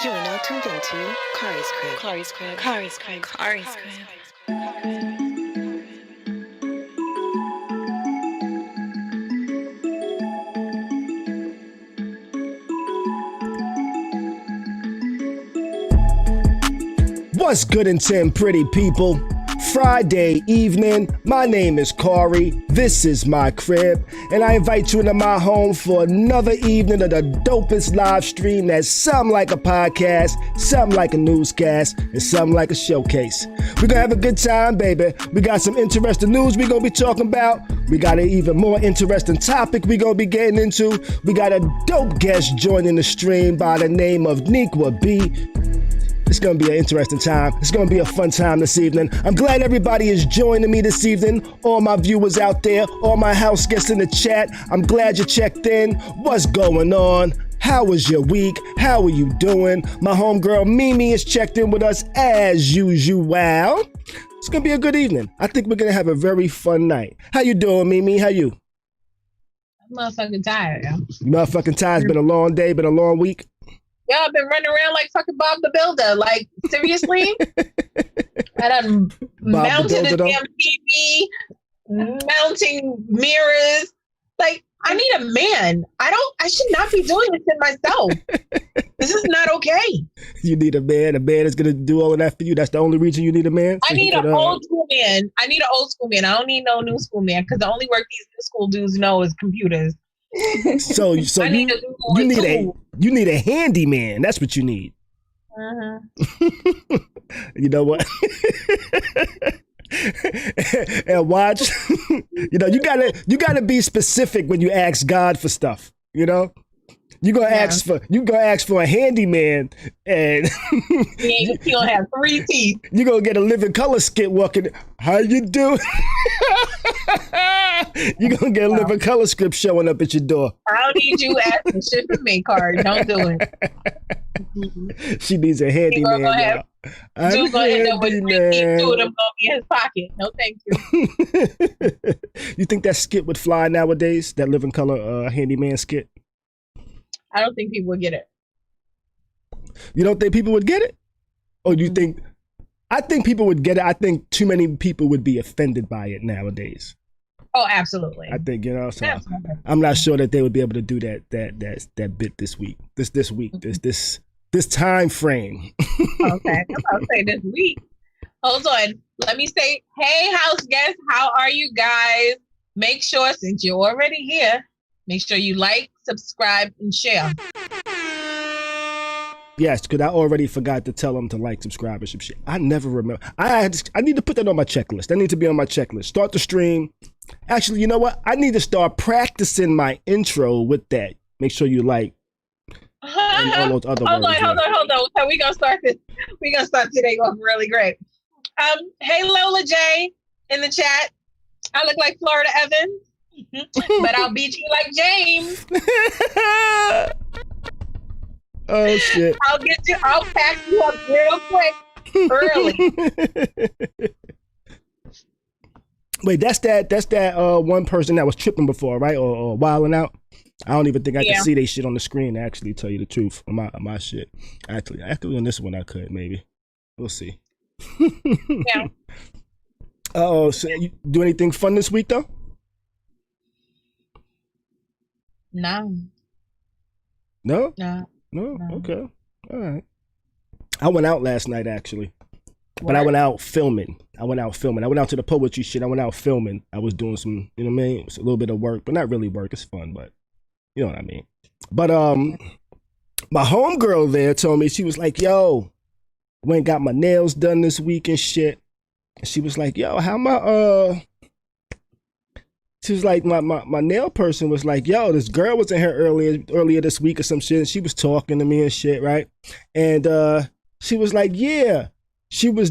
You are now tuned into Khary's Crib. Khary's Crib. Khary's Crib. Khary's Crib. What's good and Tim, pretty people? Friday evening, my name is Khary, this is my crib, and I invite you into my home for another evening of the dopest live stream that's something like a podcast, something like a newscast, and something like a showcase. We're gonna have a good time, baby. We got some interesting news we're gonna be talking about. We got an even more interesting topic we're gonna be getting into. We got a dope guest joining the stream by the name of Nikwa B. It's going to be an interesting time. It's going to be a fun time this evening. I'm glad everybody is joining me this evening. All my viewers out there, all my house guests in the chat, I'm glad you checked in. What's going on? How was your week? How are you doing? My homegirl Mimi is checked in with us as usual. It's going to be a good evening. I think we're going to have a very fun night. How you doing, Mimi? How you? I'm motherfucking tired, yo. You motherfucking tired. It's been a long day, been a long week. Y'all been running around like fucking Bob the Builder. Like, seriously? I done mounted a damn TV, mounting mirrors. Like, I need a man. I should not be doing this in myself. This is not okay. You need a man. A man is going to do all of that for you. That's the only reason you need a man? I need an old school man. I need an old school man. I don't need no new school man because the only work these new school dudes know is computers. So you need a handyman. That's what you need. You know what? And watch. You gotta be specific when you ask God for stuff. You know, you gonna ask for a handyman, and he gonna have 3 teeth. You gonna get a living color skit walking. How you doing? You gonna get a living color script showing up at your door. I don't need you asking shit for me, Khary. Don't do it. She needs a handyman. Dude's gonna end up with 3 teeth. 2 of them gonna be in his pocket. No, thank you. You think that skit would fly nowadays? That living color handyman skit? I don't think people would get it. You don't think people would get it? Or do you think? I think people would get it. I think too many people would be offended by it nowadays. Oh, absolutely. I think, so I'm not sure that they would be able to do that bit this week. This time frame. Okay, I'll say this week. Hold on. Let me say, hey, house guests, how are you guys? Make sure, since you're already here, make sure you like, subscribe, and share. Yes, because I already forgot to tell them to like, subscribe, and some shit. I never remember. I need to put that on my checklist. That needs to be on my checklist. Start the stream. Actually, you know what? I need to start practicing my intro with that. Make sure you like. And all those other hold words, on. So we're gonna start this. We're gonna start today off really great. Hey Lola J in the chat. I look like Florida Evans, but I'll beat you like James. Oh shit! I'll pack you up real quick, early. Wait, that's that one person that was tripping before, right? Or wilding out. I don't even think I can see they shit on the screen to actually tell you the truth on my shit. Actually on this one I could maybe. We'll see. Yeah. Oh, so you do anything fun this week though? No. No? No. Okay. All right. I went out last night actually. But I went out filming. I went out to the poetry shit. I went out filming. I was doing some, you know what I mean? It was a little bit of work, but not really work. It's fun, but you know what I mean. But my homegirl there told me, she was like, yo, went and got my nails done this week and shit. And she was like, yo, how my she was like, my nail person was like, yo, this girl was in here earlier this week or some shit, and she was talking to me and shit, right? And she was like, yeah. She was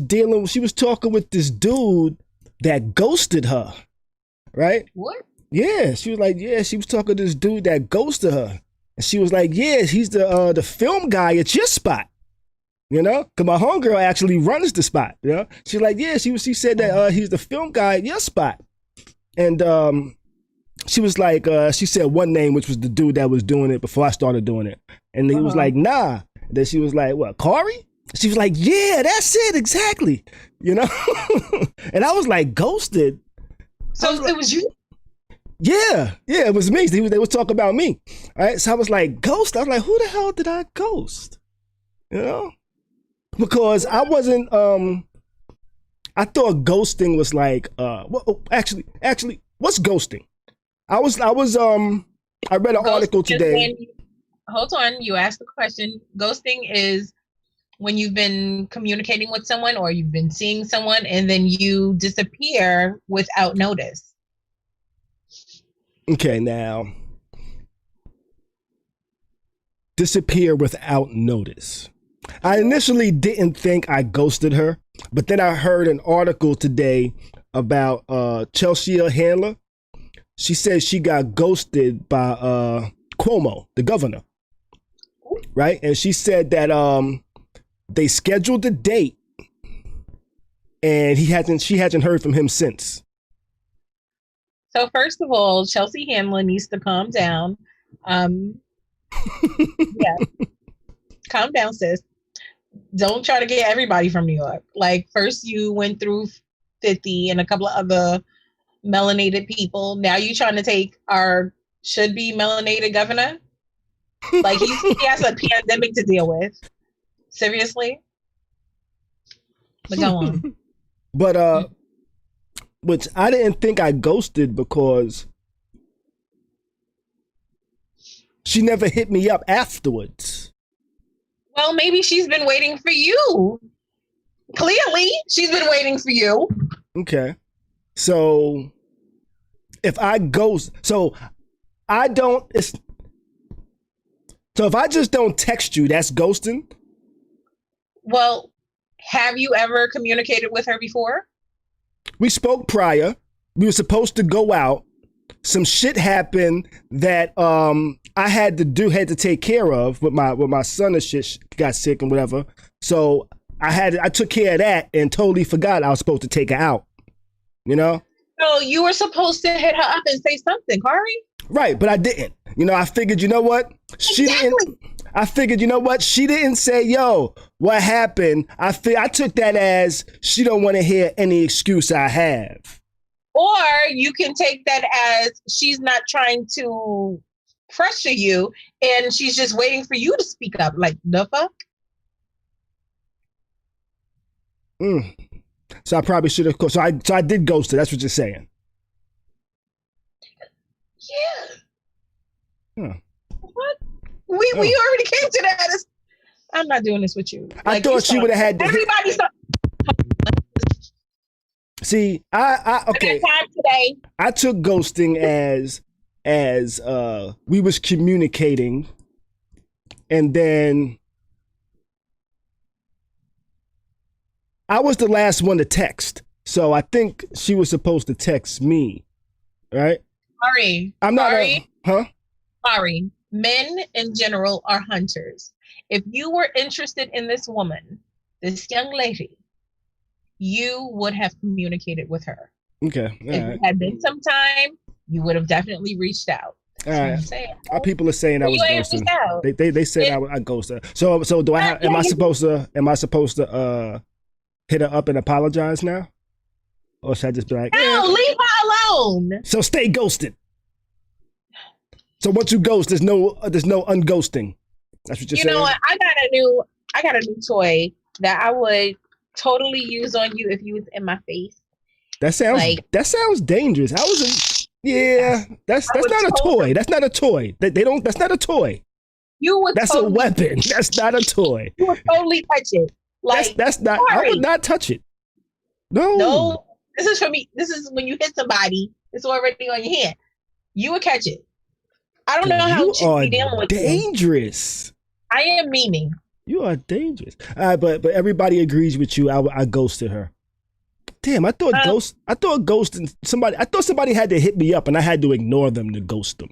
talking with this dude that ghosted her, right? What? Yeah, she was like, yeah, she was talking to this dude that ghosted her. And she was like, yeah, he's the film guy at your spot, you know? Because my homegirl actually runs the spot, you know? She's like, yeah, she said that he's the film guy at your spot. And she was like, she said one name, which was the dude that was doing it before I started doing it. And he was like, nah. And then she was like, what, Khary? She was like, yeah, that's it, exactly. You know? And I was like, ghosted? So it was you? Yeah, it was me. They was talking about me. All right, so I was like, ghost? I was like, who the hell did I ghost? You know? Because I wasn't, I thought ghosting was like, well, actually, what's ghosting? I read an article today. Hold on, you asked the question. Ghosting is when you've been communicating with someone or you've been seeing someone and then you disappear without notice. Okay, now, disappear without notice. I initially didn't think I ghosted her, but then I heard an article today about Chelsea Handler. She said she got ghosted by Cuomo, the governor, right? And she said that they scheduled a date, and she hasn't heard from him since. So first of all, Chelsea Handler needs to calm down. Yeah, calm down, sis. Don't try to get everybody from New York. Like, first you went through 50 and a couple of other melanated people. Now you trying to take our should-be melanated governor? Like, he has a pandemic to deal with. Seriously? But go on. But, which I didn't think I ghosted because she never hit me up afterwards. Well, maybe she's been waiting for you. Clearly, she's been waiting for you. Okay. So if I ghost, so if I just don't text you, that's ghosting? Well, have you ever communicated with her before? We spoke prior. We were supposed to go out. Some shit happened that I had to take care of with my son and shit got sick and whatever. So I took care of that and totally forgot I was supposed to take her out. You know? So you were supposed to hit her up and say something, Khary. Right, but I didn't. You know, I figured, you know what? She didn't say, yo, what happened? I took that as she don't want to hear any excuse I have. Or you can take that as she's not trying to pressure you and she's just waiting for you to speak up. Like, the fuck? So I probably should have. So I did ghost her. That's what you're saying. Yeah. Huh. What? We already came to that. I'm not doing this with you. Like, I thought she would have had. Everybody saw. See, okay. Time today. I took ghosting as we was communicating, and then I was the last one to text. So I think she was supposed to text me, right? Khary. I'm not. Khary. Men in general are hunters. If you were interested in this woman, this young lady, you would have communicated with her. Okay. If it had been some time, you would have definitely reached out. All right. Our people are saying I was ghosting. They said I ghosted. So do I have? Am I supposed to hit her up and apologize now, or should I just be like, no, leave her alone? So stay ghosted. So once you ghost, there's no unghosting. That's what you're saying. You know what? I got a new toy that I would totally use on you if you was in my face. That sounds dangerous. That's not a toy. That's not a toy. That's not a toy. That's a weapon. That's not a toy. You would totally touch it. Like, that's not. Khary. I would not touch it. No. This is for me. This is when you hit somebody. It's already on your hand. You would catch it. I don't know how chicks be dealing with dangerous. I am meaning. You are dangerous. But everybody agrees with you. I ghosted her. Damn, I thought ghosting somebody. I thought somebody had to hit me up, and I had to ignore them to ghost them.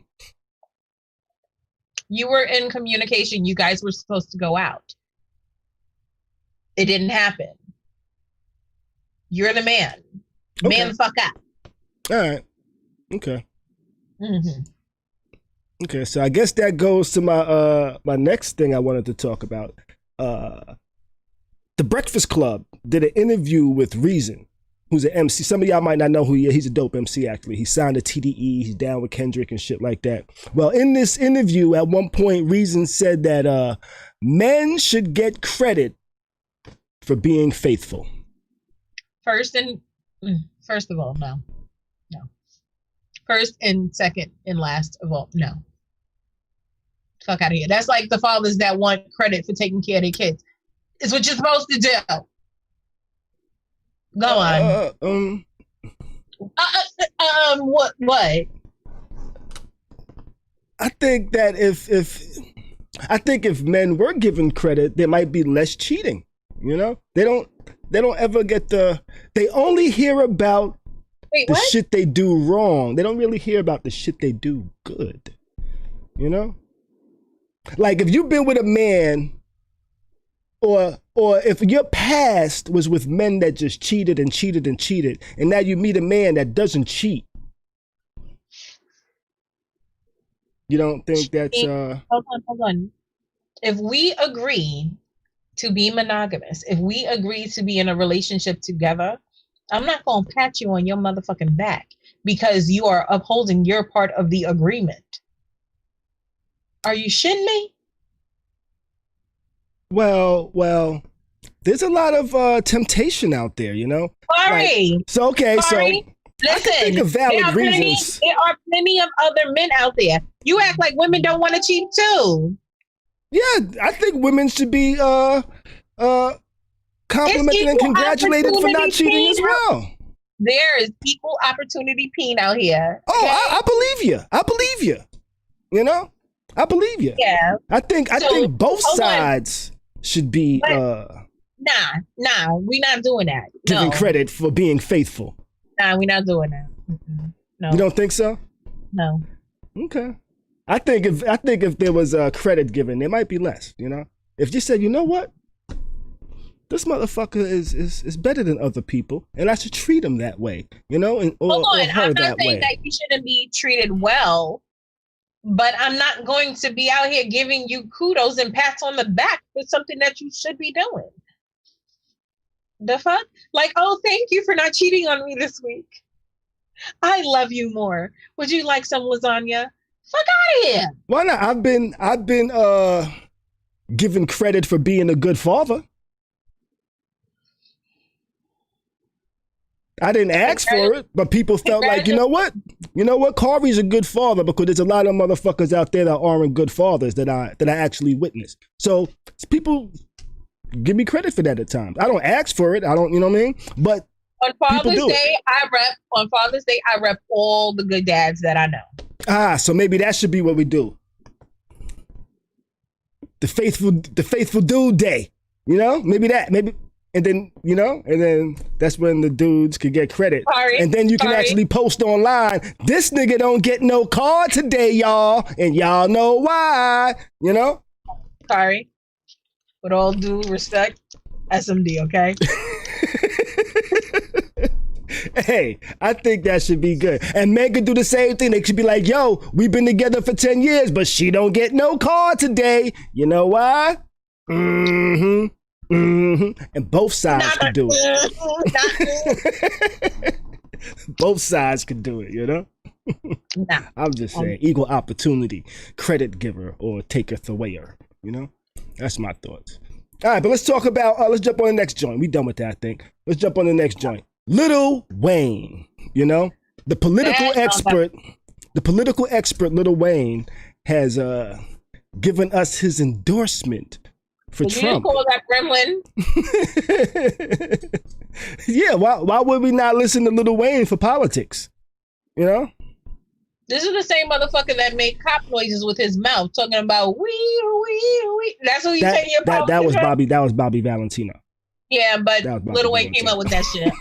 You were in communication. You guys were supposed to go out. It didn't happen. You're the man. Okay. Man the fuck up. All right. Okay. Mm-hmm. Okay, so I guess that goes to my next thing I wanted to talk about. The Breakfast Club did an interview with Reason, who's an MC. Some of y'all might not know who he is. He's a dope MC, actually. He signed to TDE. He's down with Kendrick and shit like that. Well, in this interview, at one point, Reason said that men should get credit for being faithful. First of all, no. First and second and last of all, no. Fuck out of here. That's like the fathers that want credit for taking care of their kids. It's what you're supposed to do. Go on. What? I think that if men were given credit, there might be less cheating. You know, they don't ever get they only hear about the shit they do wrong. They don't really hear about the shit they do good. You know, like if you've been with a man, or if your past was with men that just cheated, and now you meet a man that doesn't cheat, you don't think that's Hold on. If we agree to be monogamous, if we agree to be in a relationship together, I'm not gonna pat you on your motherfucking back because you are upholding your part of the agreement. Are you shitting me? Well, there's a lot of temptation out there, you know. Sorry. Like, so okay, sorry. so listen. I can think of valid reasons. There are plenty of other men out there. You act like women don't want to cheat too. Yeah, I think women should be complimented and congratulated for not cheating as well. There is equal opportunity peen out here. Oh, okay? I believe you. I believe you. You know, I believe you. Yeah. I think both sides should be. Nah, we're not doing that. Giving credit for being faithful. Nah, we're not doing that. No. You don't think so? No. Okay. I think if there was credit given, there might be less. You know, if you said, you know what, this motherfucker is better than other people, and I should treat him that way. You know, or her I'm that not saying way. that you shouldn't be treated well, but I'm not going to be out here giving you kudos and pats on the back for something that you should be doing. The fuck? Like, oh, thank you for not cheating on me this week. I love you more. Would you like some lasagna? Fuck out of here. Why not? I've been given credit for being a good father. I didn't ask for it, but people felt like, you know what, Khary's a good father because there's a lot of motherfuckers out there that aren't good fathers that I actually witnessed. So people give me credit for that at times. I don't ask for it. I don't, you know what I mean? But on Father's Day, I rep all the good dads that I know. So maybe that should be what we do. The faithful dude day. You know? Maybe. And then that's when the dudes could get credit. And then you can actually post online, this nigga don't get no card today, y'all. And y'all know why, you know? Sorry. With all due respect, SMD, okay? Hey, I think that should be good. And men could do the same thing. They should be like, yo, we've been together for 10 years, but she don't get no card today. You know why? Mm-hmm. And both sides could do it. Both sides could do it, you know? I'm just saying, equal opportunity, credit giver or taketh awayer, you know? That's my thoughts. All right, but let's talk about, let's jump on the next joint. We done with that, I think. Let's jump on the next joint. Lil Wayne, you know? The political expert Lil Wayne has given us his endorsement for Trump. You call that gremlin? Yeah, why would we not listen to Lil Wayne for politics? You know? This is the same motherfucker that made cop noises with his mouth, talking about wee. That's who you say your politics. That was Bobby Valentino. Yeah, but Lil Wayne came up with that shit.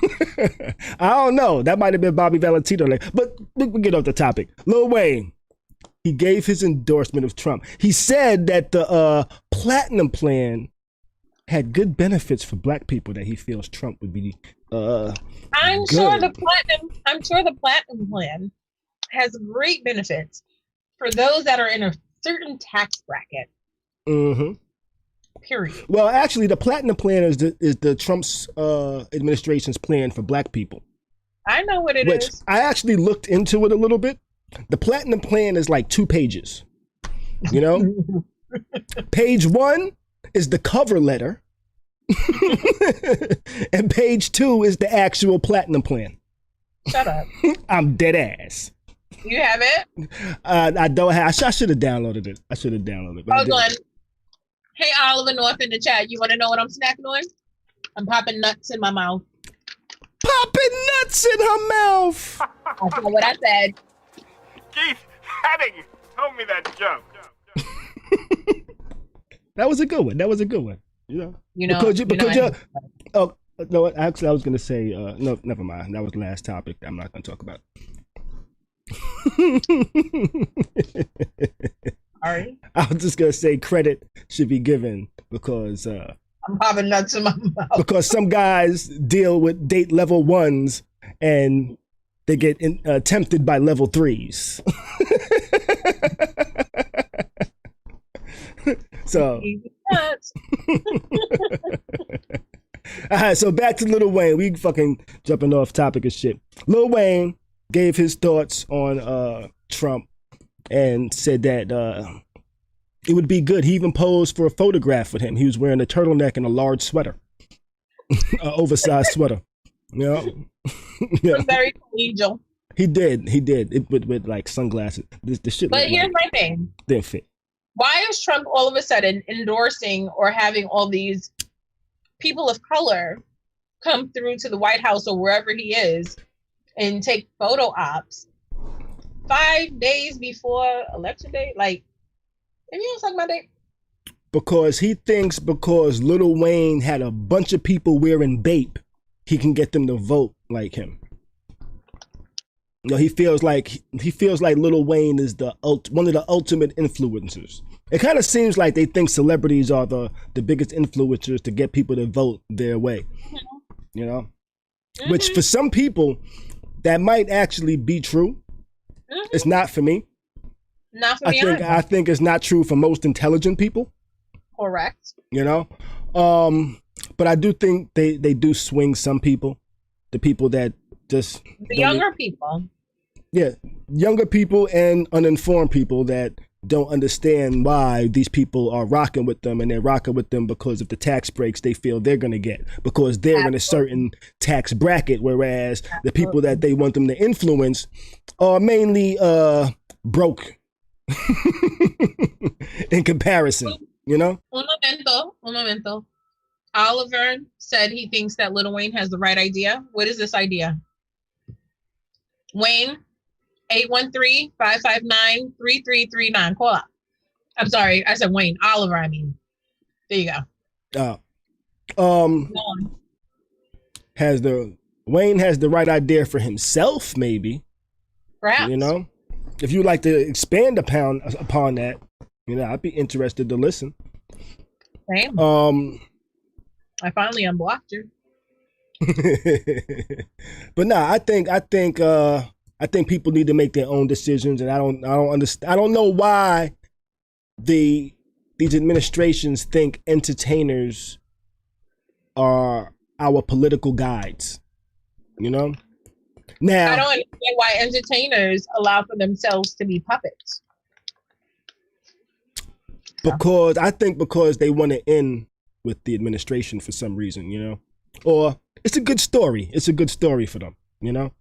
I don't know. That might have been Bobby Valentino. But we get off the topic. Lil Wayne, he gave his endorsement of Trump. He said that the platinum plan had good benefits for black people, that he feels Trump would be I'm sure the platinum plan has great benefits for those that are in a certain tax bracket. Mm-hmm. Period. Well, actually, the platinum plan is the Trump's administration's plan for black people. I know what it which is. I actually looked into it a little bit. The platinum plan is like 2 pages. You know, page 1 is the cover letter, and page 2 is the actual platinum plan. Shut up. I'm dead ass. You have it? I don't have. I should have downloaded it. I should have downloaded it. Hold on. Hey, Oliver North in the chat. You want to know what I'm snacking on? I'm popping nuts in my mouth. Popping nuts in her mouth. That's not what I said. Keith Hadding told me that joke. That was a good one. That was a good one. You know, because you're. Oh no! Actually, I was gonna say no. Never mind. That was the last topic. I'm not gonna talk about. Sorry. I was just gonna say credit should be given because I'm popping nuts in my mouth. Because some guys deal with date level 1s and they get tempted by level 3s. So, all right, so back to Lil Wayne. We fucking jumping off topic of shit. Lil Wayne gave his thoughts on Trump and said that it would be good. He even posed for a photograph with him. He was wearing a turtleneck and a large sweater, an oversized sweater. You know, yeah. Very collegial. He did it with like sunglasses. The shit. But here's my thing. Didn't fit. Why is Trump all of a sudden endorsing or having all these people of color come through to the White House or wherever he is and take photo ops 5 days before election day? Like, if you don't talk about that. Because he thinks because Lil Wayne had a bunch of people wearing BAPE, he can get them to vote like him. You know, he feels like Lil Wayne is one of the ultimate influencers. It kind of seems like they think celebrities are the biggest influencers to get people to vote their way. Mm-hmm. You know, which for some people that might actually be true. Mm-hmm. It's not for me. Not for me. I think it's not true for most intelligent people. Correct. You know, but I do think they do swing some people, the people that just the younger people. Yeah, younger people and uninformed people that don't understand why these people are rocking with them, and they're rocking with them because of the tax breaks they feel they're going to get because they're Absolutely. In a certain tax bracket, whereas Absolutely. The people that they want them to influence are mainly broke in comparison, you know? Un momento. Oliver said he thinks that Lil Wayne has the right idea. What is this idea? Wayne, 813-559-3339. Call up. I'm sorry, I said Wayne. Oliver, I mean. There you go. Wayne has the right idea for himself, maybe. Perhaps. You know? If you'd like to expand upon that, you know, I'd be interested to listen. Same. I finally unblocked you. But nah, I think people need to make their own decisions, and I don't understand. I don't know why these administrations think entertainers are our political guides. You know? Now I don't understand why entertainers allow for themselves to be puppets. Because they want to end with the administration for some reason, you know? Or it's a good story. It's a good story for them, you know?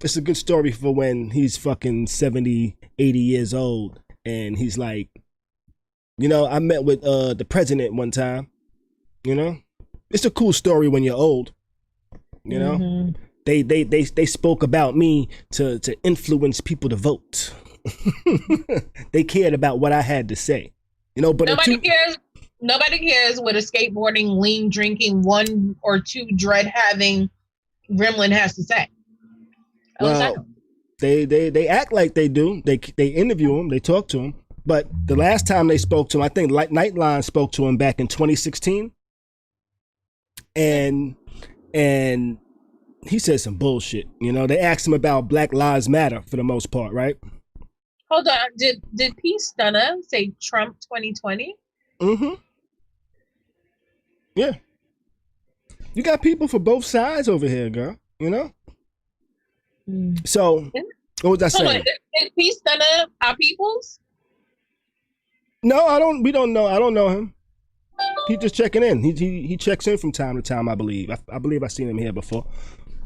It's a good story for when he's fucking 70, 80 years old and he's like, you know, I met with the president one time, you know? It's a cool story when you're old, you know? Mm-hmm. They spoke about me to influence people to vote. They cared about what I had to say, you know. But nobody cares. Nobody cares what a skateboarding, lean drinking, 1 or 2 dread having gremlin has to say. Well, they act like they do. They interview him. They talk to him. But the last time they spoke to him, I think Nightline spoke to him back in 2016, and he said some bullshit. You know, they asked him about Black Lives Matter for the most part, right? Hold on. Did P Stunner say Trump 2020? Mm-hmm. Yeah. You got people for both sides over here, girl. You know? So, what was I saying? Is P Stunner our peoples? No, I don't. We don't know. I don't know him. He just checking in. He checks in from time to time, I believe. I believe I've seen him here before.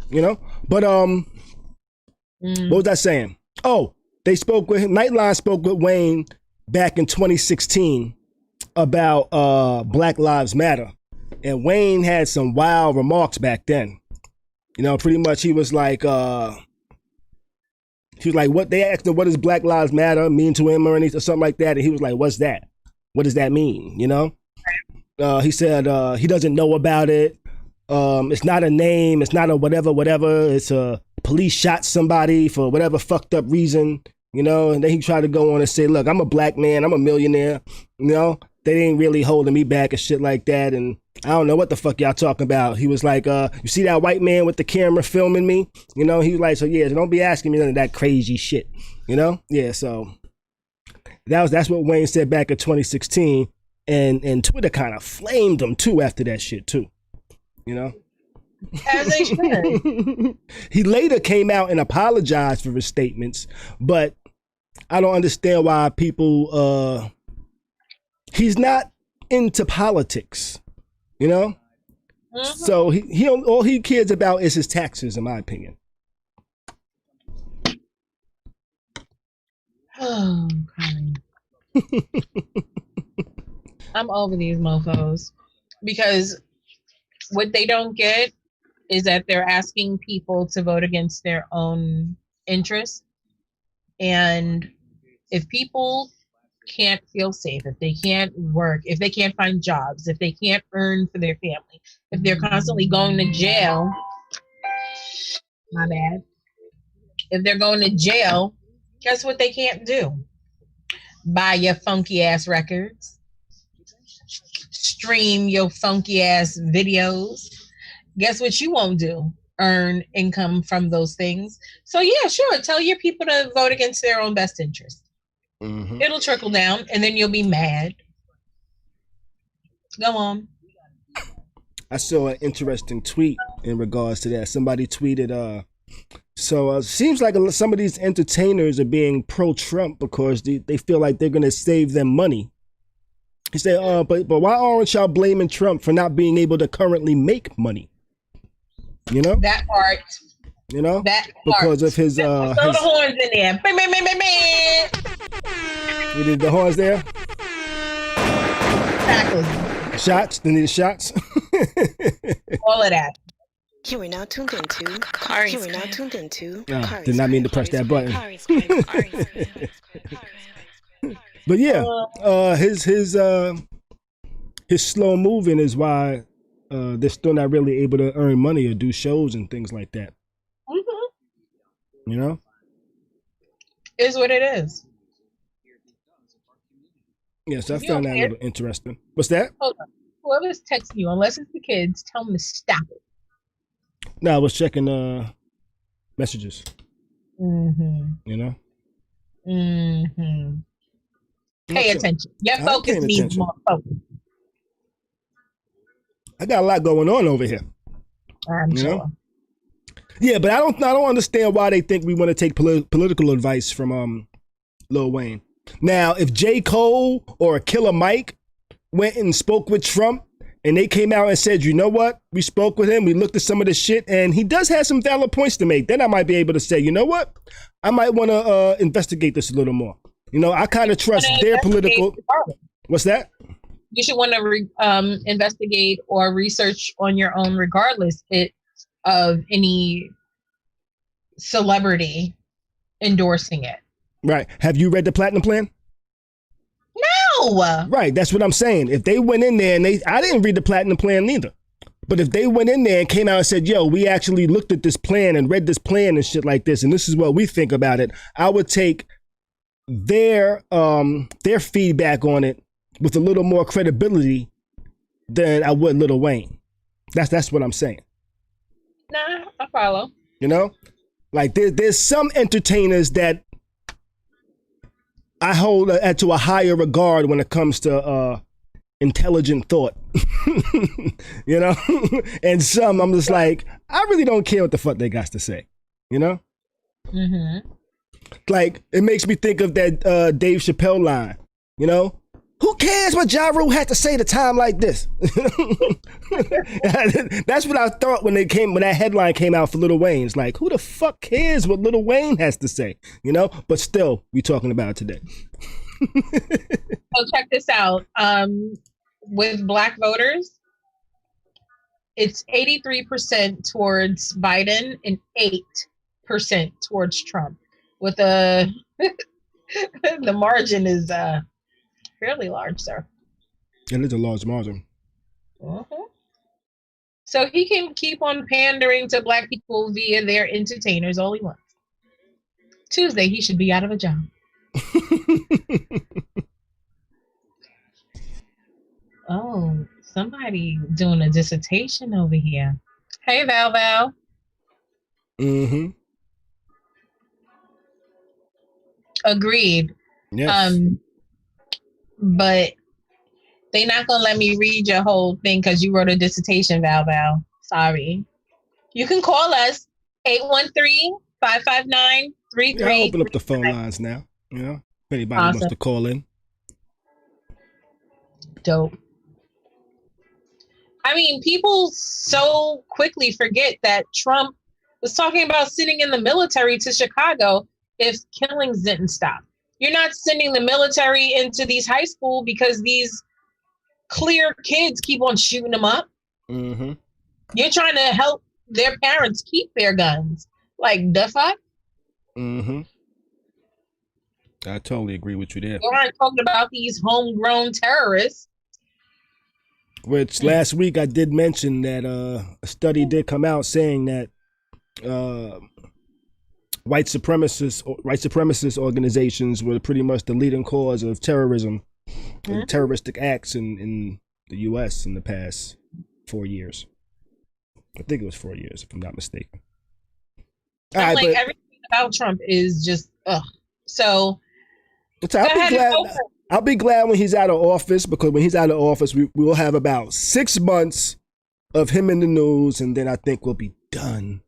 You know? But, what was I saying? Oh, they spoke with him. Nightline spoke with Wayne back in 2016 about Black Lives Matter. And Wayne had some wild remarks back then. You know, pretty much he was like, what they asked him, what does Black Lives Matter mean to him or anything, or something like that. And he was like, what's that? What does that mean? You know? He said he doesn't know about it. It's not a name. It's not a whatever. It's a police shot somebody for whatever fucked up reason, you know? And then he tried to go on and say, look, I'm a black man. I'm a millionaire. You know? They ain't really holding me back and shit like that. And I don't know what the fuck y'all talking about. He was like, you see that white man with the camera filming me? You know, he was like, so yeah, so don't be asking me none of that crazy shit. You know? Yeah, so that's what Wayne said back in 2016. And Twitter kind of flamed him too after that shit too. You know? As they should. He later came out and apologized for his statements, but I don't understand why people he's not into politics, you know? Mm-hmm. So he all he cares about is his taxes, in my opinion. Oh, God. I'm over these mofos because what they don't get is that they're asking people to vote against their own interests. And if people can't feel safe, if they can't work, if they can't find jobs, if they can't earn for their family, if they're constantly going to jail, my bad, if they're going to jail, guess what they can't do? Buy your funky ass records, stream your funky ass videos. Guess what you won't do? Earn income from those things. So yeah, sure, tell your people to vote against their own best interest. Mm-hmm. It'll trickle down and then you'll be mad. Go on. I saw an interesting tweet in regards to that. Somebody tweeted, seems like some of these entertainers are being pro-Trump because they feel like they're going to save them money. He said, but why aren't y'all blaming Trump for not being able to currently make money? You know? That part. You know? That because part. of his... throw the horns in there. Bang, bang, bang, bang, bang. We did the horns there? Exactly. Shots? They need shots? All of that. You are now tuned into Khary. You are now tuned into Khary. Did not mean to press that button. But yeah, his slow moving is why they're still not really able to earn money or do shows and things like that. Mm-hmm. You know? Is what it is. Yes, I found that a little interesting. What's that? Hold on. Whoever's texting you, unless it's the kids, tell them to stop it. No, I was checking messages. Mm-hmm. You know? Mm-hmm. Pay attention. Your focus needs more focus. I got a lot going on over here. I'm sure. Know? Yeah, but I don't understand why they think we want to take political advice from Lil Wayne. Now, if J. Cole or Killer Mike went and spoke with Trump and they came out and said, you know what? We spoke with him. We looked at some of the shit and he does have some valid points to make. Then I might be able to say, you know what? I might want to investigate this a little more. You know, I kind of trust their political. What's that? You should want to investigate or research on your own, regardless of any celebrity endorsing it. Right. Have you read the Platinum Plan? No. Right. That's what I'm saying. If they went in there and I didn't read the Platinum Plan neither. But if they went in there and came out and said, yo, we actually looked at this plan and read this plan and shit like this, and this is what we think about it, I would take their feedback on it with a little more credibility than I would Lil Wayne. That's what I'm saying. Nah, I follow. You know? Like there's some entertainers that I hold it to a higher regard when it comes to intelligent thought. You know? And some, I'm just like, I really don't care what the fuck they got to say. You know? Mm-hmm. Like, it makes me think of that Dave Chappelle line. You know? Who cares what Ja Rule had to say at a time like this? That's what I thought when that headline came out for Lil Wayne. It's like, who the fuck cares what Lil Wayne has to say? You know? But still, we talking about it today. So check this out. With Black voters, it's 83% towards Biden and 8% towards Trump. With the margin is fairly large, sir. It is a large margin. Uh-huh. So he can keep on pandering to Black people via their entertainers all he wants. Tuesday, he should be out of a job. Oh, somebody doing a dissertation over here. Hey, Val. Mm-hmm. Agreed. Yes. But they're not gonna let me read your whole thing because you wrote a dissertation, Val. Sorry. You can call us 813-559-33. Yeah, I'll open up the phone lines now. You know, if anybody wants to call in. Dope. I mean, people so quickly forget that Trump was talking about sending in the military to Chicago if killings didn't stop. You're not sending the military into these high school because these clear kids keep on shooting them up. Mm-hmm. You're trying to help their parents keep their guns. Like, the fuck? Mm-hmm. I totally agree with you there. You aren't talking about these homegrown terrorists. Which last week I did mention that a study did come out saying that white supremacist organizations were pretty much the leading cause of terrorism and terroristic acts in the U.S. in the past 4 years. I think it was 4 years, if I'm not mistaken. Everything about Trump is just ugh. So I'll be glad when he's out of office, because when he's out of office, we will have about 6 months of him in the news, and then I think we'll be done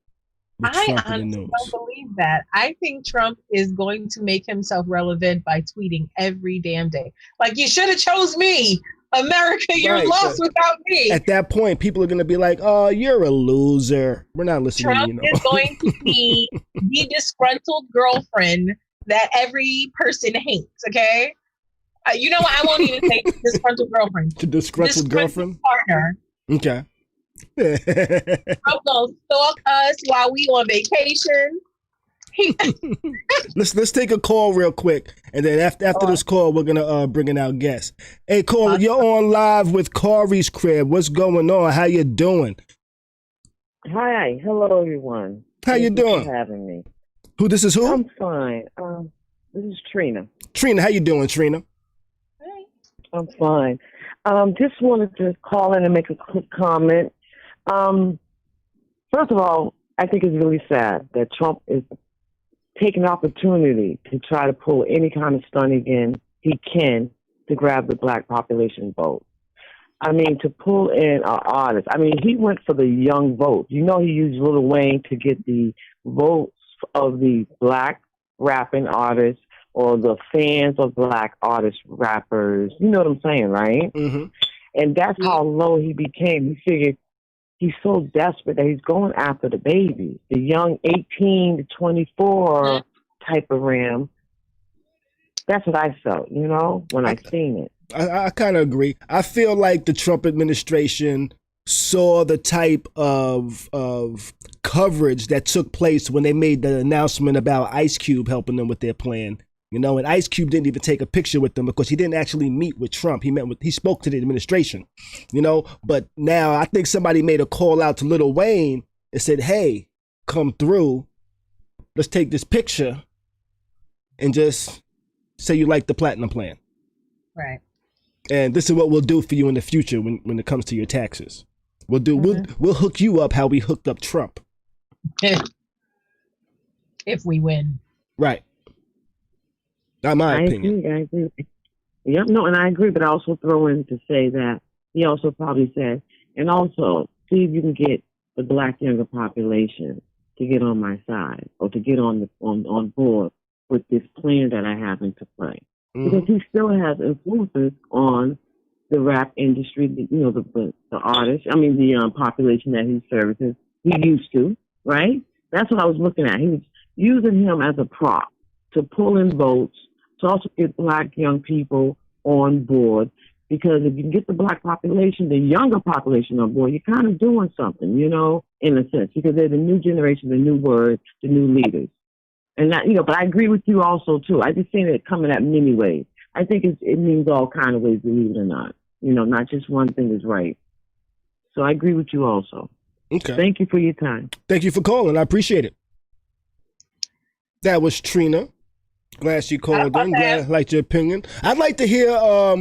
with Trump in the news. I don't believe that. I think Trump is going to make himself relevant by tweeting every damn day. Like, you should have chose me. America, you're lost without me. At that point, people are going to be like, oh, you're a loser. We're not listening Trump to you. Is going to be the disgruntled girlfriend that every person hates, okay? You know what? I won't even say disgruntled girlfriend. The disgruntled girlfriend? Partner. Okay. I'm going to stalk us while we on vacation. Let's take a call real quick, and then after this call, we're gonna bring in our guest. Hey, caller, you're on live with Khary's crib. What's going on? How you doing? Hi, hello everyone. How you doing? Thanks for having me. Who? This is who? I'm fine. This is Trina. Trina, how you doing, Trina? Hey. I'm fine. Just wanted to call in and make a quick comment. First of all, I think it's really sad that Trump is taking opportunity to try to pull any kind of stunt again he can to grab the black population vote. I mean, to pull in our artists. I mean, he went for the young vote. You know, he used Lil Wayne to get the votes of the black rapping artists or the fans of black artists, rappers. You know what I'm saying, right? Mm-hmm. And that's how low he became. He figured he's so desperate that he's going after the babies, the young 18 to 24 type of ram. That's what I felt, you know, when I seen it. I kind of agree. I feel like the Trump administration saw the type of coverage that took place when they made the announcement about Ice Cube helping them with their plan. You know, and Ice Cube didn't even take a picture with them because he didn't actually meet with Trump. He spoke to the administration, you know. But now I think somebody made a call out to Lil Wayne and said, hey, come through. Let's take this picture and just say you like the platinum plan. Right. And this is what we'll do for you in the future when it comes to your taxes. We'll hook you up how we hooked up Trump. If we win. Right. Not my opinion. I agree. Yep, no, and I agree, but I also throw in to say that he also probably said, and also see if you can get the Black younger population to get on my side or to get on board with this plan that I have into play. Because he still has influences on the rap industry, the artists, the population that he services. He used to, right? That's what I was looking at. He was using him as a prop to pull in votes, to also get Black young people on board. Because if you can get the Black population, the younger population on board, you're kind of doing something, in a sense, because they're the new generation, the new word, the new leaders. And that, but I agree with you also too. I just seen it coming at many ways. I think it means all kind of ways, believe it or not. Not just one thing is right. So I agree with you also. Okay. Thank you for your time. Thank you for calling. I appreciate it. That was Trina. Glad she called in. Glad I liked your opinion. I'd like to hear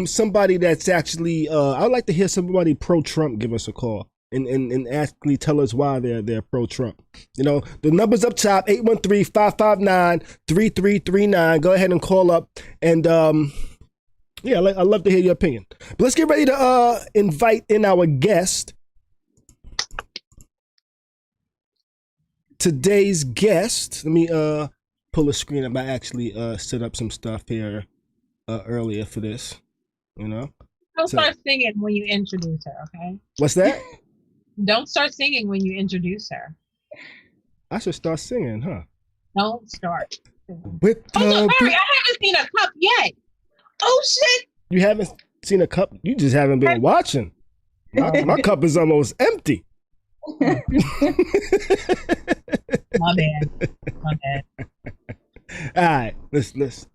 somebody that's actually I'd like to hear somebody pro-Trump give us a call and actually tell us why they're pro-Trump. The number's up top, 813-559-3339. Go ahead and call up and I'd love to hear your opinion. But let's get ready to invite in our guest. Today's guest, let me pull a screen up. I actually set up some stuff here earlier for this, Don't start singing when you introduce her, okay? What's that? Don't start singing when you introduce her. I should start singing, huh? Don't start. With Hold on, Khary, I haven't seen a cup yet. Oh, shit. You haven't seen a cup? You just haven't been watching. My cup is almost empty. My bad. All right, let's do this.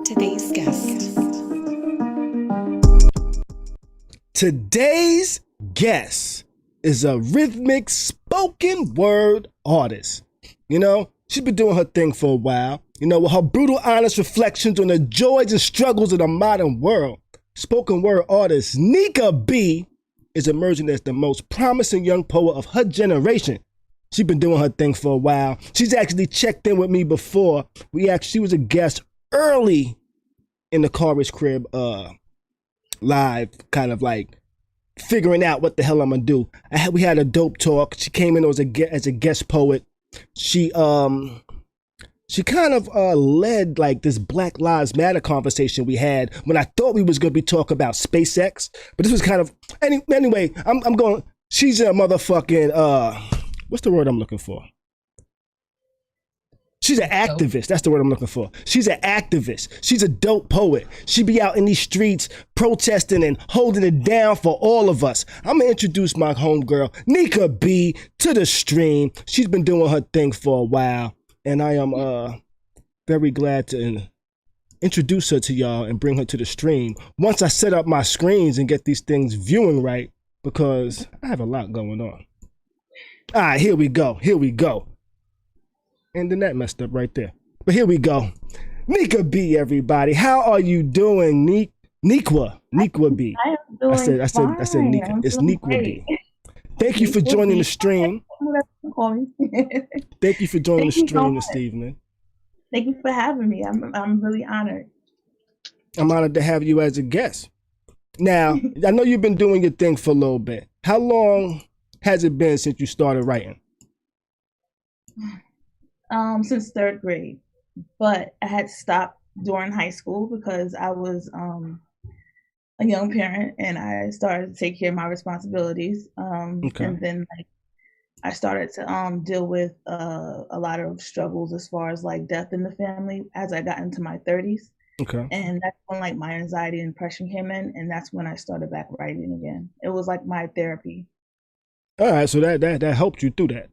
Today's guest. Today's guest is a rhythmic spoken word artist. She's been doing her thing for a while. With her brutal, honest reflections on the joys and struggles of the modern world. Spoken word artist Nika B is emerging as the most promising young poet of her generation. She's been doing her thing for a while. She's actually checked in with me before. She was a guest early in the Khary's crib live, kind of like figuring out what the hell I'm gonna do. We had a dope talk. She came in as a guest poet. She kind of led like this Black Lives Matter conversation we had when I thought we was gonna be talking about SpaceX, but this was kind of anyway. I'm going. She's a motherfucking what's the word I'm looking for? She's an activist. That's the word I'm looking for. She's an activist. She's a dope poet. She be out in these streets protesting and holding it down for all of us. I'm gonna introduce my homegirl, Nika B, to the stream. She's been doing her thing for a while, and I am very glad to introduce her to y'all and bring her to the stream once I set up my screens and get these things viewing right, because I have a lot going on. All right, here we go. And then that messed up right there. But here we go. Nika B, everybody. How are you doing, Nikwa B? I am doing I said Nika. It's Nikwa B. Thank you for joining the stream. Thank you for joining the stream this evening. Thank you for having me. I'm really honored. I'm honored to have you as a guest. Now, I know you've been doing your thing for a little bit. How long has it been since you started writing? Since third grade, but I had stopped during high school because I was a young parent and I started to take care of my responsibilities. Okay. And then I started to deal with a lot of struggles as far as like death in the family as I got into my 30s. Okay. And that's when like my anxiety and depression came in, and that's when I started back writing again. It was like my therapy. All right, so that helped you through that.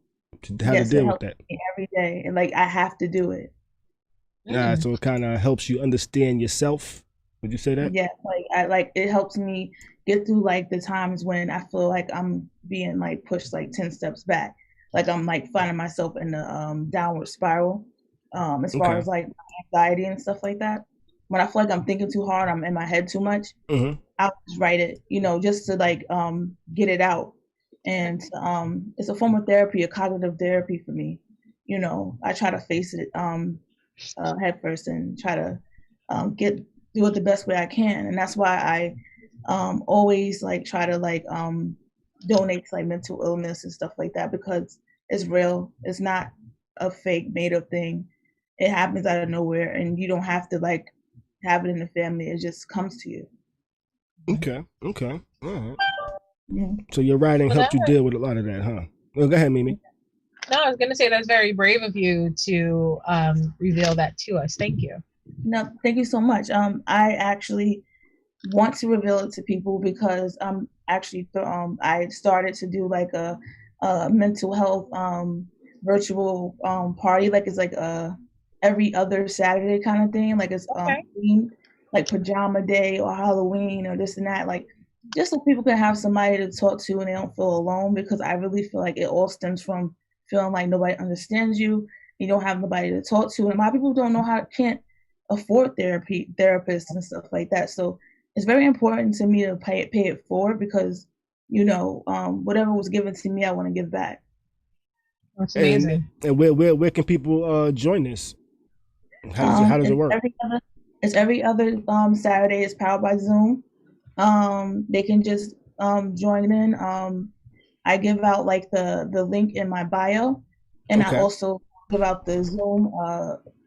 How to deal with that every day, and like I have to do it. Yeah, so it kind of helps you understand yourself. Would you say that? Yeah, like it helps me get through like the times when I feel like I'm being like pushed like 10 steps back, like I'm like finding myself in the downward spiral, as far as like anxiety and stuff like that. When I feel like I'm thinking too hard, I'm in my head too much. I'll just write it, just to like get it out. And it's a form of therapy, a cognitive therapy for me. you know, I try to face it head first and try to do it the best way I can. And that's why I always like try to like donate to like mental illness and stuff like that, because it's real. It's not a fake made up thing. It happens out of nowhere, and you don't have to like have it in the family. It just comes to you. Okay. All right. Yeah. So your writing helped you deal with a lot of that, huh? Well, go ahead, Mimi. No, I was gonna say that's very brave of you to reveal that to us. Thank you. No, thank you so much. I actually want to reveal it to people because actually I started to do like a mental health virtual party, like it's like a every other Saturday kind of thing, like it's like pajama day or Halloween or this and that, like just so people can have somebody to talk to and they don't feel alone, because I really feel like it all stems from feeling like nobody understands you, you don't have nobody to talk to, and a lot of people don't know how, can't afford therapists and stuff like that. So it's very important to me to pay it forward, because you know, whatever was given to me, I want to give back. That's amazing. And where can people join this? How does it work? It's every other Saturday. It's powered by Zoom. They can just join in. I give out like the link in my bio, and I also give out the Zoom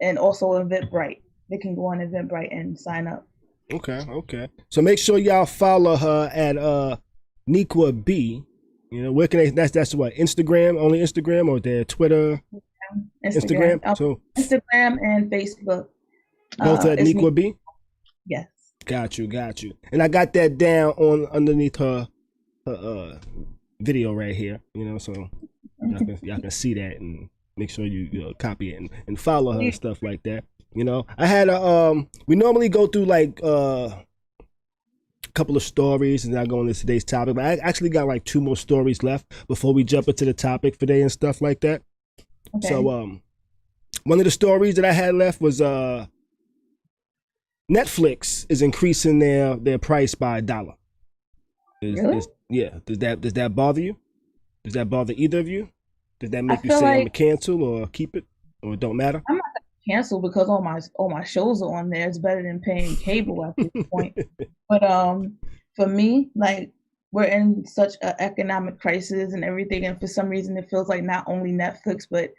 and also Eventbrite. They can go on Eventbrite and sign up. Okay. So make sure y'all follow her at Nequa B. You know, where can they? That's what, Instagram, only Instagram, or their Twitter? Instagram. So Instagram and Facebook. Both at Nequa B. Yes. Got you. And I got that down on underneath her video right here. You know, so y'all can see that and make sure you copy it and follow her and stuff like that. You know, I had we normally go through like a couple of stories and I go into today's topic, but I actually got like 2 more stories left before we jump into the topic for today and stuff like that. Okay. So one of the stories that I had left was Netflix is increasing their price by $1. Really? Does that bother you? Does that bother either of you? Does that make you say like I'm gonna cancel or keep it, or it don't matter? I'm not gonna cancel because all my shows are on there. It's better than paying cable at this point. But for me, like, we're in such an economic crisis and everything, and for some reason it feels like not only Netflix, but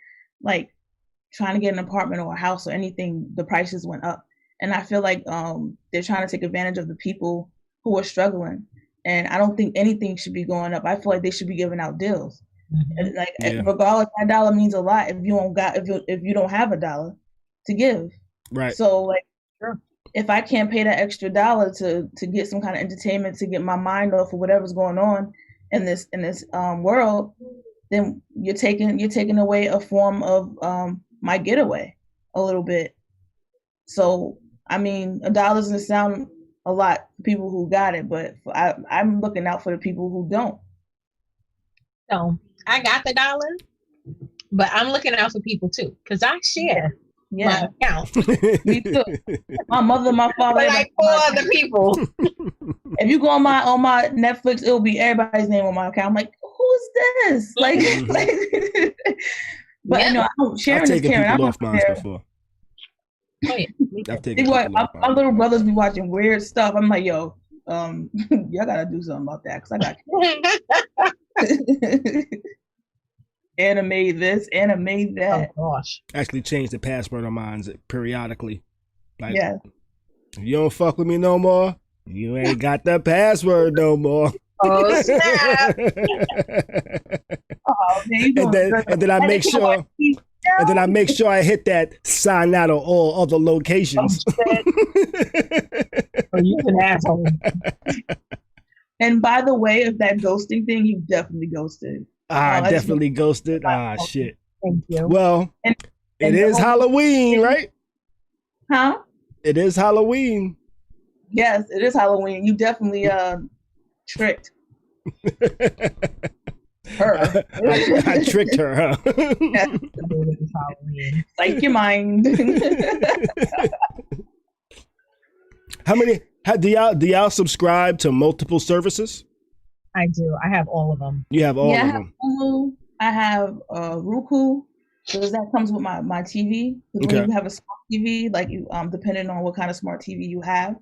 like trying to get an apartment or a house or anything, the prices went up. And I feel like they're trying to take advantage of the people who are struggling. And I don't think anything should be going up. I feel like they should be giving out deals. And like, regardless, that dollar means a lot if you don't have $1 to give. Right. So like, if I can't pay that extra $1 to get some kind of entertainment, to get my mind off of whatever's going on in this world, then you're taking away a form of my getaway a little bit. So I mean, $1 doesn't sound a lot for people who got it, but I'm looking out for the people who don't. So I got the $1, but I'm looking out for people too, because I share my account. Me too. My mother, my father, like 4 other people. If you go on my Netflix, it'll be everybody's name on my account. I'm like, who's this? Like, but you know, Sharon is Karen. I'm off mine before. Oh, yeah. My little brothers be watching weird stuff. I'm like, yo, y'all gotta do something about that, because I got anime this, anime that. Oh gosh. Actually change the password on mine periodically. Like, if you don't fuck with me no more, you ain't got the password no more. Oh snap. And then I make sure. And then I make sure I hit that sign out of all other locations. Oh, you're an asshole. And by the way, if that ghosting thing, you definitely ghosted. Definitely ghosted. Shit. Thank you. Well, it is Halloween, right? Huh? It is Halloween. Yes, it is Halloween. You definitely tricked her. I tricked her, huh? Yes. Like your mind. Do y'all subscribe to multiple services? I do. I have all of them. You have all of them. Hulu, I have Roku, because that comes with my TV. Because when you have a smart TV, like you depending on what kind of smart TV you have,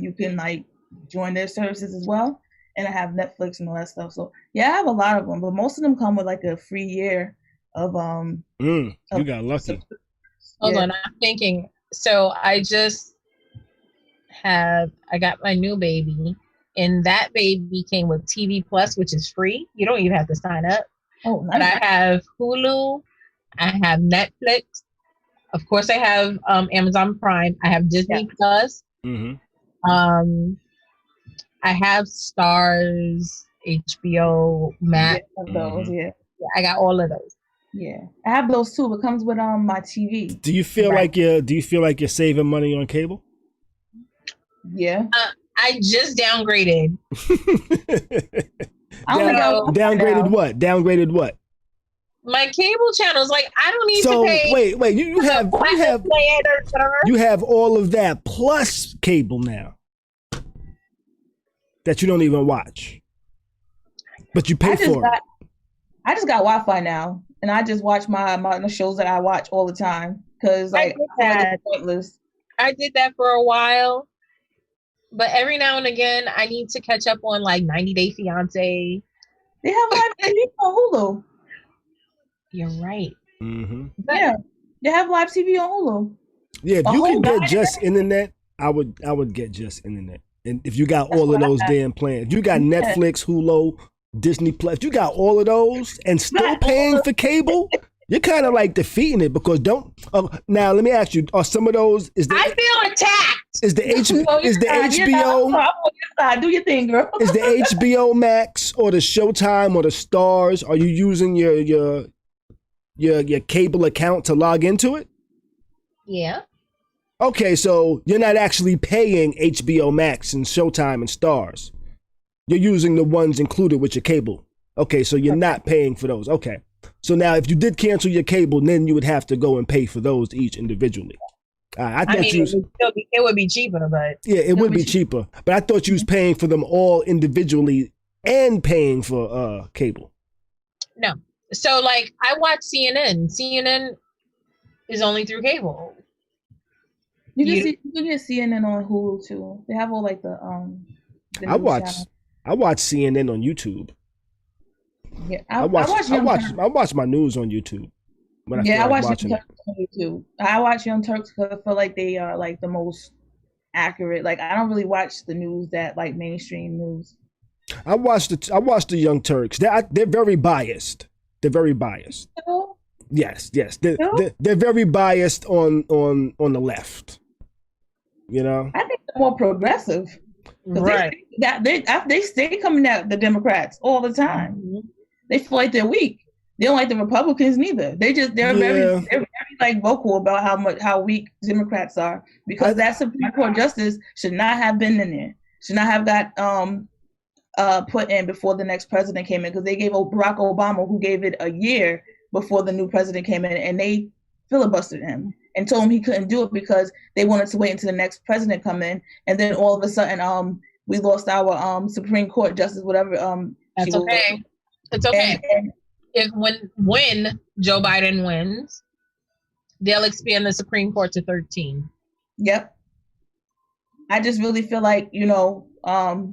you can like join their services as well. And I have Netflix and all that stuff. So yeah, I have a lot of them, but most of them come with like a free year of You got lucky. Hold on, I'm thinking. So I got my new baby, and that baby came with TV Plus, which is free. You don't even have to sign up. Oh, nice. But I have Hulu, I have Netflix, of course I have Amazon Prime, I have Disney Plus, I have Stars, HBO Max. I got all of those. Yeah, I have those too. It comes with my TV. Do you feel like you're saving money on cable? Yeah. I just downgraded. Downgraded what? Downgraded what? My cable channels, like I don't need to pay. Wait, you have all of that plus cable now that you don't even watch, but you pay for it. I just got Wi-Fi now, and I just watch my shows that I watch all the time because like it's pointless. I did that for a while, but every now and again I need to catch up on like 90 Day Fiance. They have live TV on Hulu. You're right. Yeah, they have live TV on Hulu. Yeah, if you can get just internet, I would get just internet. And if you got all of those damn plans, if you got Netflix, Hulu, Disney Plus, if you got all of those and still paying for cable, you're kind of like defeating it because now let me ask you, are some of those I feel attacked. Is the HBO do your thing, girl. Is the HBO Max or the Showtime or the Stars, are you using your cable account to log into it? Yeah. Okay, so you're not actually paying HBO Max and Showtime and Stars. You're using the ones included with your cable. Okay, so you're not paying for those. Okay. So now if you did cancel your cable, then you would have to go and pay for those each individually. It would be cheaper, but... Yeah, it would be cheaper. But I thought you was paying for them all individually and paying for cable. No. So, like, I watch CNN. CNN is only through cable. You can get CNN on Hulu, too. They have all, like, the I watch CNN on YouTube. Yeah, I watch my news on YouTube. I watch Young Turks on YouTube. I watch Young Turks because I feel like they are like the most accurate. Like I don't really watch the news that like mainstream news. I watch the Young Turks. They're very biased. They're very biased. Yes. They're very biased on the left. You know. I think they're more progressive. Right. They stay coming at the Democrats all the time. Mm-hmm. They feel like they're weak. They don't like the Republicans neither. They're very like vocal about how weak Democrats are because that Supreme Court justice should not have been in there. Should not have got put in before the next president came in because they gave Barack Obama, who gave it a year before the new president came in, and they filibustered him and told him he couldn't do it because they wanted to wait until the next president come in, and then all of a sudden we lost our Supreme Court justice, whatever. That's okay. It's okay. And when Joe Biden wins, they'll expand the Supreme Court to 13. Yep. I just really feel like, all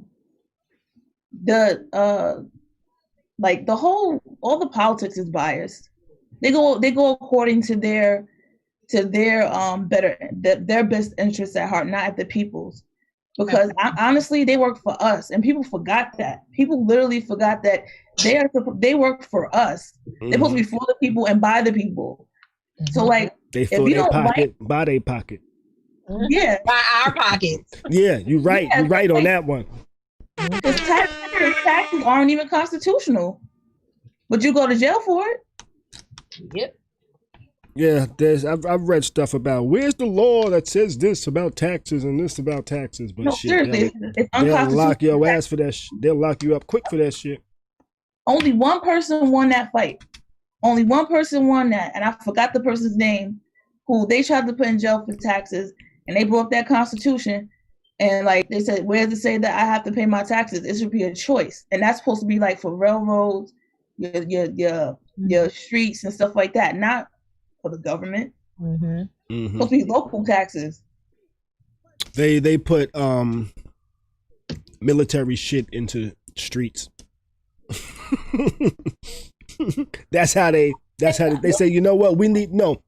the politics is biased. They go according to their their best interests at heart, not at the people's. Because honestly, they work for us, and people forgot that. People literally forgot that they work for us. Mm-hmm. They're supposed to be for the people and by the people. Mm-hmm. So like, they fill their pocket by their pocket. Yeah, by our pockets. Yeah, you're right. You're right on that one. Because taxes aren't even constitutional, but you go to jail for it. Yep. Yeah, I've read stuff about where's the law that says this about taxes and this about taxes, but seriously, it's they'll lock your ass for that. They'll lock you up quick for that shit. Only one person won that fight. Only one person won that, and I forgot the person's name. Who they tried to put in jail for taxes, and they broke that constitution. And like they said, where does it say that I have to pay my taxes? It should be a choice, and that's supposed to be like for railroads, your your streets and stuff like that, not for the government. Supposed to be local taxes. They put military shit into streets. That's how they say, you know what, we need. No,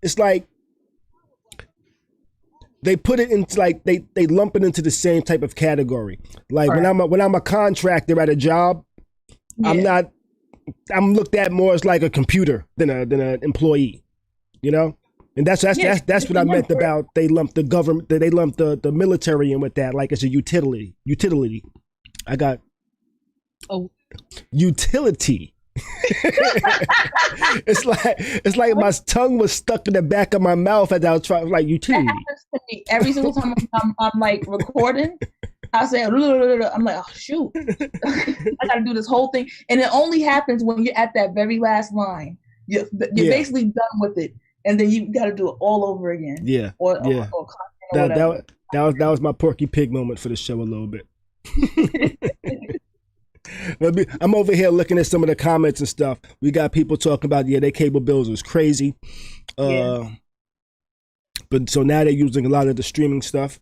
it's like they put it into, like, they lump it into the same type of category. Like when I'm a contractor at a job, I'm looked at more as like a computer than an employee, you know. And that's what I meant about they lumped the government, they lumped the military in with that, like it's a utility. I got utility. It's like my tongue was stuck in the back of my mouth as I was trying, like, utility. That happens to me every single time I'm like recording. I say, I'm like, oh shoot, I gotta do this whole thing, and it only happens when you're at that very last line. You're basically done with it, and then you got to do it all over again. Yeah, or that was my Porky Pig moment for the show a little bit. I'm over here looking at some of the comments and stuff. We got people talking about, their cable bills was crazy. But so now they're using a lot of the streaming stuff.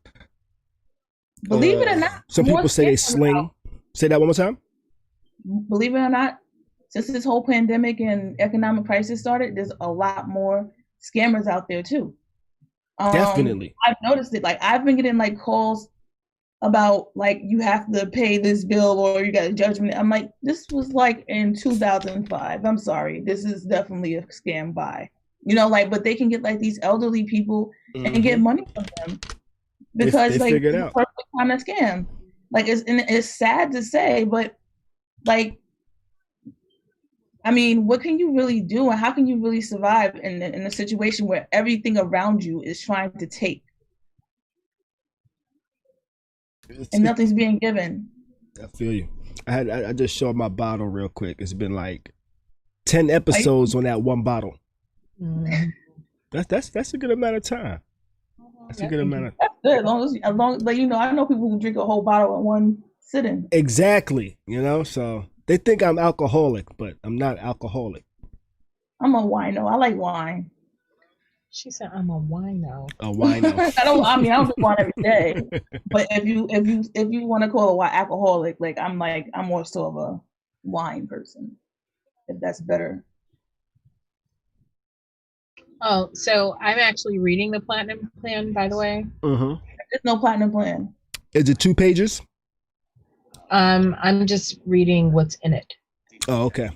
Believe it or not, some people say they sling. Say that one more time. Believe it or not, since this whole pandemic and economic crisis started, there's a lot more scammers out there too. Definitely. I've noticed it. Like, I've been getting like calls about like, you have to pay this bill or you got a judgment. I'm like, this was like in 2005. I'm sorry, this is definitely a scam buy. You know, like, but they can get like these elderly people and get money from them because they like figured it's out. perfect kind of scam. Like, it's sad to say, but like, I mean, what can you really do, and how can you really survive in a situation where everything around you is trying to take? And nothing's being given. I feel you. I just showed my bottle real quick. It's been like 10 episodes on that one bottle. That's a good amount of time. That's a good amount of. That's good. As long, like, you know, I know people who drink a whole bottle in one sitting. Exactly. You know, so they think I'm alcoholic, but I'm not alcoholic. I'm a wino. I like wine. She said, "I'm a wino." A wino. I don't drink wine every day. But if you want to call a wine alcoholic, like I'm more so of a wine person, if that's better. Oh, so I'm actually reading the Platinum Plan, by the way. There's no Platinum Plan. Is it 2 pages? I'm just reading what's in it. Oh, okay.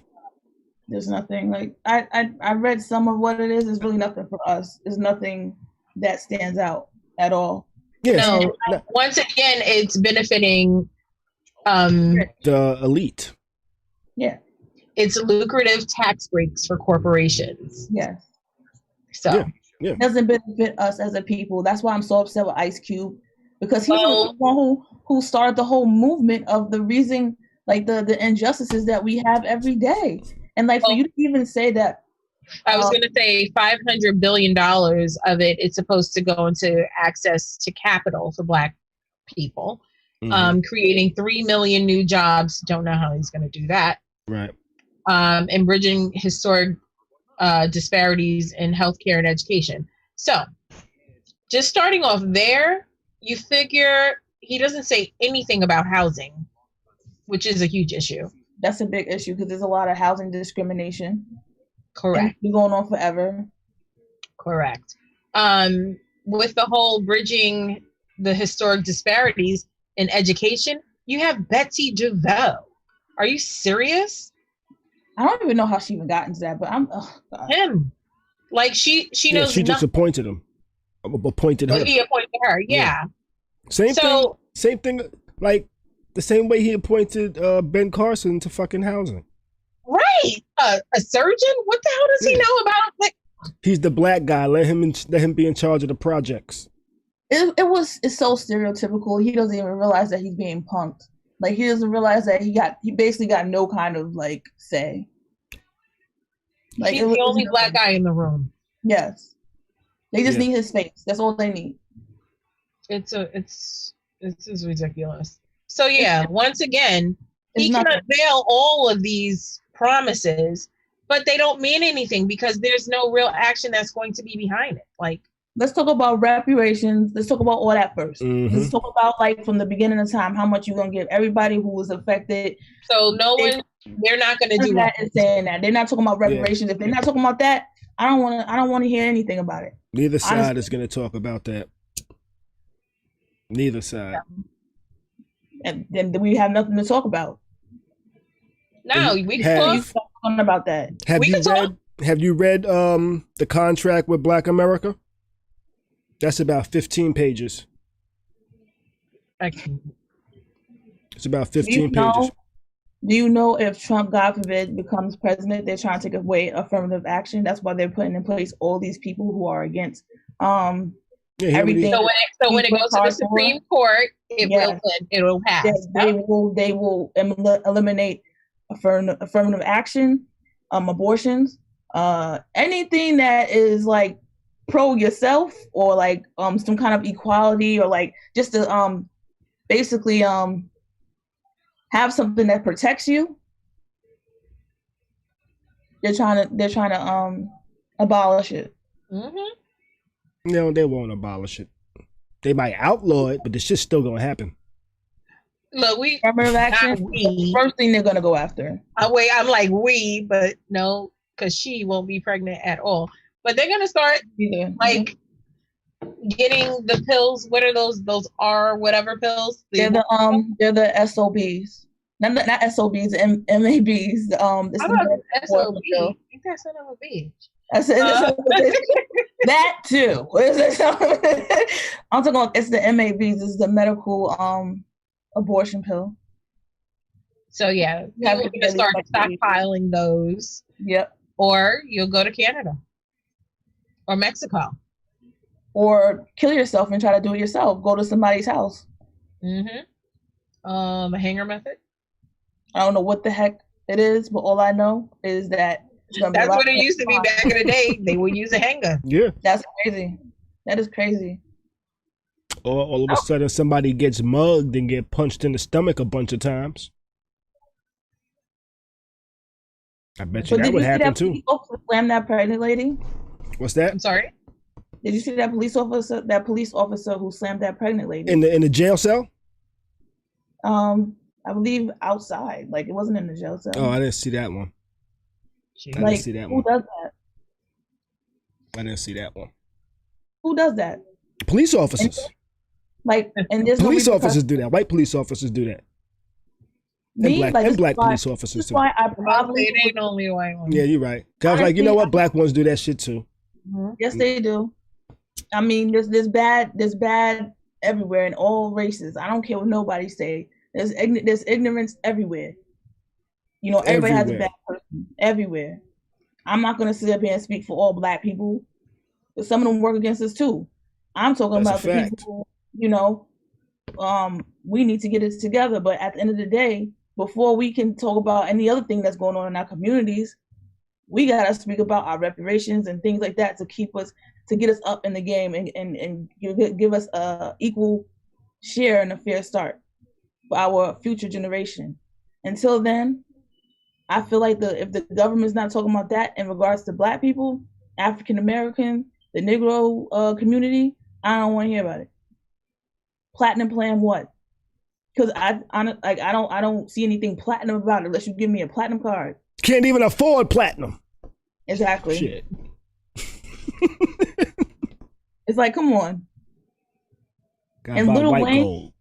There's nothing, like, I read some of what it is. It's really nothing for us. It's nothing that stands out at all. Yeah. No, once again, it's benefiting the elite. Yeah. It's lucrative tax breaks for corporations. Yes. So it doesn't benefit us as a people. That's why I'm so upset with Ice Cube, because he was the one who started the whole movement of the reason, like the injustices that we have every day. And like, for you to even say that, I was going to say $500 billion of it is supposed to go into access to capital for Black people, creating 3 million new jobs. Don't know how he's going to do that. Right. And bridging historic disparities in healthcare and education. So just starting off there, you figure he doesn't say anything about housing, which is a huge issue. That's a big issue because there's a lot of housing discrimination. Correct. It's been going on forever. Correct. With the whole bridging the historic disparities in education, you have Betsy DeVoe. Are you serious? I don't even know how she even got into that, but I'm him. Like she knows. She just appointed him. Appointed her. He appointed her. Yeah. Same thing. Like the same way he appointed Ben Carson to fucking housing. Right. A surgeon? What the hell does he know about? Like, he's the Black guy. Let him be in charge of the projects. It's so stereotypical. He doesn't even realize that he's being punked. Like, he doesn't realize that he basically got no kind of like say. Like, he's the only Black guy in the room. Yes. They just need his face. That's all they need. It's just ridiculous. So yeah, once again, he can unveil all of these promises but they don't mean anything because there's no real action that's going to be behind it. Like, let's talk about reparations. Let's talk about all that 1st. Mm-hmm. Let's talk about like from the beginning of time, how much you're gonna give everybody who was affected. So they're not gonna do that. And saying that they're not talking about reparations. If they're not talking about that, I don't want to hear anything about it. Neither side is gonna talk about that. Neither side. And then we have nothing to talk about. No, we can talk about that. Have you read the contract with Black America? That's about 15 pages. It's about 15 pages. Do you know if Trump, God forbid, becomes president, they're trying to take away affirmative action? That's why they're putting in place all these people who are against everything. So when it goes to the Supreme Court, it'll pass. Yes, they will eliminate affirmative action, abortions, anything that is like pro yourself or like some kind of equality or like just to basically have something that protects you. They're trying to abolish it. Mm-hmm. No, they won't abolish it. They might outlaw it, but the shit's still gonna happen. Look, affirmative action. First thing they're gonna go after. I'm like but no, because she won't be pregnant at all. But they're gonna start like getting the pills. What are those? Those R whatever pills? They're the SOBs. Not SOBs, the MABs. SOB. I think that's son of a bitch. That too. I'm talking about it's the MABs. It's the medical abortion pill. So yeah, you're gonna start stockpiling those. Yep. Or you'll go to Canada or Mexico, or kill yourself and try to do it yourself. Go to somebody's house. A hanger method. I don't know what the heck it is, but all I know is that that's what it used to be back in the day. They would use a hanger. Yeah, that's crazy. That is crazy. Or all of a sudden somebody gets mugged and get punched in the stomach a bunch of times. I bet you that would happen too. Slam that pregnant lady. What's that? I'm sorry. Did you see that police officer? That police officer who slammed that pregnant lady in the jail cell? I believe outside. Like it wasn't in the jail cell. Oh, I didn't see that one. I didn't see that one. Who does that? I didn't see that one. Who does that? Police officers. And there's police officers do that. White police officers do that. And black police officers too. Why I probably they ain't only white ones. Yeah, you're right. I was like, you know what? Black ones do that shit too. Yes, they do. I mean, there's bad everywhere in all races. I don't care what nobody say. There's ignorance everywhere. You know, everybody has a bad person everywhere. I'm not gonna sit up here and speak for all black people, but some of them work against us too. I'm talking about the people. You know, we need to get it together. But at the end of the day, before we can talk about any other thing that's going on in our communities, we gotta speak about our reparations and things like that to get us up in the game and give us a equal share and a fair start for our future generation. Until then, I feel like if the government's not talking about that in regards to black people, African American, the Negro community, I don't want to hear about it. Platinum plan what? Because I don't see anything platinum about it unless you give me a platinum card. Can't even afford platinum. Exactly. Shit. It's like, come on. And Lil Wayne,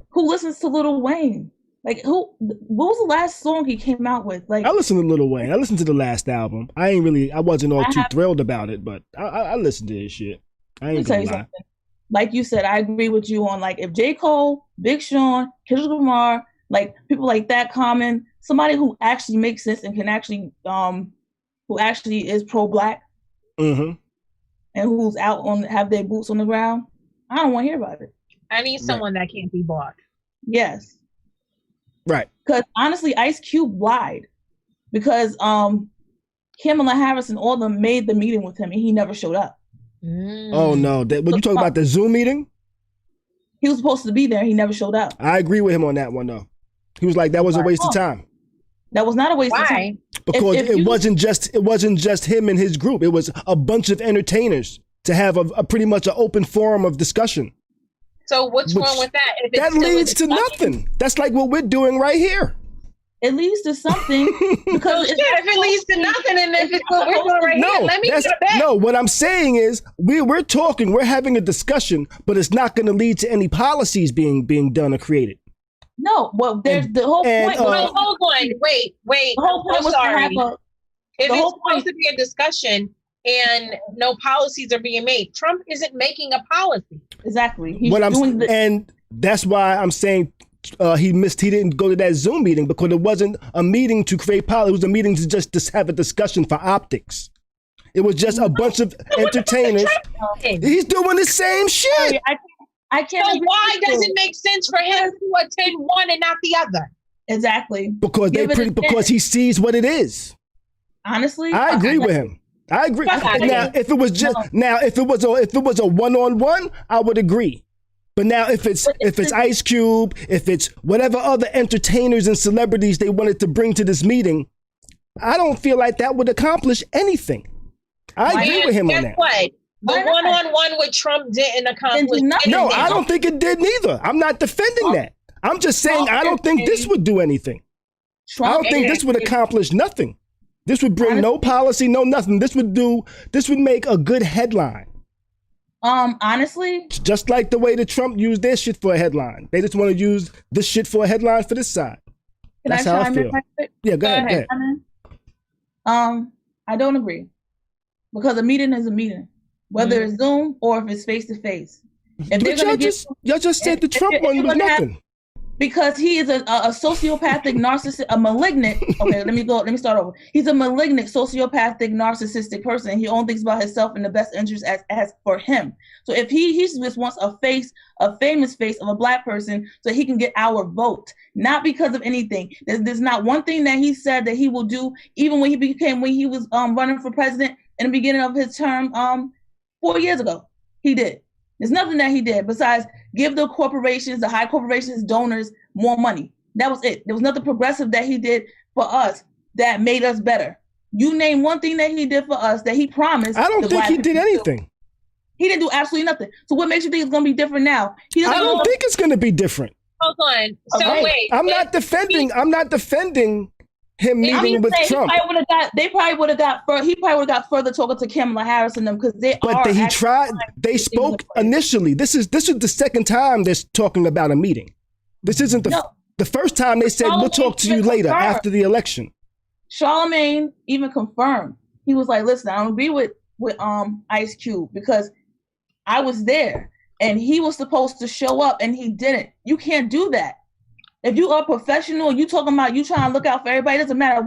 who listens to Lil Wayne? Like, what was the last song he came out with? Like, I listened to Lil Wayne. I listened to the last album. I wasn't all too thrilled about it, but I listened to his shit. I ain't gonna lie. Like you said, I agree with you on like if J. Cole, Big Sean, Kendrick Lamar, like people like that, Common, somebody who actually makes sense and can actually who actually is pro-black, and who's out have their boots on the ground, I don't want to hear about it. I need someone that can't be bought. Yes. Right. Because honestly, Ice Cube lied because Kamala Harris and all of them made the meeting with him and he never showed up. Oh no! When you talking about the Zoom meeting? He was supposed to be there. He never showed up. I agree with him on that one though. He was like, that was a waste of time. That was not a waste of Why? time. Because it wasn't just him and his group. It was a bunch of entertainers to have a pretty much an open forum of discussion. So what's wrong with that? If it's That still a leads to discussion? nothing. That's like what we're doing right here. It leads to something because If it leads to nothing, and if it's what we're doing right here, let me get it back. No, what I'm saying is we're talking, we're having a discussion, but it's not going to lead to any policies being done or created. No, well, there's the whole point. Hold on, wait. The whole point was sorry. to have If it's supposed to be a discussion and no policies are being made, Trump isn't making a policy. Exactly. And that's why I'm saying he didn't go to that Zoom meeting, because it wasn't a meeting to create policy. It was a meeting to just have a discussion for optics. It was just a bunch of entertainers. He's doing the same shit. I can't. So why does it make sense for him to attend one and not the other? Exactly. Because he sees what it is. Honestly, I agree with him. I agree. Now, if it was a one-on-one, I would agree. But now, if it's Ice Cube, if it's whatever other entertainers and celebrities they wanted to bring to this meeting, I don't feel like that would accomplish anything. I agree with him on that. What? The one-on-one with Trump didn't accomplish anything. No, I don't think it did neither. I'm not defending that. I'm just saying I don't think this would do anything. I don't think this would accomplish nothing. This would bring no policy, no nothing. This would make a good headline. Honestly, just like the way that Trump used their shit for a headline. They just want to use this shit for a headline for this side. That's how I feel. Yeah, go ahead. I don't agree, because a meeting is a meeting, whether it's Zoom or if it's face to face. Y'all just said the Trump one was nothing. Because he is a sociopathic narcissist, a malignant. Okay, let me start over. He's a malignant, sociopathic, narcissistic person. He only thinks about himself and the best interest as for him. So if he just wants a famous face of a Black person, so he can get our vote, not because of anything. There's not one thing that he said that he will do, even when he was running for president in the beginning of his term 4 years ago. He did. There's nothing that he did besides give the corporations, the high corporations, donors more money. That was it. There was nothing progressive that he did for us that made us better. You name one thing that he did for us that he promised. I don't think he did anything. He didn't do absolutely nothing. So what makes you think it's going to be different now? I don't think it's going to be different. Hold on. So wait. I'm not defending him meeting with Trump. He probably would have got further talking to Kamala Harris and them, because they spoke initially. This is the second time they're talking about a meeting. This isn't the first time they said we'll talk to you later after the election. Charlemagne even confirmed. He was like, listen, I don't agree with Ice Cube, because I was there and he was supposed to show up and he didn't. You can't do that. If you are professional, you talking about you trying to look out for everybody, it doesn't matter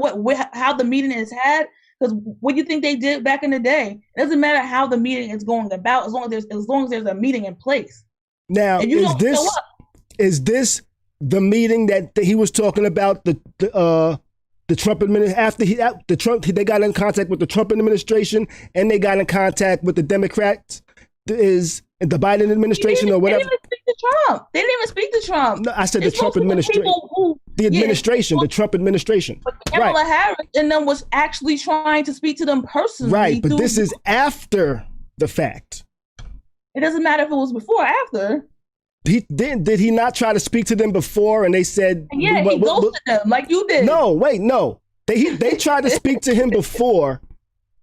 how the meeting is had, because what do you think they did back in the day? It doesn't matter how the meeting is going about, as long as there's a meeting in place. Now, is this the meeting that he was talking about? The Trump administration, they got in contact with the Trump administration, and they got in contact with the Democrats. Is the Biden administration or whatever? They didn't even speak to Trump. No, I said the Trump administration. The Trump administration. But Kamala Harris and them was actually trying to speak to them personally. Right, but this is after the fact. It doesn't matter if it was before or after. Did he not try to speak to them before, and they said? Yeah, he ghosted them like you did. No. They tried to speak to him before.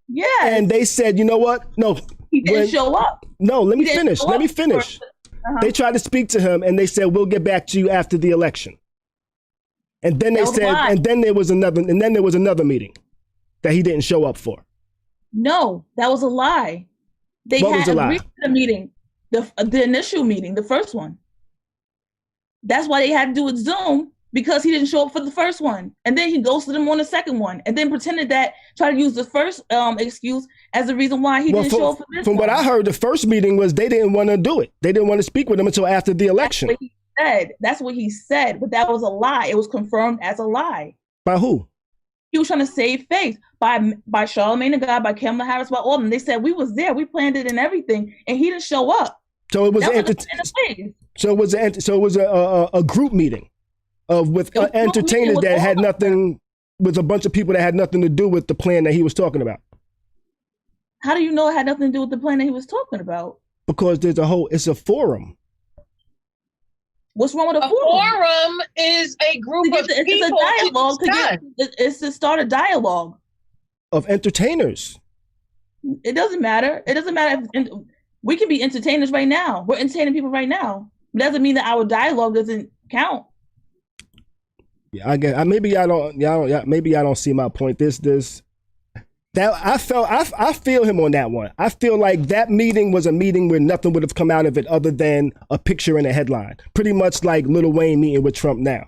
Yeah. And they said, you know what? No. He didn't show up. No, let me finish. They tried to speak to him, and they said, we'll get back to you after the election. And then they said, and then there was another meeting that he didn't show up for. No, that was a lie. They had agreed to the meeting, the initial meeting, the first one. That's why they had to do it Zoom, because he didn't show up for the first one. And then he ghosted him on the second one, and then pretended try to use the first excuse as the reason why he didn't show up for this one. From what I heard, the first meeting was they didn't want to do it. They didn't want to speak with him until after the election. That's what he said, but that was a lie. It was confirmed as a lie. By who? He was trying to save face by Charlemagne the God, by Kamala Harris, by all of them. They said we was there, we planned it and everything, and he didn't show up. So it was a group meeting with entertainers that had nothing with a bunch of people that had nothing to do with the plan that he was talking about. How do you know it had nothing to do with the plan that he was talking about? Because it's a forum. What's wrong with a forum? Forum is a group of people. It's a dialogue. It's to start a dialogue of entertainers. It doesn't matter. It doesn't matter if we can be entertainers right now. We're entertaining people right now. It doesn't mean that our dialogue doesn't count. Yeah, I get. Maybe I don't. Maybe I don't see my point. I feel him on that one. I feel like that meeting was a meeting where nothing would have come out of it other than a picture and a headline. Pretty much like Lil Wayne meeting with Trump now.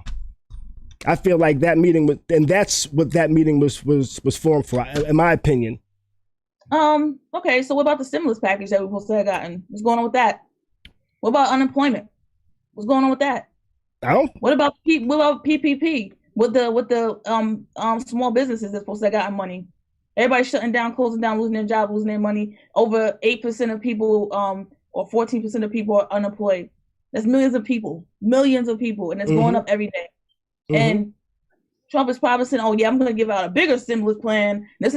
I feel like that meeting was, and that's what that meeting was formed for, in my opinion. Okay, so what about the stimulus package that we're supposed to have gotten? What's going on with that? What about unemployment? What's going on with that? What about PPP? With the small businesses that's supposed to have gotten money? Everybody's shutting down, closing down, losing their job, losing their money. Over 8% of people, or 14% of people are unemployed. That's millions of people, and it's going up every day. Mm-hmm. And Trump is probably saying, "Oh yeah, I'm going to give out a bigger stimulus plan." I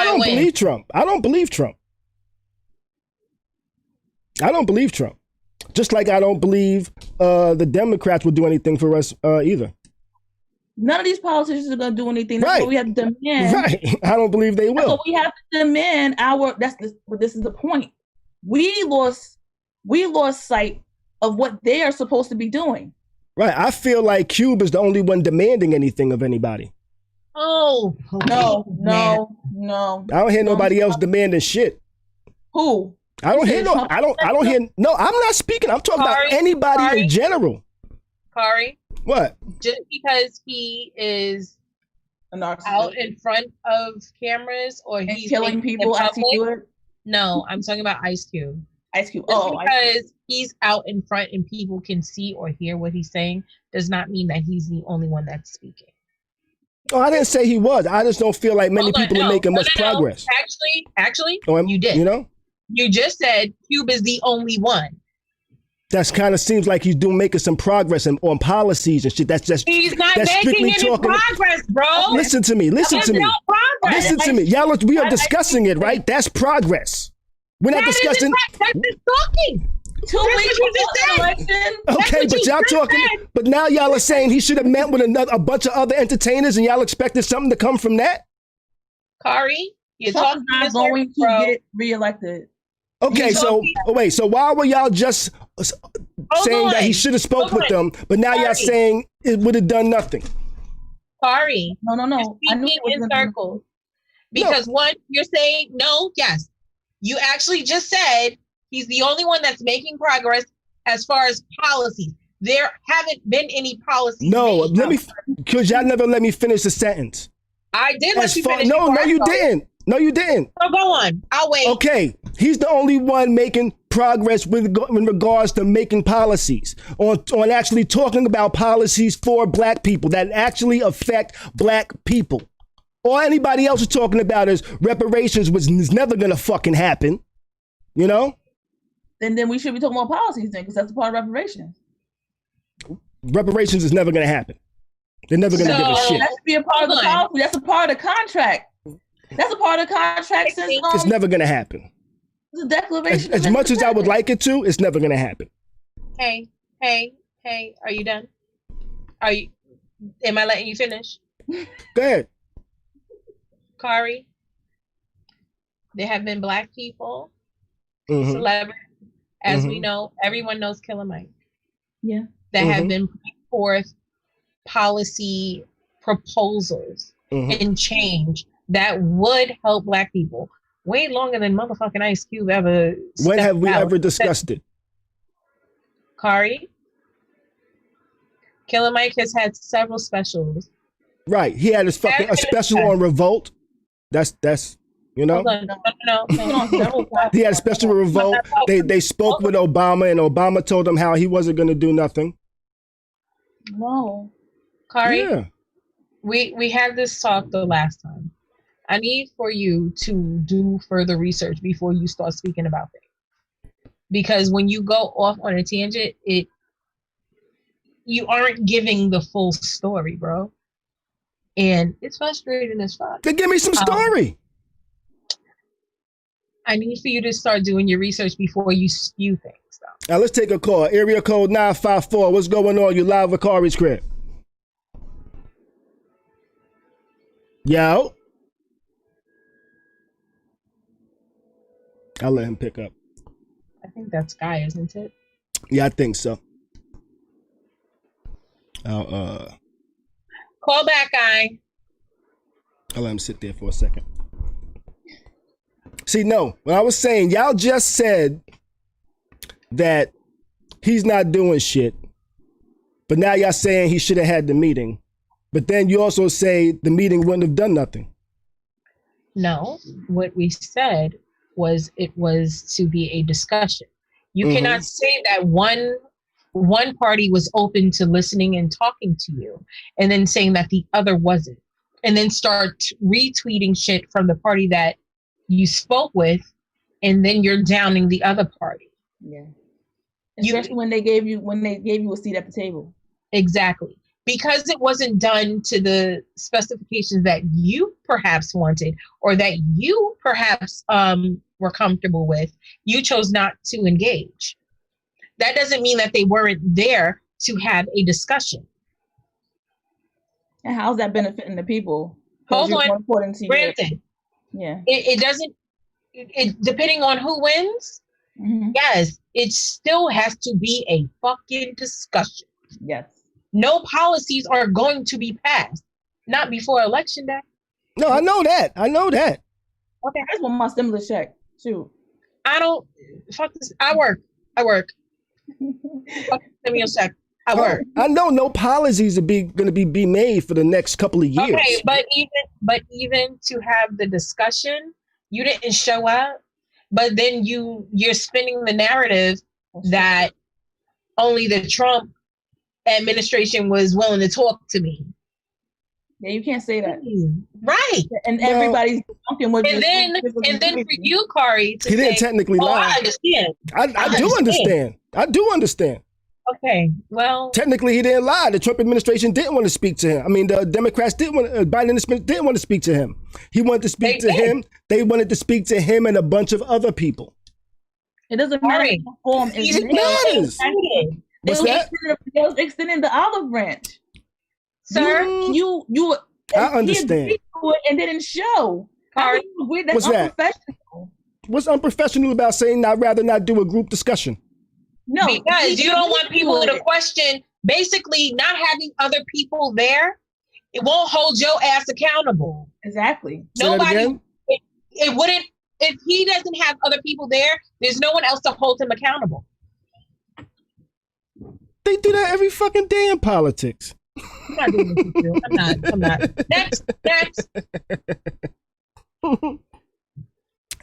don't believe Trump. I don't believe Trump. Just like I don't believe the Democrats will do anything for us either. None of these politicians are going to do anything. That's what we have to demand. Right. I don't believe they will. That's what we have to demand. This is the point. We lost sight of what they are supposed to be doing. Right. I feel like Cube is the only one demanding anything of anybody. Oh, no. I don't hear nobody else demanding shit. Who? I don't hear no, I'm not speaking. I'm talking about anybody in general. Khary. What? Just because he is out in front of cameras or he's killing people as he do it? No, I'm talking about Ice Cube. Ice Cube. Just because he's out in front and people can see or hear what he's saying does not mean that he's the only one that's speaking. Oh, I didn't say he was. I just don't feel like many people are making much progress. Actually, you did. You know? You just said Cube is the only one. That kind of seems like he's making some progress on policies and shit. He's not making any progress, bro. Listen to me. Listen to me. Y'all, we are discussing it, right? That's progress. We're not discussing. That's just talking. 2 weeks before the election. Okay, but y'all talking. But now y'all are saying he should have met with a bunch of other entertainers, and y'all expected something to come from that. Khary, you're talking not going to get reelected. Okay, so why were y'all just saying that he should have spoke with them, but now y'all saying it would have done nothing? Khary, no. You're speaking in circles. Because one, you're saying no, yes. You actually just said he's the only one that's making progress as far as policies. There haven't been any policies. No, because y'all never let me finish the sentence. I did let you finish. No, you didn't. No, you didn't. So go on. I'll wait. Okay. He's the only one making progress in regards to making policies, on actually talking about policies for black people that actually affect black people. All anybody else is talking about is reparations, which is never going to fucking happen. You know? And then we should be talking about policies then, because that's a part of reparations. Reparations is never going to happen. They're never going to give a shit. That should be a part of the policy. That's a part of the contract. That's a part of the contract since it's never going to happen. The declaration. As much as I would like it to, it's never going to happen. Hey, are you done? Am I letting you finish? Go ahead. Khary, there have been black people, celebrities, as we know, everyone knows Killer Mike. Yeah. That have been putting forth policy proposals and change that would help black people way longer than motherfucking Ice Cube ever. When have we ever discussed it? Khary, Killer Mike has had several specials. Right. He had a special on Revolt. That's you know. No. He had a special Revolt. They spoke with Obama, and Obama told him how he wasn't going to do nothing. No. Khary, yeah. We had this talk the last time. I need for you to do further research before you start speaking about it. Because when you go off on a tangent, you aren't giving the full story, bro. And it's frustrating as fuck. Then give me some story. I need for you to start doing your research before you spew things, though. Now let's take a call. Area code 954. What's going on? You live with Khari's crib. Yo. I'll let him pick up. I think that's Guy, isn't it? Yeah, I think so. Call back, Guy. I'll let him sit there for a second. See, no, when I was saying, y'all just said that he's not doing shit, but now y'all saying he should have had the meeting. But then you also say the meeting wouldn't have done nothing. No, what we said was it was to be a discussion. You cannot say that one party was open to listening and talking to you and then saying that the other wasn't, and then start retweeting shit from the party that you spoke with, and then you're downing the other party. Yeah. Especially when they gave you a seat at the table. Exactly. Because it wasn't done to the specifications that you perhaps wanted or that you perhaps were comfortable with, you chose not to engage. That doesn't mean that they weren't there to have a discussion. And how's that benefiting the people? Hold on, Brandon. Yeah. It doesn't, depending on who wins, yes, it still has to be a fucking discussion. Yes. No policies are going to be passed. Not before election day. No, I know that. Okay, that's what my stimulus check. Shoot. I don't, fuck this. I work. Fuck stimulus check. I work. I know no policies are going to be made for the next couple of years. Okay, but even to have the discussion, you didn't show up, but then you're spinning the narrative that only the Trump administration was willing to talk to me. Yeah, you can't say that. Right. And everybody's talking with and then for you, Khary, to he say, didn't technically lie. I understand. I do understand. I do understand. Okay, well, technically he didn't lie. The Trump administration didn't want to speak to him. I mean, the Democrats Biden administration didn't want to speak to him. He wanted to speak to him. They wanted to speak to him and a bunch of other people. It doesn't matter what form it matters. What's that? They was extending the olive branch. Sir, you I understand. And didn't show. What's that? What's unprofessional about saying I'd rather not do a group discussion? No, because you don't want people to question, basically not having other people there, it won't hold your ass accountable. Exactly. Nobody, it wouldn't, if he doesn't have other people there, there's no one else to hold him accountable. They do that every fucking day in politics. I'm not doing this with you. I'm not. Next.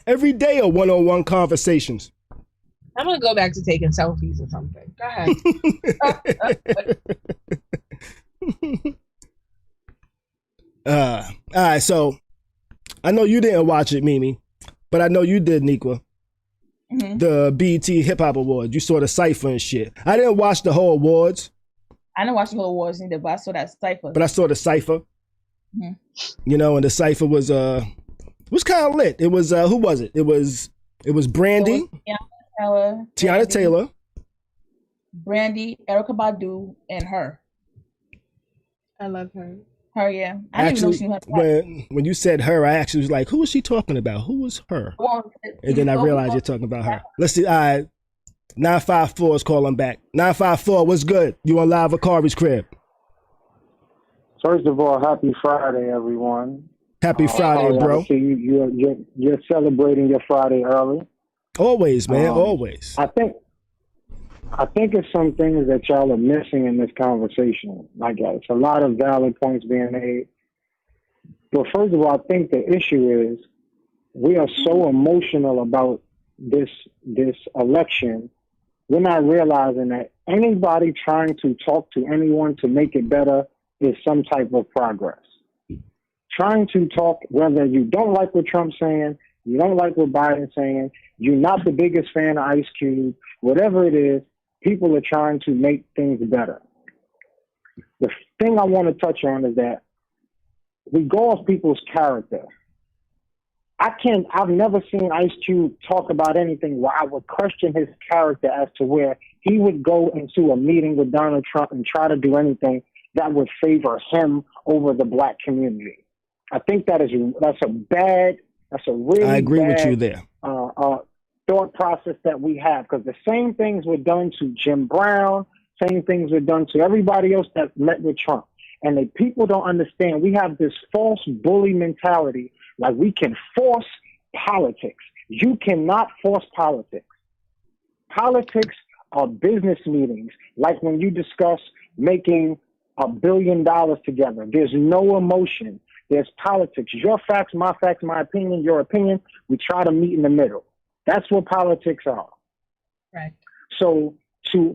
Every day are one-on-one conversations. I'm going to go back to taking selfies or something. Go ahead. All right, so I know you didn't watch it, Mimi, but I know you did, Nikwa. The BET Hip Hop Awards. You saw the cipher and shit. I didn't watch the whole awards. I didn't watch the whole awards either, but I saw that cipher. But I saw the cipher. You know, and the cipher was kind of lit. It was who was it? It was Brandy. Tiana Taylor, Brandy, Erykah Badu, and her. I love her. Her, yeah. I didn't know she was when you said her, I actually was like, who was she talking about? Who was her? And then I realized you're talking about her. Let's see. All right. 954 is calling back. 954, what's good? You on live at Khari's crib? First of all, happy Friday, everyone. Happy Friday, bro. You're celebrating your Friday early. Always, man, always. I think it's some things that y'all are missing in this conversation. Like, it's a lot of valid points being made. But first of all, I think the issue is we are so emotional about this election. We're not realizing that anybody trying to talk to anyone to make it better is some type of progress. Trying to talk, whether you don't like what Trump's saying, you don't like what Biden's saying, you're not the biggest fan of Ice Cube, whatever it is, people are trying to make things better. The thing I want to touch on is that we go off people's character. I've never seen Ice Cube talk about anything where I would question his character as to where he would go into a meeting with Donald Trump and try to do anything that would favor him over the black community. I think that's a really I agree bad, with you there. Thought process that we have, because the same things were done to Jim Brown, same things were done to everybody else that met with Trump. And the people don't understand. We have this false bully mentality, like we can force politics. You cannot force politics. Politics are business meetings, like when you discuss making $1 billion together. There's no emotion. There's politics. Your facts, my opinion, your opinion. We try to meet in the middle. That's what politics are. Right. So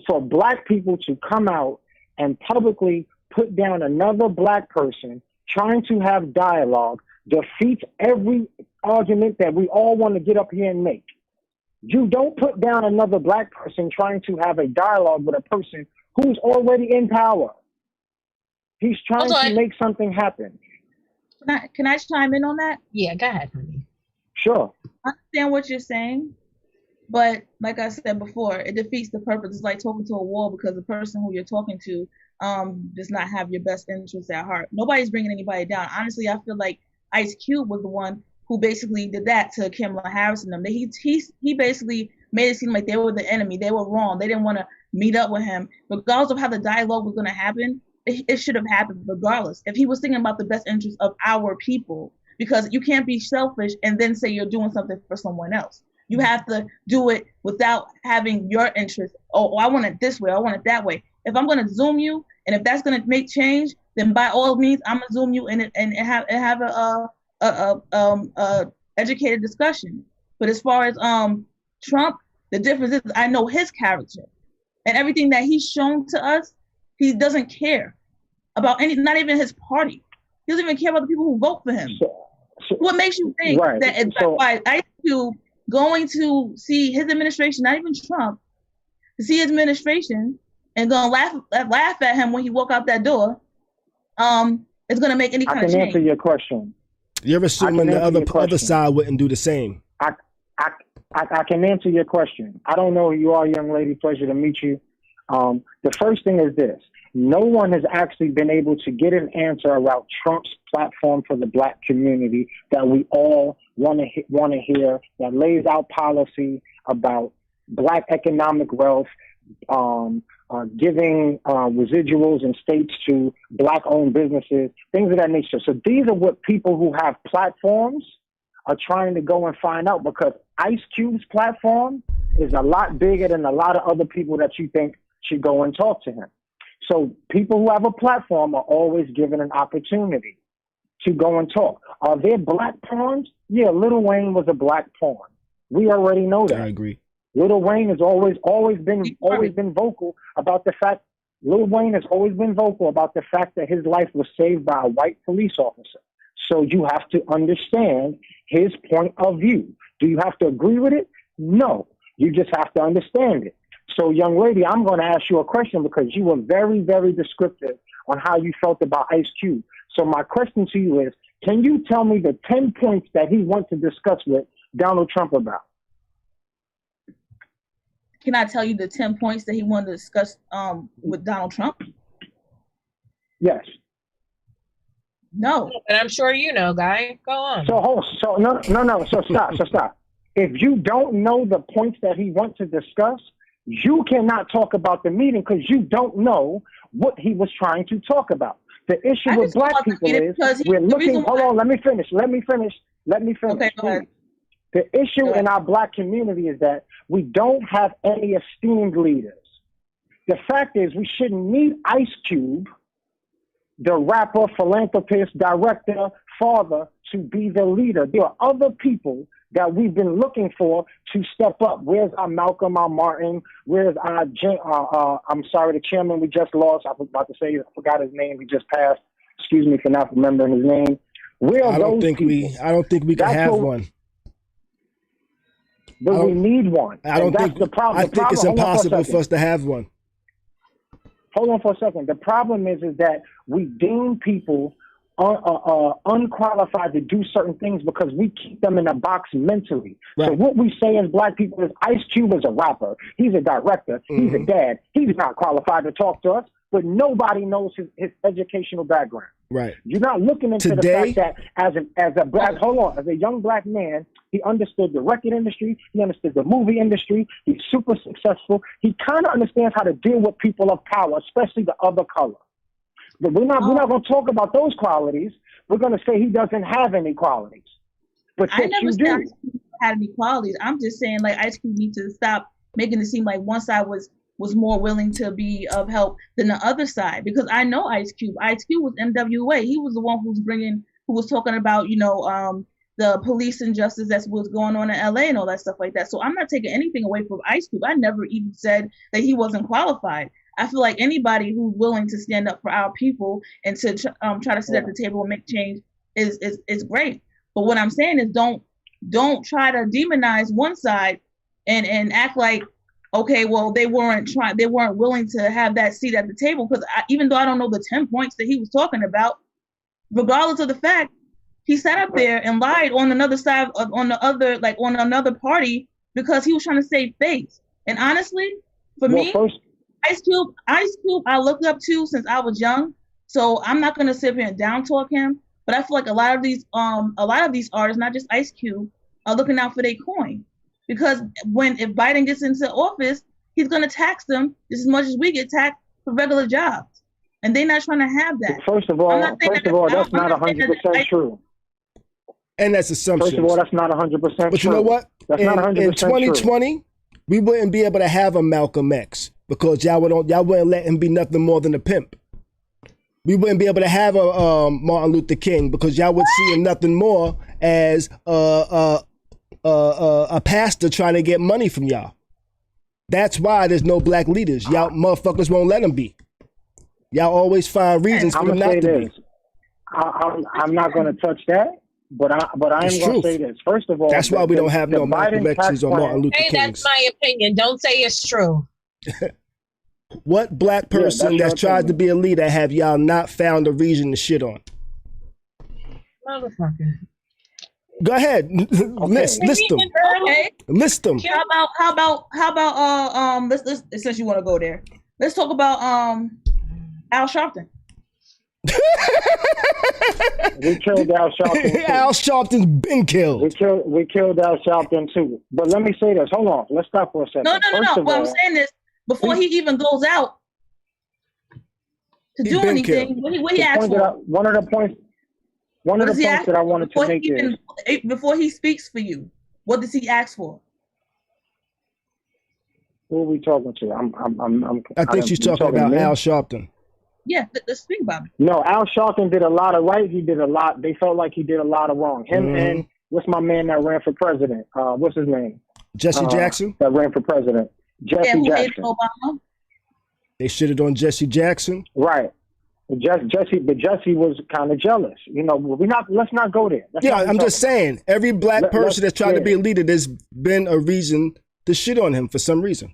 for black people to come out and publicly put down another black person trying to have dialogue defeats every argument that we all want to get up here and make. You don't put down another black person trying to have a dialogue with a person who's already in power. He's trying to make something happen. Can I chime in on that? Yeah, go ahead, honey. Sure. I understand what you're saying, but like I said before, it defeats the purpose. It's like talking to a wall because the person who you're talking to does not have your best interests at heart. Nobody's bringing anybody down. Honestly, I feel like Ice Cube was the one who basically did that to Kamala Harris and them. He basically made it seem like they were the enemy. They were wrong. They didn't want to meet up with him. Regardless of how the dialogue was going to happen, it should have happened regardless. If he was thinking about the best interest of our people, because you can't be selfish and then say you're doing something for someone else. You have to do it without having your interest. Oh, I want it this way. I want it that way. If I'm going to Zoom you, and if that's going to make change, then by all means, I'm going to Zoom you and have a educated discussion. But as far as Trump, the difference is I know his character and everything that he's shown to us. He doesn't care about not even his party. He doesn't even care about the people who vote for him. So what makes you think that why Ice Cube going to see his administration, not even Trump, to see his administration and gonna laugh at him when he walk out that door, is gonna make any kind of change? I can answer your question. You're assuming the other side wouldn't do the same. I can answer your question. I don't know who you are, young lady. Pleasure to meet you. The first thing is this. No one has actually been able to get an answer about Trump's platform for the black community that we all want to hear, that lays out policy about black economic wealth, giving residuals in states to black-owned businesses, things of that nature. So these are what people who have platforms are trying to go and find out, because Ice Cube's platform is a lot bigger than a lot of other people that you think should go and talk to him. So people who have a platform are always given an opportunity to go and talk. Are there black pawns? Yeah, Lil Wayne was a black pawn. We already know that. I agree. Lil Wayne has always been vocal about the fact. Lil Wayne has always been vocal about the fact that his life was saved by a white police officer. So you have to understand his point of view. Do you have to agree with it? No. You just have to understand it. So, young lady, I'm going to ask you a question because you were very, very descriptive on how you felt about Ice Cube. So my question to you is, can you tell me the 10 points that he wants to discuss with Donald Trump about? Can I tell you the 10 points that he wanted to discuss with Donald Trump? Yes. No. And I'm sure you know, Guy. Go on. So stop. If you don't know the points that he wants to discuss, you cannot talk about the meeting because you don't know what he was trying to talk about. The issue with black people is we're looking. Hold on, let me finish. Okay, go ahead. The issue in our black community is that we don't have any esteemed leaders. The fact is, we shouldn't need Ice Cube, the rapper, philanthropist, director, father, to be the leader. There are other people that we've been looking for to step up. Where's our Malcolm, our Martin? Where's our, I'm sorry, the chairman we just lost. I was about to say, I forgot his name. He just passed. Excuse me for not remembering his name. Where are those people? I don't think we can have one. But we need one. I don't think. The problem. I think it's impossible for us to have one. Hold on for a second. The problem is that we deem people unqualified to do certain things because we keep them in a box mentally. Right. So what we say as black people is Ice Cube is a rapper. He's a director. He's a dad. He's not qualified to talk to us, but nobody knows his educational background. Right. You're not looking into the fact that as a young black man, he understood the record industry. He understood the movie industry. He's super successful. He kind of understands how to deal with people of power, especially the other color. But we're not going to talk about those qualities. We're going to say he doesn't have any qualities. But I never you said do. Ice Cube had any qualities. I'm just saying, like, Ice Cube needs to stop making it seem like one side was more willing to be of help than the other side. Because I know Ice Cube. Ice Cube was NWA. He was the one who was talking about, the police injustice that was going on in LA and all that stuff like that. So I'm not taking anything away from Ice Cube. I never even said that he wasn't qualified. I feel like anybody who's willing to stand up for our people and to try to sit at the table and make change is great. But what I'm saying is don't try to demonize one side and act like, okay, well, they weren't willing to have that seat at the table. Because even though I don't know the 10 points that he was talking about, regardless of the fact, he sat up there and lied on another side on another party because he was trying to save face. And honestly, for me, Ice Cube, I looked up to since I was young. So I'm not gonna sit here and down talk him. But I feel like a lot of these artists, not just Ice Cube, are looking out for their coin. Because if Biden gets into office, he's gonna tax them just as much as we get taxed for regular jobs. And they're not trying to have that. First of all, that's not 100% true. And that's assumption. First of all, that's not 100% true. But you know what? That's not 100% in 2020, true. We wouldn't be able to have a Malcolm X because y'all wouldn't let him be nothing more than a pimp. We wouldn't be able to have a Martin Luther King because y'all would see him nothing more as a pastor trying to get money from y'all. That's why there's no black leaders. Y'all motherfuckers won't let them be. Y'all always find reasons for them not to be. I'm not going to touch that. But I am going to say this. First of all, that's why we don't have no Malcolm X's or Martin Luther Kings. Hey, that's my opinion. Don't say it's true. What black person that's tried to be a leader have y'all not found a reason to shit on? Motherfucker. Go ahead. List them. Okay. List them. How about let's since you want to go there, let's talk about Al Sharpton. We killed Al Sharpton too. Al Sharpton's been killed. We killed Al Sharpton too. But let me say this. Hold on. Let's stop for a second. No. What I'm saying is, before he even goes out to do anything, what he asked for. One of the points that I wanted to make is before he speaks for you, what does he ask for? Who are we talking to? I think she's talking about Al Sharpton. Yeah, let's speak about it. No, Al Sharpton did a lot of right. He did a lot. They felt like he did a lot of wrong. Him and what's my man that ran for president? What's his name? Jesse Jackson. That ran for president. Jesse Jackson. Obama. They shitted on Jesse Jackson. Right. Jesse was kind of jealous. Let's not go there. I'm just saying, every black person that's trying to be a leader, there's been a reason to shit on him for some reason.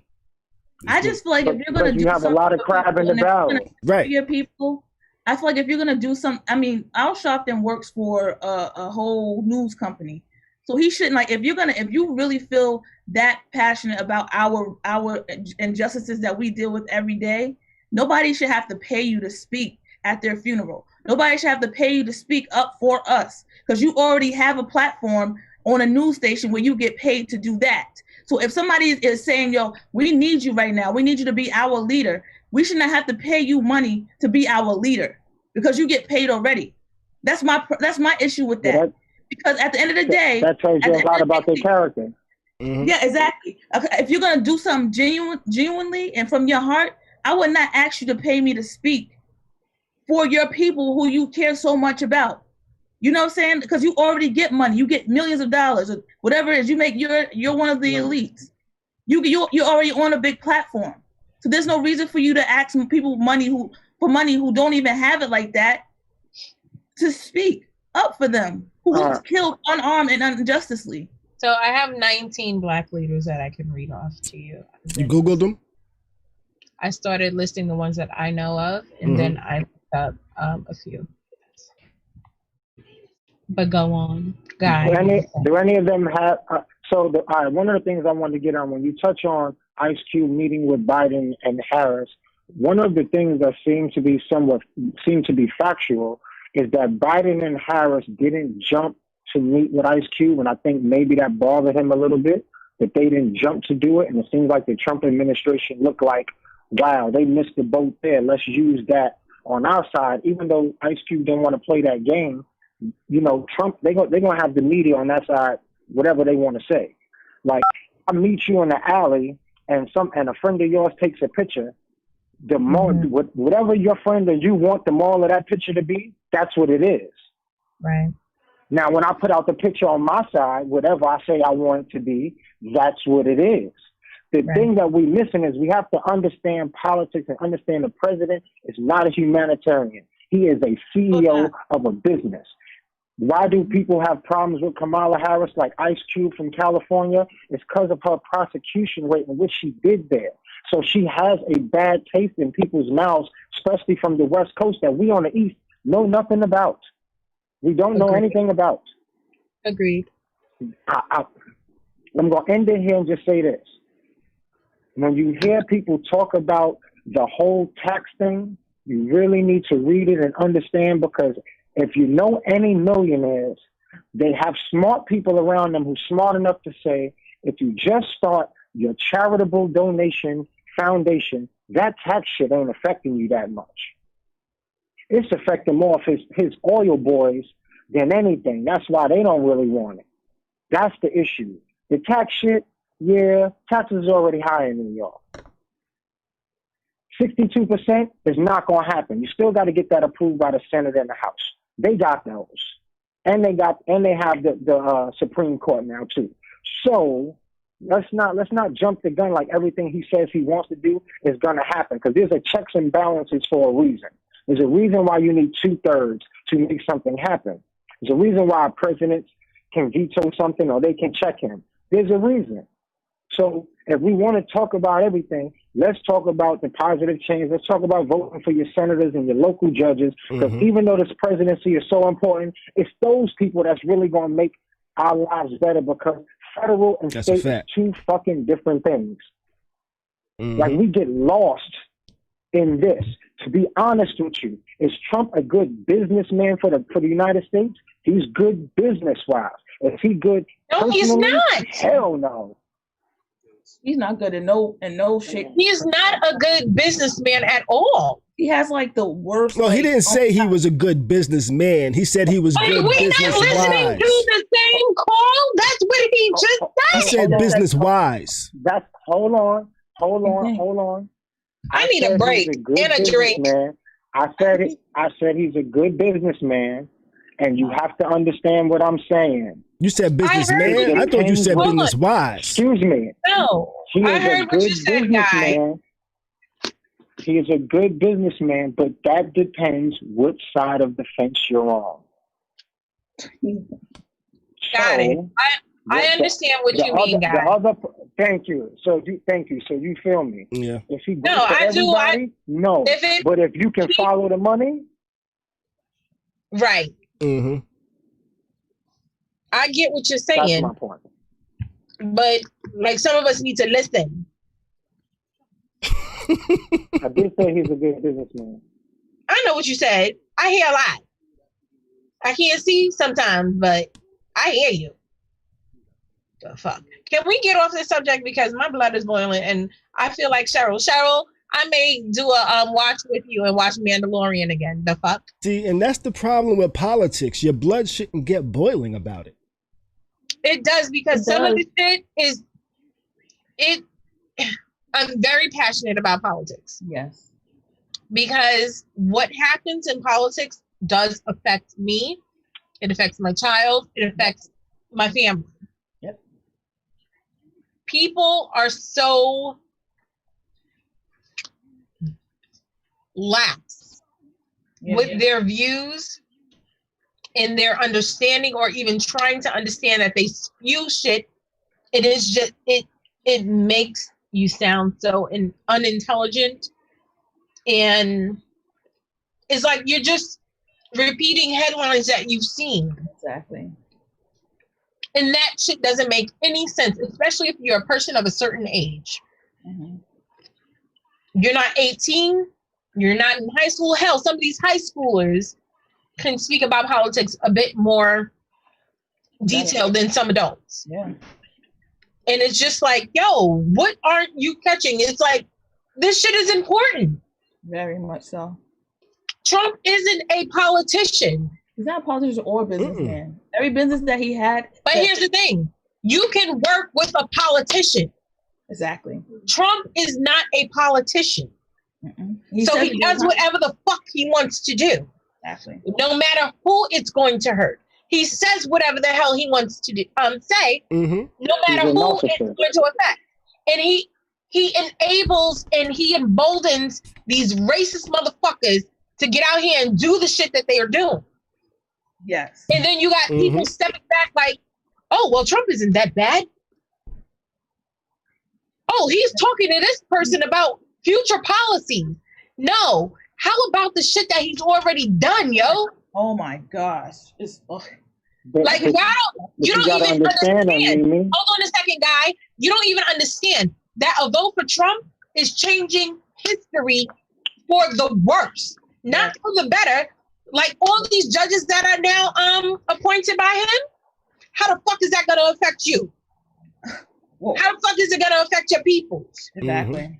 I just feel like if you're gonna do have a lot of crab in the barrel, right? Your people, I feel like if you're gonna do some, Al Sharpton works for a whole news company, so he shouldn't if you really feel that passionate about our injustices that we deal with every day, nobody should have to pay you to speak at their funeral. Nobody should have to pay you to speak up for us because you already have a platform on a news station where you get paid to do that. So if somebody is saying, yo, we need you right now, we need you to be our leader, we should not have to pay you money to be our leader because you get paid already. That's my issue with that. Because at the end of the day, that tells you a lot about their character. Mm-hmm. Yeah, exactly. If you're gonna do something genuinely and from your heart, I would not ask you to pay me to speak for your people who you care so much about. You know what I'm saying? Because you already get money. You get millions of dollars or whatever it is. You make you're one of the elites. You're already on a big platform. So there's no reason for you to ask people for money who don't even have it like that to speak up for them who was killed unarmed and unjustly. So I have 19 black leaders that I can read off to you. You Googled them? I started listing the ones that I know of, and then I looked up a few. But go on, Do guy. any of them have? All right, one of the things I wanted to get on when you touch on Ice Cube meeting with Biden and Harris, one of the things that seem to be factual is that Biden and Harris didn't jump to meet with Ice Cube, and I think maybe that bothered him a little bit that they didn't jump to do it, and it seems like the Trump administration looked like, wow, they missed the boat there. Let's use that on our side, even though Ice Cube didn't want to play that game. You know, Trump, they're gonna have the media on that side, whatever they want to say. Like, I meet you in the alley, and a friend of yours takes a picture. The more, whatever your friend or you want the moral of that picture to be, that's what it is. Right. Now, when I put out the picture on my side, whatever I say I want it to be, that's what it is. The thing that we're missing is we have to understand politics and understand the president is not a humanitarian. He is a CEO of a business. Why do people have problems with Kamala Harris like Ice Cube from California? It's because of her prosecution rate and what she did there. So she has a bad taste in people's mouths, especially from the West Coast that we on the East know nothing about. We don't know anything about. Agreed. I'm going to end it here and just say this. When you hear people talk about the whole tax thing, you really need to read it and understand, because if you know any millionaires, they have smart people around them who's smart enough to say, if you just start your charitable donation foundation, that tax shit ain't affecting you that much. It's affecting more of his oil boys than anything. That's why they don't really want it. That's the issue. The tax shit, yeah, taxes are already high in New York. 62% is not going to happen. You still got to get that approved by the Senate and the House. They got those, and they have the Supreme Court now too. So let's not jump the gun like everything he says he wants to do is going to happen, because there's a checks and balances for a reason. There's a reason why you need 2/3 to make something happen. There's a reason why presidents can veto something or they can check him. There's a reason. So if we want to talk about everything, let's talk about the positive change. Let's talk about voting for your senators and your local judges. Because even though this presidency is so important, it's those people that's really going to make our lives better, because federal and state are two fucking different things. Like, we get lost in this. To be honest with you, is Trump a good businessman for the United States? He's good business-wise. Is he good? No, he's not. Hell no. He's not good in no shape. He is not a good businessman at all. He has like the worst. Well, he didn't say he was a good businessman. He said he was good business-wise. We're not listening to the same call. That's what he just said. He said business-wise. Hold on. I need a break and a drink. I said he's a good businessman, and you have to understand what I'm saying. You said businessman? I thought you said business-wise. Excuse me. No, I heard what you said, guy. He is a good businessman, but that depends which side of the fence you're on. Got it. I understand what you mean, guy. Thank you. So you feel me? Yeah. If he goes for everybody, no. But if you can follow the money, right. Mm-hmm. I get what you're saying. That's my point. But like, some of us need to listen. I did say he's a good businessman. I know what you said. I hear a lot. I can't see sometimes, but I hear you. The fuck? Can we get off this subject, because my blood is boiling and I feel like Cheryl, I may do a watch with you and watch Mandalorian again. The fuck? See, and that's the problem with politics. Your blood shouldn't get boiling about it. It does, because some of the shit is I'm very passionate about politics. Yes. Because what happens in politics does affect me. It affects my child. It affects my family. Yep. People are so lax with their views and their understanding, or even trying to understand that they spew shit. It is just, it makes you sound so unintelligent, and it's like you're just repeating headlines that you've seen. Exactly. And that shit doesn't make any sense, especially if you're a person of a certain age. Mm-hmm. You're not 18. You're not in high school. Hell, some of these high schoolers can speak about politics a bit more detailed than some adults. Yeah. And it's just like, yo, what aren't you catching? It's like, this shit is important. Very much so. Trump isn't a politician. He's not a politician or a businessman. Every business that he had. But here's the thing. You can work with a politician. Exactly. Trump is not a politician. He so he does whatever the fuck he wants to do. Exactly. No matter who it's going to hurt. He says whatever the hell he wants to do, say, no matter who it's going to affect. And he enables and he emboldens these racist motherfuckers to get out here and do the shit that they are doing. Yes. And then you got people stepping back like, oh, well, Trump isn't that bad. Oh, he's talking to this person about future policies. No. How about the shit that he's already done, yo? Oh my gosh. It's like, wow, you don't even understand. Hold on a second, guy. You don't even understand that a vote for Trump is changing history for the worse, not for the better. Like all these judges that are now appointed by him, how the fuck is that going to affect you? Whoa. How the fuck is it going to affect your people? Exactly.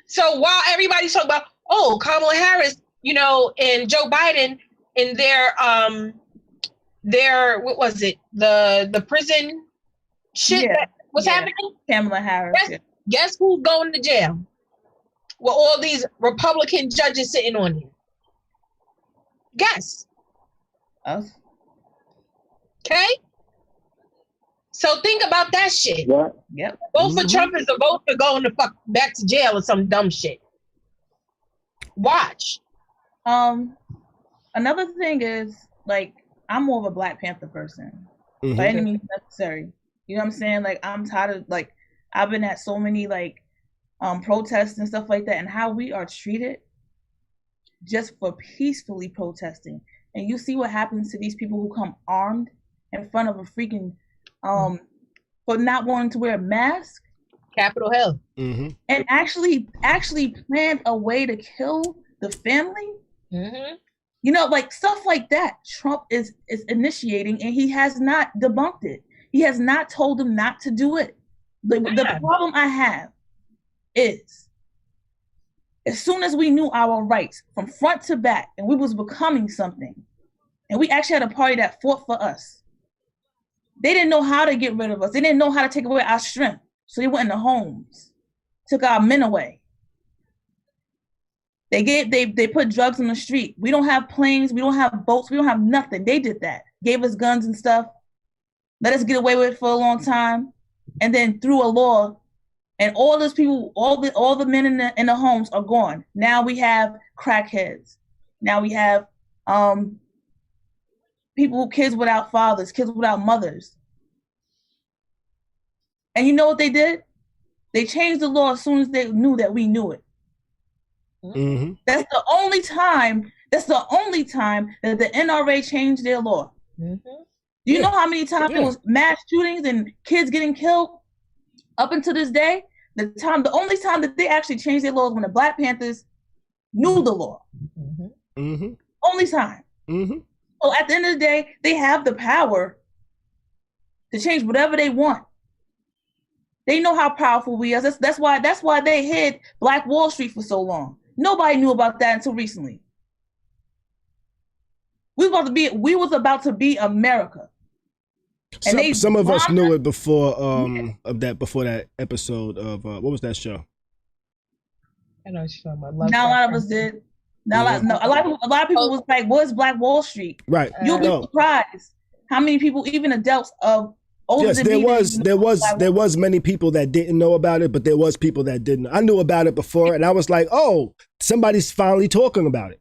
So while everybody's talking about, oh, Kamala Harris, you know, and Joe Biden in their what was it? The prison shit that was happening? Kamala Harris. Guess who's going to jail? With all these Republican judges sitting on here. Guess. Us. Okay? So think about that shit. Yep. Vote for Trump is a vote for going to fuck back to jail or some dumb shit. Watch. Another thing is, like, I'm more of a Black Panther person. By any means necessary. You know what I'm saying? Like, I'm tired of, like, I've been at so many, like, protests and stuff like that, and how we are treated just for peacefully protesting. And you see what happens to these people who come armed in front of a freaking, for not wanting to wear a mask. Capitol Hill. And actually planned a way to kill the family. You know, like stuff like that. Trump is initiating, and he has not debunked it. He has not told them not to do it. The problem I have is, as soon as we knew our rights from front to back, and we was becoming something, and we actually had a party that fought for us, they didn't know how to get rid of us. They didn't know how to take away our strength. So they went in the homes, took our men away. They put drugs on the street. We don't have planes. We don't have boats. We don't have nothing. They did that. Gave us guns and stuff. Let us get away with it for a long time, and then threw a law, and all those people, all the men in the homes are gone. Now we have crackheads. Now we have kids without fathers, kids without mothers. And you know what they did? They changed the law as soon as they knew that we knew it. That's the only time that the NRA changed their law. Do you know how many times there was mass shootings and kids getting killed up until this day? The only time that they actually changed their laws when the Black Panthers knew the law. Only time. So at the end of the day, they have the power to change whatever they want. They know how powerful we are. That's why they hid Black Wall Street for so long. Nobody knew about that until recently. We was about to be America. And some of us knew it before that episode of what was that show? I know what you're talking about. Now a lot of us did. Now a lot of people was like, "What's Black Wall Street?" Right. You'll be surprised how many people, even adults of older than me, there was many people that didn't know about it, but there was people that didn't. I knew about it before, and I was like, "Oh, somebody's finally talking about it."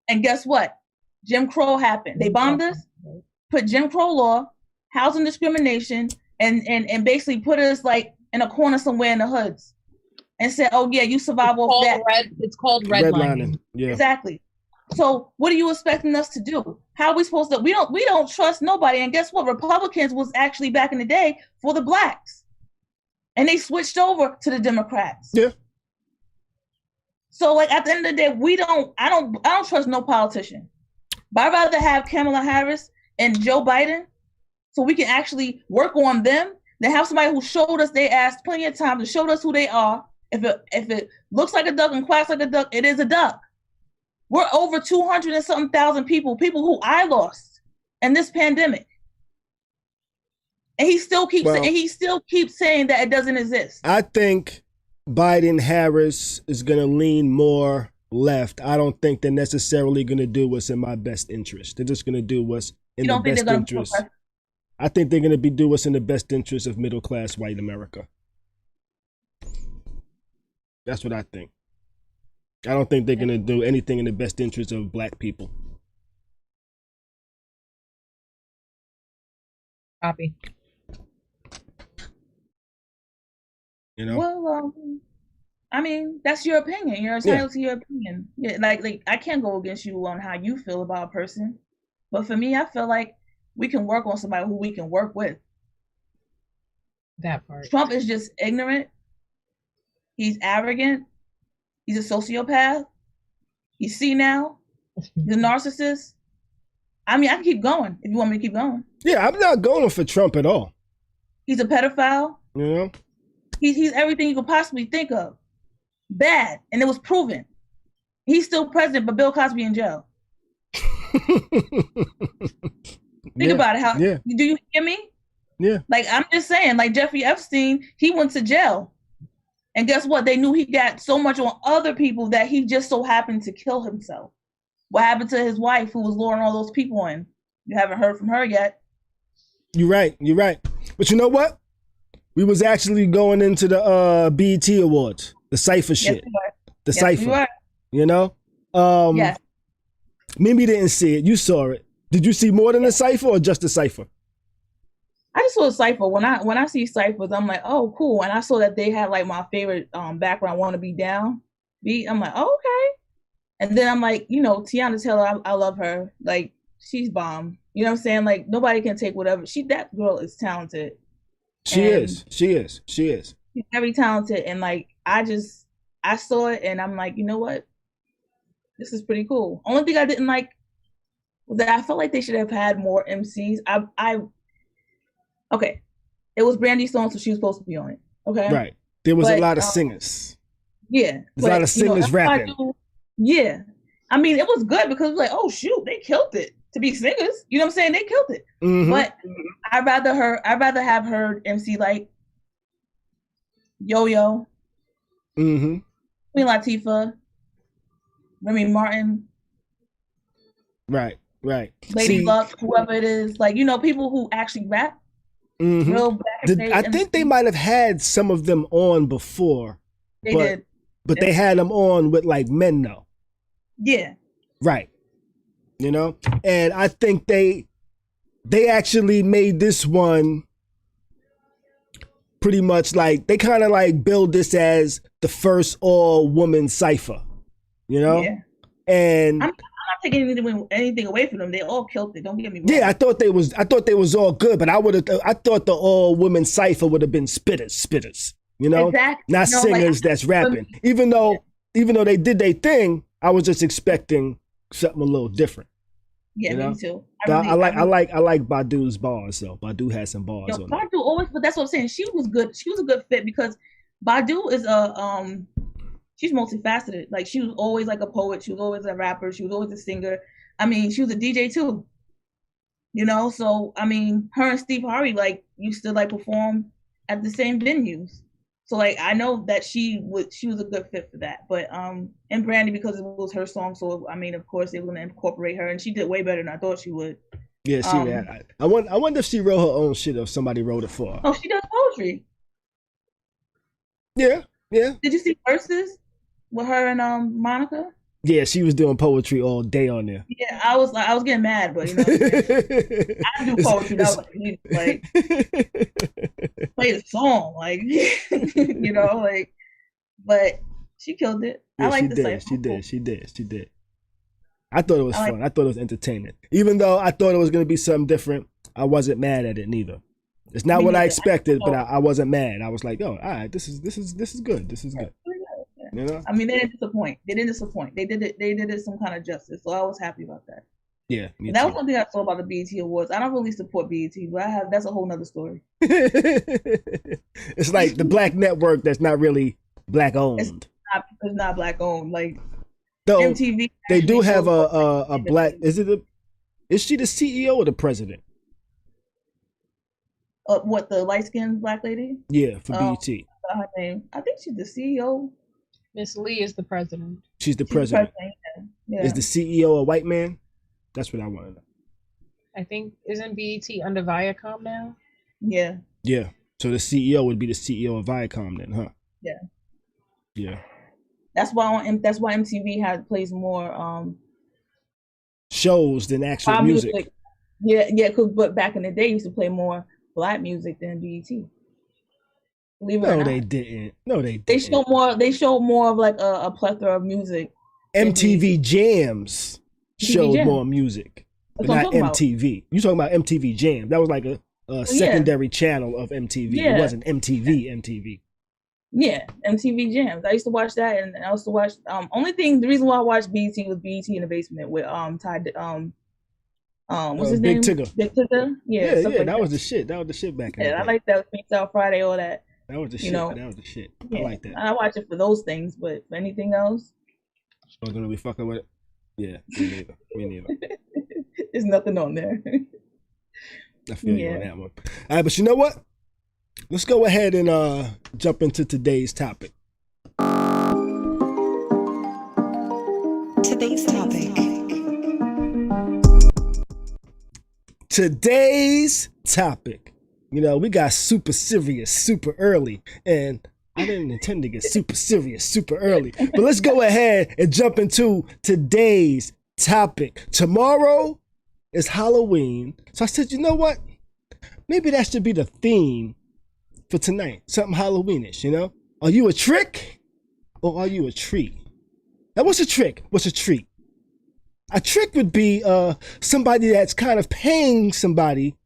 And guess what? Jim Crow happened. They bombed us, put Jim Crow law, housing discrimination, and basically put us like in a corner somewhere in the hoods, and said, "Oh yeah, you survive off that." It's called redlining. Yeah, exactly. So what are you expecting us to do? How are we supposed to? We don't trust nobody. And guess what? Republicans was actually back in the day for the blacks, and they switched over to the Democrats. Yeah. So like at the end of the day, I don't trust no politician. But I'd rather have Kamala Harris and Joe Biden, so we can actually work on them, than have somebody who showed us they asked plenty of times and showed us who they are. If it looks like a duck and quacks like a duck, it is a duck. We're over 200 and something thousand people who I lost in this pandemic. And he still keeps saying that it doesn't exist. I think Biden Harris is going to lean more left. I don't think they're necessarily going to do what's in my best interest. They're just going to do what's in the best interest. I think they're going to do what's in the best interest of middle class white America. That's what I think. I don't think they're going to do anything in the best interest of black people. Copy. You know? Well, I mean, that's your opinion. You're entitled to your opinion. Yeah, like I can't go against you on how you feel about a person. But for me, I feel like we can work on somebody who we can work with. That part. Trump is just ignorant. He's arrogant. He's a sociopath. He's senile. He's a narcissist. I mean, I can keep going if you want me to keep going. Yeah, I'm not going for Trump at all. He's a pedophile. You know? He's everything you could possibly think of. Bad. And it was proven. He's still president, but Bill Cosby in jail. Think about it. Do you hear me? Yeah. Like, I'm just saying, like Jeffrey Epstein, he went to jail. And guess what? They knew he got so much on other people that he just so happened to kill himself. What happened to his wife who was luring all those people in? You haven't heard from her yet. You're right. But you know what? We was actually going into the BET Awards, the Cypher shit. The Cypher. You know? Yes. Mimi didn't see it. You saw it. Did you see more than the Cypher or just the Cypher? I just saw a Cypher. When I see Cyphers, I'm like, oh, cool. And I saw that they had like my favorite background, Wanna Be Down beat. I'm like, oh, okay. And then I'm like, you know, Tiana Taylor, I love her. Like, she's bomb. You know what I'm saying? Like, nobody can take whatever. That girl is talented. She is. She's very talented. And like, I saw it and I'm like, you know what? This is pretty cool. Only thing I didn't like was that I felt like they should have had more MCs. Okay. It was Brandy's song, so she was supposed to be on it. Okay. Right. There was a lot of singers. Yeah. There's a lot of singers rapping. Yeah. I mean, it was good because it was like, oh shoot, they killed it to be singers. You know what I'm saying? They killed it. Mm-hmm. But I'd rather have her MC like Yo-Yo, mm-hmm. Queen Latifah, Remy Martin. Right. Lady Luck, whoever it is. Like, you know, people who actually rap. Mm-hmm. Real backstage. I think they might have had some of them on before. They did. But they had them on with like men though. Yeah. Right. You know? And I think they actually made this one pretty much like, they kind of like build this as the first all-woman cypher. You know? Yeah. And I'm not taking anything away from them. They all killed it. Don't get me wrong. Yeah, I thought they was all good, but I thought the all-woman cypher would have been spitters. You know? Exactly. Not singers that's rapping. Even though they did their thing, I was just expecting something a little different. Yeah, you know? me too. I like Badu's bars though. Badu had some bars on Badu always, but that's what I'm saying. She was good. She was a good fit because Badu is she's multifaceted. Like, she was always like a poet. She was always a rapper. She was always a singer. I mean, she was a DJ too. You know, so I mean, her and Steve Harvey like used to like perform at the same venues. So like, I know that she was a good fit for that. But and Brandy, because it was her song, so I mean, of course they were gonna incorporate her, and she did way better than I thought she would. Yeah, she did. I wonder if she wrote her own shit or if somebody wrote it for her. Oh, she does poetry. Yeah. Did you see Verses with her and Monica? Yeah, she was doing poetry all day on there. Yeah, I was getting mad, but you know, I do poetry. Like play the song, like you know, like. But she killed it. Yeah, I like she the did. cypher. She did. I thought it was fun. I thought it was entertaining. Even though I thought it was going to be something different, I wasn't mad at it neither. It's not what I expected, but I wasn't mad. I was like, "Oh, all right, this is good. This is good." You know? I mean, they didn't disappoint. They did it. They did it some kind of justice. So I was happy about that. Yeah, that was one thing I saw about the BET Awards. I don't really support BET, but that's a whole nother story. It's like the black network that's not really black owned. It's not black owned. Like though, MTV. They do have a black. Is she the CEO or the president? What, the light skinned black lady? Yeah, for BET. Her name. I think she's the CEO. Miss Lee is the president. She's the president. Yeah. Is the CEO a white man? That's what I want to know. I think, isn't BET under Viacom now? Yeah. Yeah. So the CEO would be the CEO of Viacom then, huh? Yeah. Yeah. That's why MTV plays more shows than actual music. Yeah, but back in the day, used to play more black music than BET. Believe it or not. They didn't. No, they didn't. They showed more of like a plethora of music. MTV Jams showed more music, but not MTV. You talking about MTV Jams? That was like a secondary channel of MTV. Yeah. It wasn't MTV. Yeah, MTV Jams. I used to watch that, and I used to watch. The reason why I watched BET was BET in the Basement with Ty. What's his name? Big Tigger. Big Tigger. Yeah, like that was the shit. That was the shit back in the day. I like that. Freestyle Friday, all that. That was the shit. That was the shit. Yeah, I like that. I watch it for those things, but for anything else, I'm gonna be fucking with it. Yeah, me neither. There's nothing on there. I feel you on that one. All right, but you know what? Let's go ahead and jump into today's topic. Today's topic. You know, we got super serious super early, and I didn't intend to get super serious super early. But let's go ahead and jump into today's topic. Tomorrow is Halloween. So I said, you know what? Maybe that should be the theme for tonight. Something Halloweenish, you know? Are you a trick or are you a treat? Now, what's a trick? What's a treat? A trick would be somebody that's kind of paying somebody,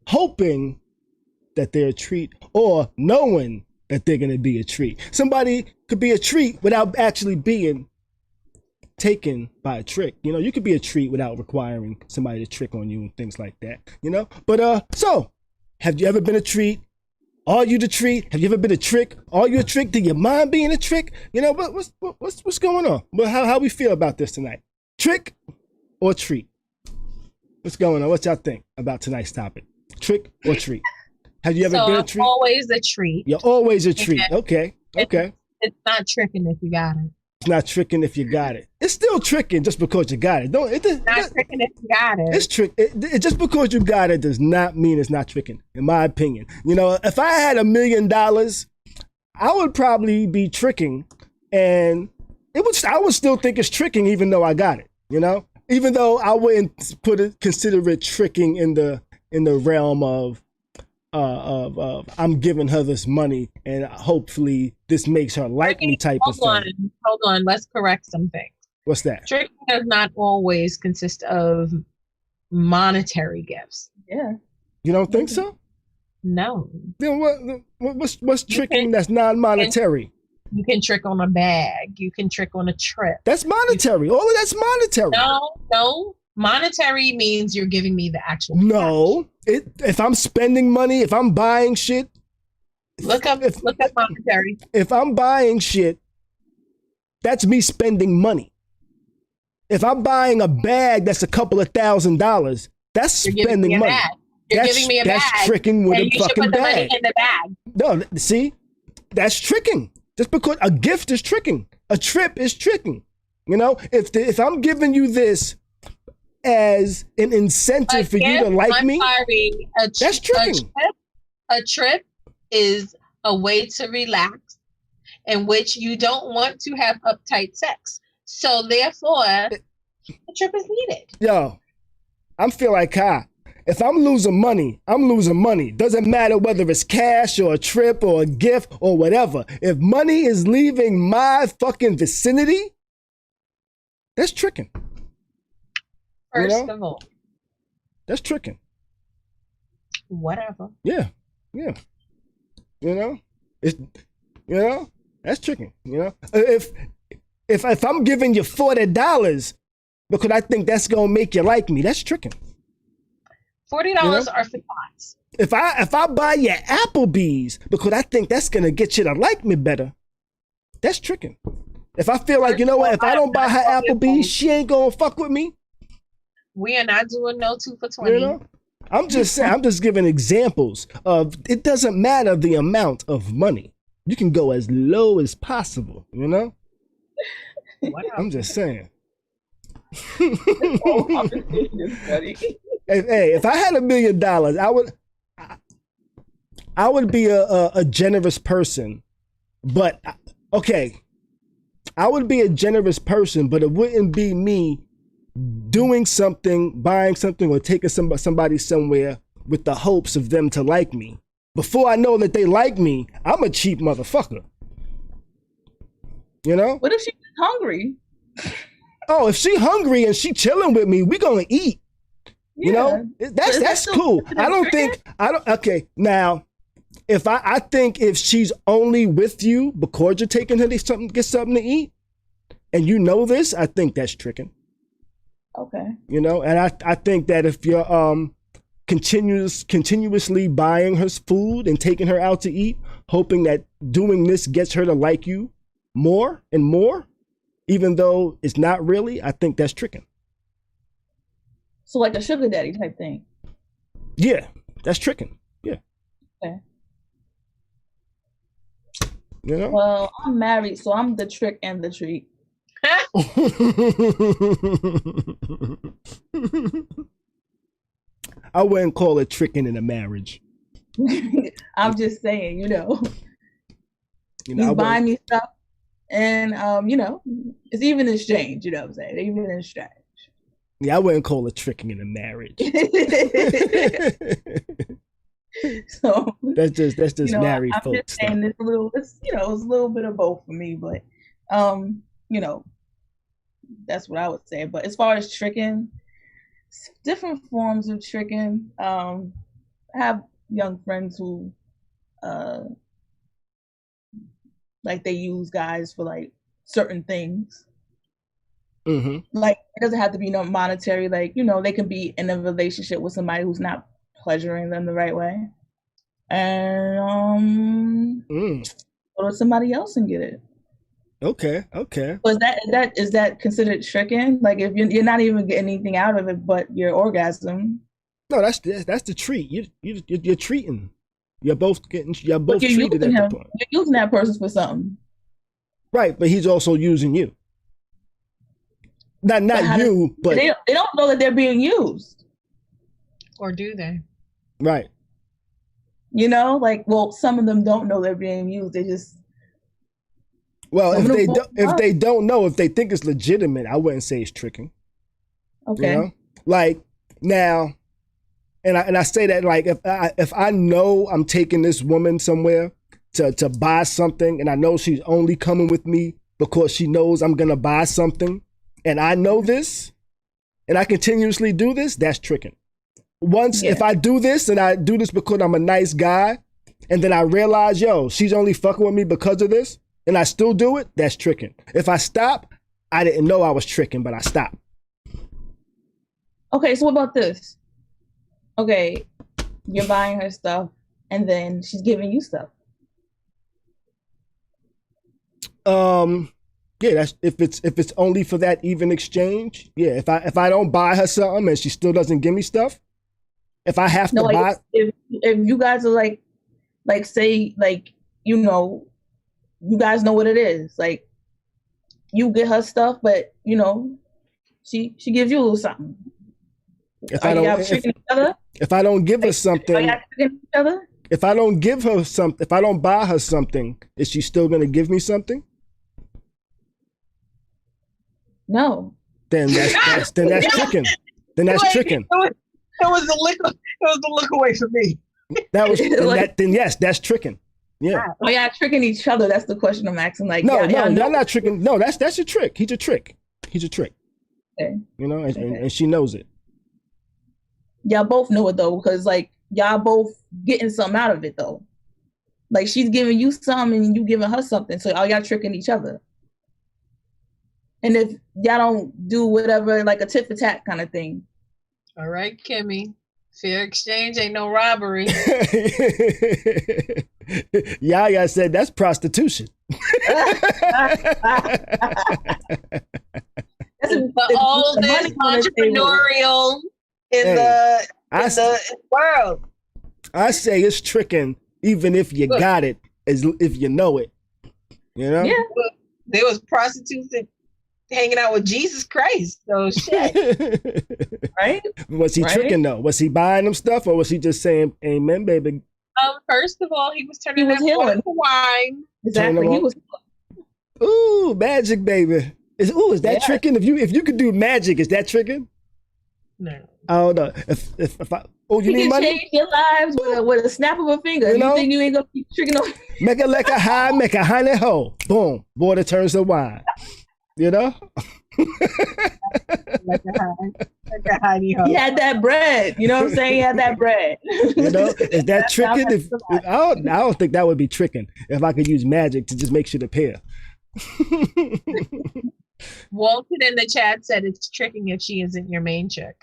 hoping that they're a treat, or knowing that they're going to be a treat. Somebody could be a treat without actually being taken by a trick. You know, you could be a treat without requiring somebody to trick on you and things like that, you know? But so, have you ever been a treat? Are you the treat? Have you ever been a trick? Are you a trick? Do you mind being a trick? You know, what's going on? Well, how we feel about this tonight? Trick or treat? What's going on? What y'all think about tonight's topic? Trick or treat? Have you ever been a treat? Always a treat. You're always a treat. Okay. It's not tricking if you got it. It's not tricking if you got it. It's still tricking just because you got it. It's not tricking if you got it. It's trick. Just because you got it does not mean it's not tricking, in my opinion. You know, if I had $1 million, I would probably be tricking, and I would still think it's tricking even though I got it. You know, even though I wouldn't consider it tricking in the realm of I'm giving her this money and hopefully this makes her like me type of thing. Hold on, let's correct something. What's that? Tricking does not always consist of monetary gifts. Yeah. You don't think so? No. Then what's tricking that's non-monetary? You can trick on a bag. You can trick on a trip. That's monetary. All of that's monetary. No. Monetary means you're giving me the actual No. cash. If I'm spending money, if I'm buying shit. Look up monetary. If I'm buying shit, that's me spending money. If I'm buying a bag that's a couple of $1,000s, that's spending money. You're giving me a bag. That's tricking with a fucking bag. You should put the money in the bag. No, see? That's tricking. Just because a gift is tricking. A trip is tricking. You know, if I'm giving you this as an incentive for you to like me, that's tricking. A trip is a way to relax in which you don't want to have uptight sex. So therefore, a trip is needed. Yo, I feel like if I'm losing money, I'm losing money. Doesn't matter whether it's cash or a trip or a gift or whatever. If money is leaving my fucking vicinity, that's tricking. First of all, that's tricking. Whatever. Yeah. It's that's tricking. If I'm giving you $40 because I think that's gonna make you like me, that's tricking. $40 are for thoughts. If I buy you Applebee's because I think that's gonna get you to like me better, that's tricking. If I feel like, if I don't buy her Applebee's, she ain't gonna fuck with me. We are not doing no 2 for $20. I'm just saying, I'm just giving examples of it doesn't matter the amount of money. You can go as low as possible, Wow. I'm just saying. Hey, if I had $1 million, I would be a generous person. But okay, I would be a generous person, but it wouldn't be me doing something, buying something, or taking somebody somewhere with the hopes of them to like me. Before I know that they like me, I'm a cheap motherfucker. What if she's hungry? Oh, if she hungry and she chilling with me, we gonna eat. That's cool. Okay, now, I think if she's only with you because you're taking her to get something to eat, and this, I think that's tricking. Okay. And I think that if you're continuously buying her food and taking her out to eat, hoping that doing this gets her to like you more and more, even though it's not really, I think that's tricking. So like a sugar daddy type thing. Yeah, that's tricking. Yeah. Okay. Well, I'm married, so I'm the trick and the treat. I wouldn't call it tricking in a marriage. I'm just saying, you buy me stuff, and it's even exchange. You know what I'm saying? Even in exchange. Yeah, I wouldn't call it tricking in a marriage. So that's just married I'm folks. Just saying it's a little bit of both for me, but that's what I would say. But as far as tricking, different forms of tricking. I have young friends who like they use guys for like certain things. Mm-hmm. Like it doesn't have to be no monetary. Like they can be in a relationship with somebody who's not pleasuring them the right way, and go to somebody else and get it. Okay. Was is that considered tricking? Like if you're not even getting anything out of it but your orgasm? No, that's the treat. You're treating. You're both treated at that point. You're using that person for something, right? But he's also using you. Not you, but they don't know that they're being used. Or do they? Right. Some of them don't know they're being used. They just. Well, if they don't know, if they think it's legitimate, I wouldn't say it's tricking. Okay. Like now, and I say that like if I know I'm taking this woman somewhere to buy something, and I know she's only coming with me because she knows I'm gonna buy something, and I know this, and I continuously do this, that's tricking. If I do this and I do this because I'm a nice guy, and then I realize, she's only fucking with me because of this, and I still do it, that's tricking. If I stop, I didn't know I was tricking, but I stopped. Okay, so what about this? Okay, you're buying her stuff, and then she's giving you stuff. Yeah, that's if it's only for that even exchange. Yeah, if I don't buy her something and she still doesn't give me stuff, if I have to buy, if you guys are like say you guys know what it is. Like you get her stuff, but she gives you a little something. If I don't give her something, if I don't give her something, if I don't buy her something, is she still gonna give me something? No. Then that's tricking. Then that's tricking. It was the look away from me. Then yes, that's tricking. Yeah. Oh yeah, tricking each other. That's the question I'm asking. Like, no, y'all not tricking. No, that's a trick. He's a trick. Okay. You know, and she knows it. Y'all both know it though, because like y'all both getting something out of it though. Like she's giving you something and you giving her something, so all y'all tricking each other. And if y'all don't do whatever, like a tit for tat kind of thing. All right, Kimmy. Fair exchange ain't no robbery. Yaya said that's prostitution. The oldest entrepreneurial in the world. I say it's tricking, even if you got it, as if you know it. You know? Yeah. There was prostitutes that hanging out with Jesus Christ. So shit. Right? Was he tricking though? Was he buying them stuff, or was he just saying amen, baby? First of all, he was turning that water to wine. Exactly. He was. Ooh, magic, baby. Is that tricking? If you could do magic, is that tricking? No. I don't know. If I, you need money? Change your lives with a snap of a finger. You think you ain't gonna keep tricking on? Make it like a high, make a honey hole. Boom. Water turns to wine. You know? Like a honey hole. He had that bread. You know what I'm saying? He had that bread. You know? Is that tricking? I don't think that would be tricking if I could use magic to just make shit appear. Walton in the chat said it's tricking if she isn't your main chick.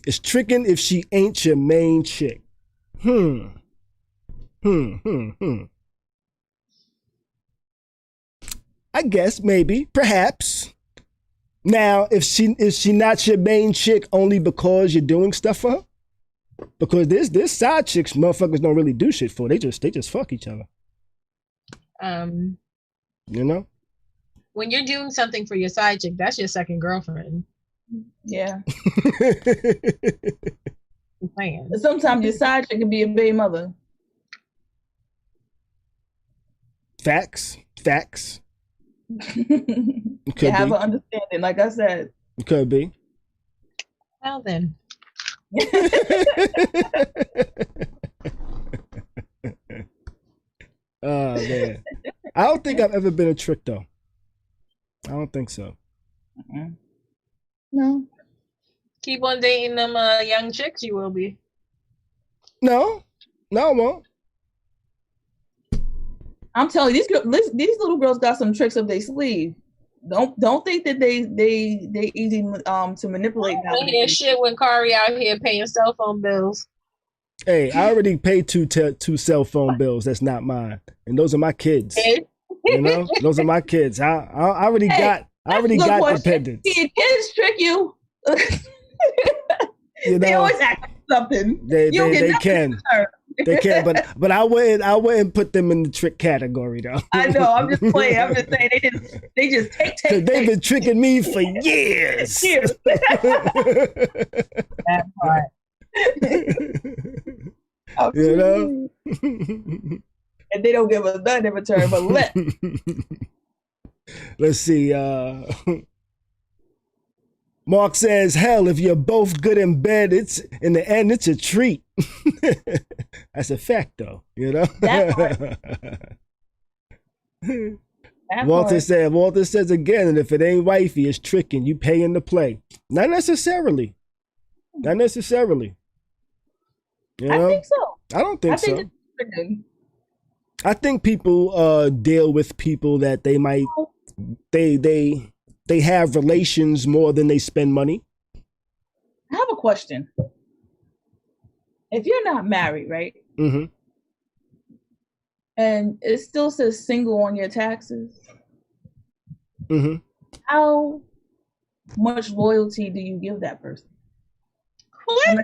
It's tricking if she ain't your main chick. I guess, maybe, perhaps. Now, if she not your main chick only because you're doing stuff for her? Because there's side chicks motherfuckers don't really do shit for. They just fuck each other. You know? When you're doing something for your side chick, that's your second girlfriend. Yeah. I'm saying. Sometimes your side chick can be a baby mother. Facts. You have an understanding, like I said. It could be. Well then. Oh man. I don't think I've ever been a trick though. I don't think so. No. Keep on dating them young chicks, you will be. No, I won't. I'm telling you, these little girls got some tricks up their sleeve. Don't think that they easy to manipulate. I don't hear shit when Khary out here paying cell phone bills. Hey, I already paid two cell phone bills. That's not mine, and those are my kids. You know, those are my kids. I already got dependents. See, your kids trick you. You know, they always act something. They can. They can, but I wouldn't put them in the trick category though. I know. I'm just playing. I'm just saying they just take. They've been tricking me for years. That part. You know. And they don't give us nothing in return, but let's see. Mark says, hell, if you're both good in bed, it's in the end, it's a treat. That's a fact, though, you know? Walter says again, and if it ain't wifey, it's tricking. You paying to play. Not necessarily. You know? I think so. I don't think so. I think people deal with people that they might, they have relations more than they spend money. I have a question. If you're not married, right? Mm-hmm. And it still says single on your taxes. Mm-hmm. How much loyalty do you give that person?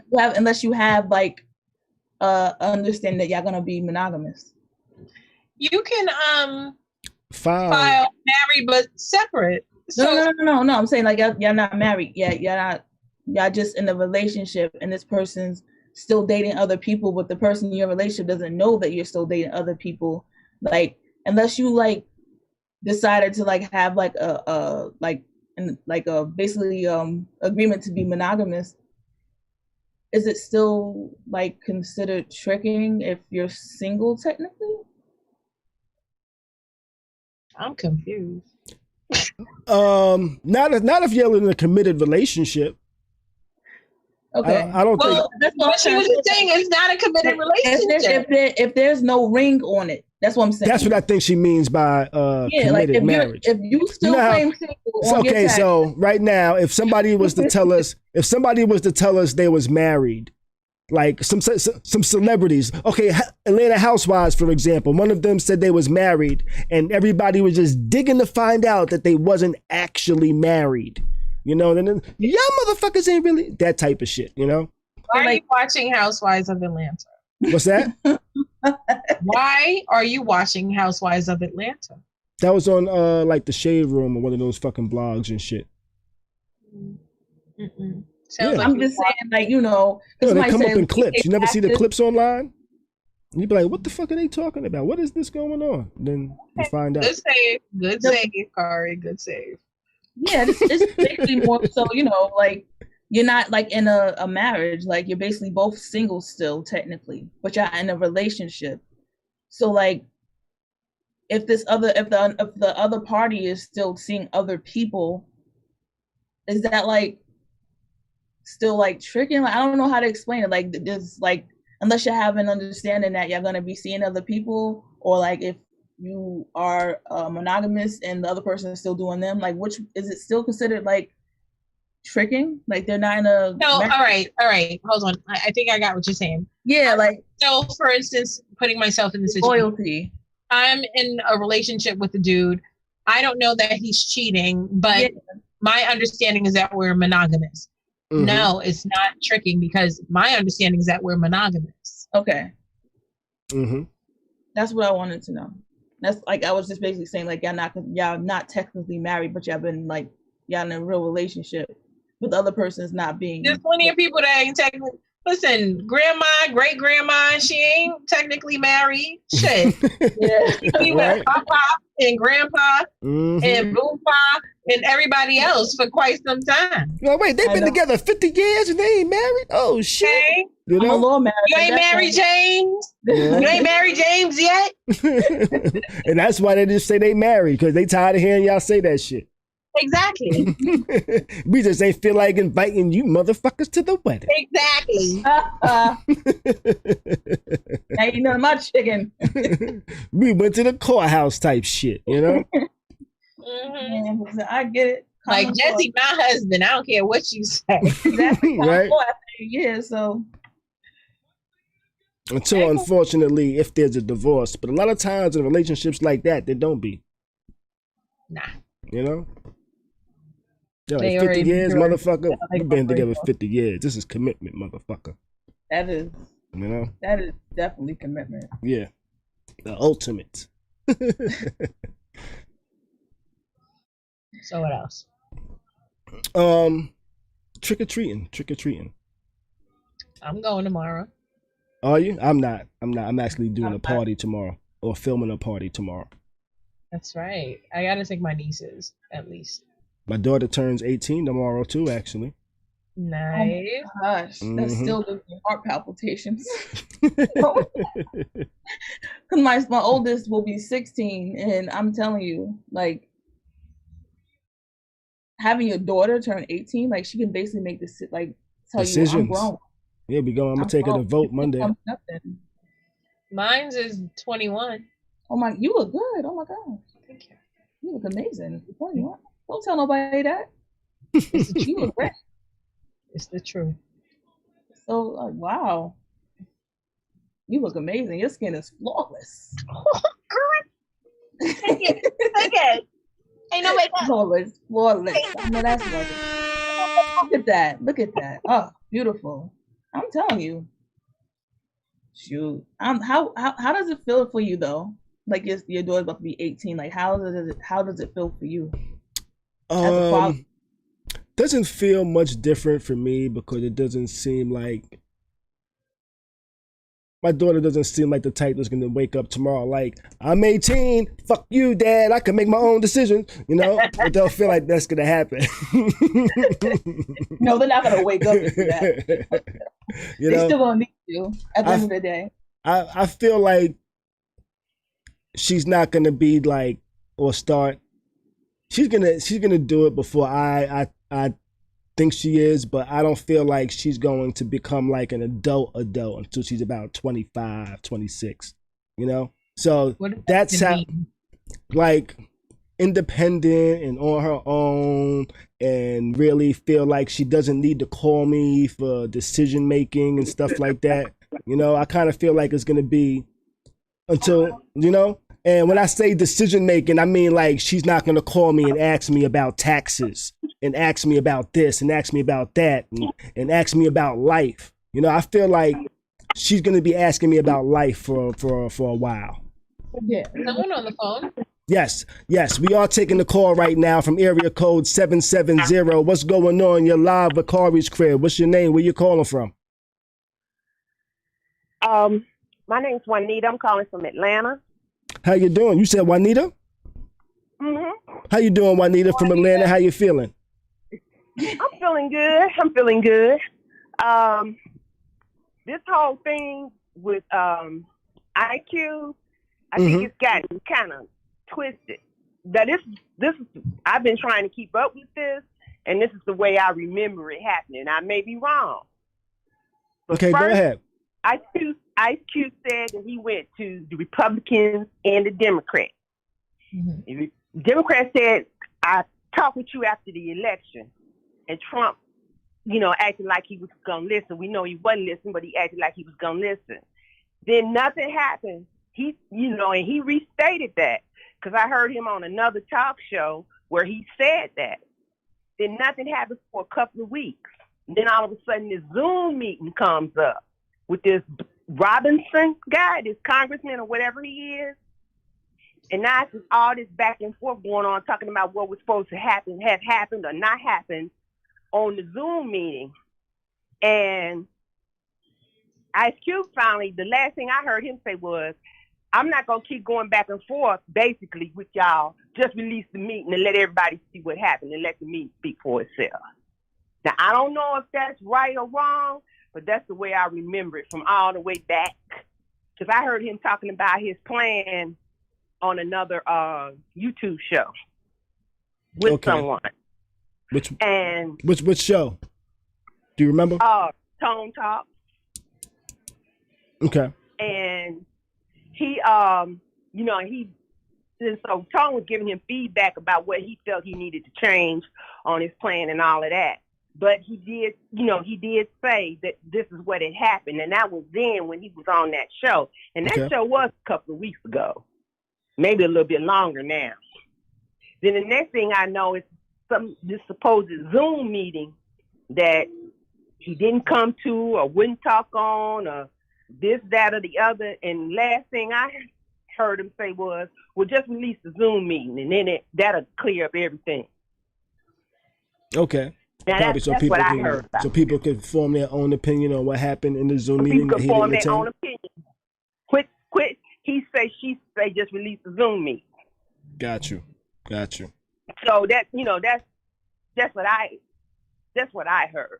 What? Unless you have like understand that y'all gonna be monogamous. You can file married but separate. So No. I'm saying like y'all not married yet. Y'all just in a relationship, and this person's still dating other people, but the person in your relationship doesn't know that you're still dating other people. Like, unless you like decided to like have like a basically agreement to be monogamous, is it still like considered tricking if you're single technically? I'm confused. Not if you're in a committed relationship. Okay. I don't think. That's what But she was saying it's not a committed relationship. If there's no ring on it, that's what I'm saying. That's what I think she means by committed if marriage. If you still claim single on your tax, so right now, if somebody was to tell us, they was married, like some celebrities, okay, Atlanta Housewives, for example, one of them said they was married, and everybody was just digging to find out that they wasn't actually married. You know, then y'all motherfuckers ain't really that type of shit. You know. Why are you watching Housewives of Atlanta? What's that? Why are you watching Housewives of Atlanta? That was on like the Shade Room or one of those fucking blogs and shit. Sounds like I'm just saying, like, you know, they come up in clips. You never see the clips online? You be like, what the fuck are they talking about? What is this going on? Then you find out. Good save, Khary. Good save. Yeah, it's basically more so, you know, like you're not like in a marriage, like you're basically both single still technically, but you're in a relationship. So like, if the other party is still seeing other people, is that like still like tricking? Like, I don't know how to explain it. Like, there's like, unless you have an understanding that you're gonna be seeing other people, or like if you are monogamous and the other person is still doing them, like, which is it still considered like tricking? Like they're not in a all right, hold on. I think I got what you're saying. Yeah, like, so for instance, putting myself in the situation, loyalty. I'm in a relationship with a dude. I don't know that he's cheating, but my understanding is that we're monogamous. No, it's not tricking, because my understanding is that we're monogamous. Okay. That's what I wanted to know. That's like, I was just basically saying, like, y'all not technically married, but y'all been like, y'all in a real relationship, but the other person's not being. There's plenty of people that ain't technically. Listen, grandma, great grandma, she ain't technically married. Shit. She with Papa and Grandpa and Boompa and everybody else for quite some time. No, wait, they've been together 50 years and they ain't married? Oh shit. Okay. You know? I'm a little married. You ain't married, James? Yeah. You ain't married, James, yet? And that's why they just say they married, because they tired of hearing y'all say that shit. Exactly. We just ain't feel like inviting you motherfuckers to the wedding. Exactly. Now you know my chicken. We went to the courthouse type shit, you know? I get it. Like, Jesse, my husband, I don't care what you say. Exactly. Right? Yeah, so. Until, unfortunately, if there's a divorce. But a lot of times in relationships like that, there don't be. Nah. You know? Yeah, like 50 years, motherfucker. We've been together 50 years. This is commitment, motherfucker. That is. You know? That is definitely commitment. Yeah. The ultimate. So what else? Trick-or-treating. I'm going tomorrow. Are you? I'm not. I'm actually doing a party tomorrow, or filming a party tomorrow. That's right. I gotta take my nieces, at least. My daughter turns 18 tomorrow too, actually. Nice. Oh my gosh, that still gives me heart palpitations. Because my oldest will be 16, and I'm telling you, like, having your daughter turn 18, like, she can basically make this, like, tell decisions. You I'm grown. Yeah, I'm gonna take her to vote Monday. Mine's is 21. Oh my, you look good. Oh my gosh. Thank you. You look amazing. 21. Don't tell nobody that. You look great. It's the truth. So, like, wow. You look amazing. Your skin is flawless. Oh, girl. Okay. Ain't no way. Flawless. I know that's right. Look at that. Oh, beautiful. I'm telling you. Shoot. How does it feel for you though? Like your daughter's about to be 18. Like how does it feel for you? As a father? Doesn't feel much different for me, because it doesn't seem like my daughter doesn't seem like the type that's gonna wake up tomorrow like, I'm 18, fuck you, dad, I can make my own decisions, you know? It don't feel like that's gonna happen. No, they're not gonna wake up and do that. You they know? still gonna need you at the end of the day. I feel like she's not gonna be like, or start she's gonna do it before I think she is, but I don't feel like she's going to become like an adult until she's about 25, 26, you know? So that's how, like, independent and on her own, and really feel like she doesn't need to call me for decision making and stuff like that. You know, I kind of feel like it's going to be until, you know, and when I say decision making, I mean like she's not going to call me and ask me about taxes and ask me about this and ask me about that and ask me about life. You know, I feel like she's going to be asking me about life for a while. Yeah. Someone on the phone? Yes. We are taking the call right now from area code 770. What's going on? You're live with Khary's crib. What's your name? Where you calling from? My name's Juanita. I'm calling from Atlanta. How you doing? You said Juanita? Mm-hmm. How you doing, Juanita from Atlanta? How you feeling? I'm feeling good. This whole thing with IQ, I think it's gotten kind of twisted. That this is I've been trying to keep up with this, and this is the way I remember it happening. I may be wrong. But okay, first, go ahead. IQ said that he went to the Republicans and the Democrats. Mm-hmm. The Democrats said, I talked with you after the election. And Trump, acted like he was going to listen. We know he wasn't listening, but he acted like he was going to listen. Then nothing happened. And he restated that, because I heard him on another talk show where he said that. Then nothing happened for a couple of weeks. Then all of a sudden this Zoom meeting comes up with this Robinson guy, this congressman or whatever he is. And now it's just all this back and forth going on, talking about what was supposed to happen, have happened or not happened on the Zoom meeting. And Ice Cube finally, the last thing I heard him say was, I'm not going to keep going back and forth, basically, with y'all. Just release the meeting and let everybody see what happened and let the meeting speak for itself. Now, I don't know if that's right or wrong, but that's the way I remember it from all the way back. Because I heard him talking about his plan on another YouTube show with someone. Which show? Do you remember? Tone Talk. Okay. And he, so Tone was giving him feedback about what he felt he needed to change on his plan and all of that. But he did say that this is what had happened. And that was then when he was on that show. And that show was a couple of weeks ago, maybe a little bit longer now. Then the next thing I know is this supposed Zoom meeting that he didn't come to or wouldn't talk on or this, that, or the other. And last thing I heard him say was, well, just release the Zoom meeting and then that'll clear up everything. Okay. Now Probably that's what I heard about. So people can form their own opinion on what happened in the Zoom meeting. People can form their own opinion. Quit. He say, she say, just release the Zoom meeting. Got you. So that's what I heard.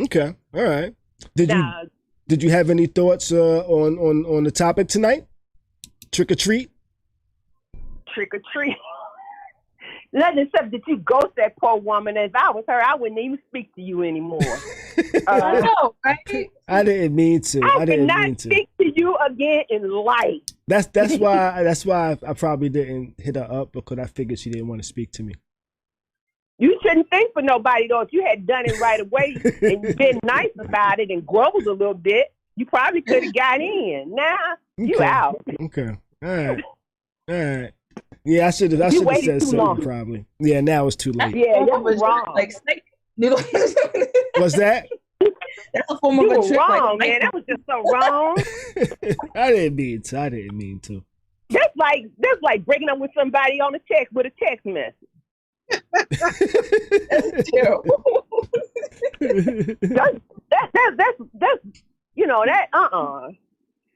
Okay. All right. Did you have any thoughts on the topic tonight? Trick or treat? Trick or treat. Nothing except that you ghost that poor woman. If I was her, I wouldn't even speak to you anymore. I know, right? I didn't mean to. I did not speak to you again in life. That's why I probably didn't hit her up, because I figured she didn't want to speak to me. You shouldn't think for nobody though. If you had done it right away and been nice about it and grumbled a little bit, you probably could have got in. Now you out. Okay. All right. Yeah, I should have said something long. Probably. Yeah, now it's too late. Yeah, that was wrong. Like snake. What's that? That's a form of a trick. Wrong, man. That was just so wrong. I didn't mean to. That's like breaking up with somebody on a text with a text message. That's terrible. That's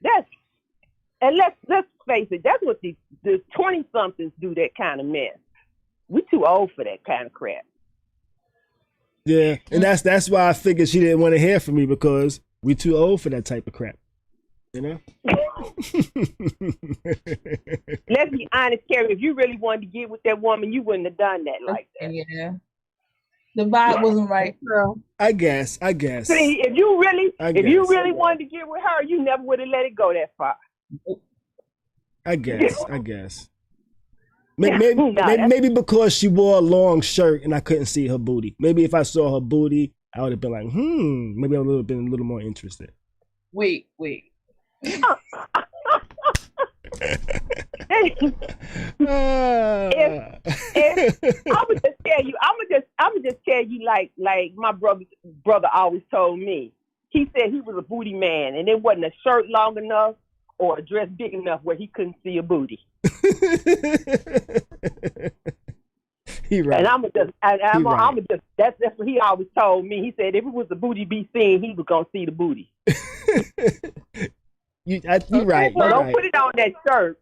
That's, and let's face it, that's what the 20-somethings do, that kind of mess. We too old for that kind of crap. Yeah, and that's why I figured she didn't want to hear from me, because we too old for that type of crap. You know? Let's be honest, Khary. If you really wanted to get with that woman, you wouldn't have done that like that. Yeah. The vibe wasn't right, girl. I guess. See, if you really wanted to get with her, you never would have let it go that far. I guess. Maybe because she wore a long shirt and I couldn't see her booty. Maybe if I saw her booty, I would have been like, maybe I would have been a little more interested. Wait. If I'm gonna just tell you like my brother always told me. He said he was a booty man, and it wasn't a shirt long enough or a dress big enough where he couldn't see a booty. He right. And that's what he always told me. He said if it was a booty be seen, he was gonna see the booty. You right. So don't put it on that shirt.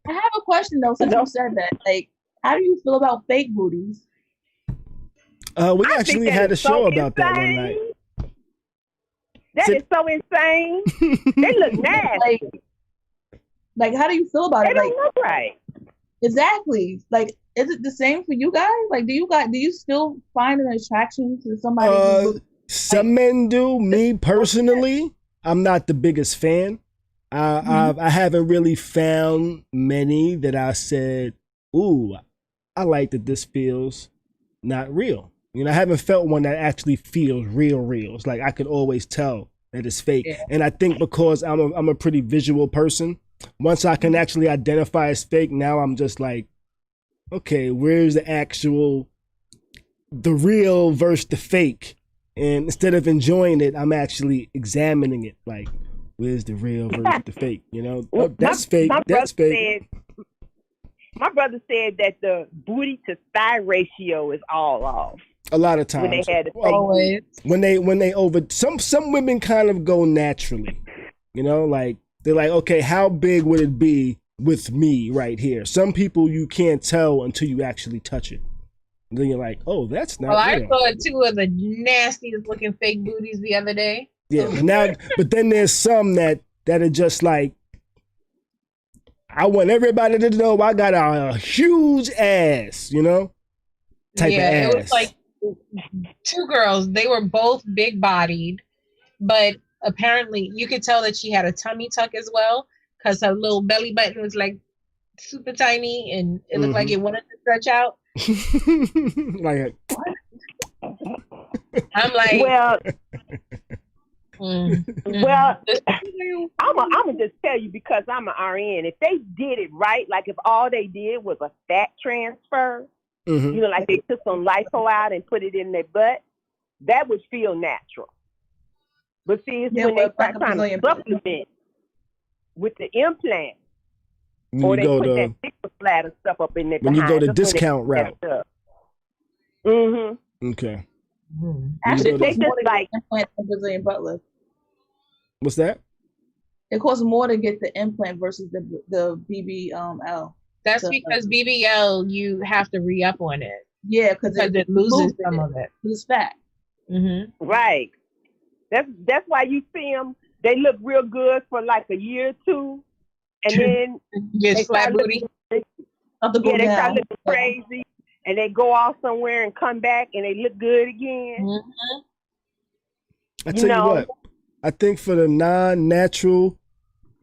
I have a question though, since you said that. Like, how do you feel about fake booties? We actually had a show about that one night. That is so insane. They look nasty. Like, how do you feel about it? They don't look right. Exactly. Like, is it the same for you guys? Like, do you still find an attraction to somebody? Some men do. Me personally, I'm not the biggest fan. I haven't really found many that I said, "Ooh, I like that this feels not real." You know, I haven't felt one that actually feels real. It's like I could always tell that it's fake. Yeah. And I think because I'm a pretty visual person, once I can actually identify as fake, now I'm just like, okay, where's the real versus the fake? And instead of enjoying it, I'm actually examining it. Like, where's the real versus the fake? You know, that's fake. That's fake. My brother said that the booty to thigh ratio is all off. A lot of times. When they had always. When they over some women kind of go naturally. You know, like they're like, okay, how big would it be with me right here? Some people you can't tell until you actually touch it. And then you're like, oh, that's not real. I saw two of the nastiest looking fake booties the other day. Yeah, but then there's some that are just like, I want everybody to know I got a huge ass, you know? Type of ass. It was like two girls. They were both big bodied, but apparently you could tell that she had a tummy tuck as well because her little belly button was like super tiny and it looked like it wanted to stretch out. Like I'm like, well, I'm gonna just tell you because I'm an RN. If they did it right, like if all they did was a fat transfer, you know, like they took some lipo out and put it in their butt, that would feel natural. But see, it's when they start trying to supplement with the implant, or they put that thicker flat and stuff up in there. When you go the discount route. Okay. Actually, they just like implant a Brazilian butt lift. What's that? It costs more to get the implant versus the BBL. That's because BBL you have to re-up on it. Yeah, because it loses some of it. It's fat. Right. That's why you see them. They look real good for like a year or two, and then get flat booty. They start looking crazy. And they go off somewhere and come back and they look good again. I tell you what, I think for the non-natural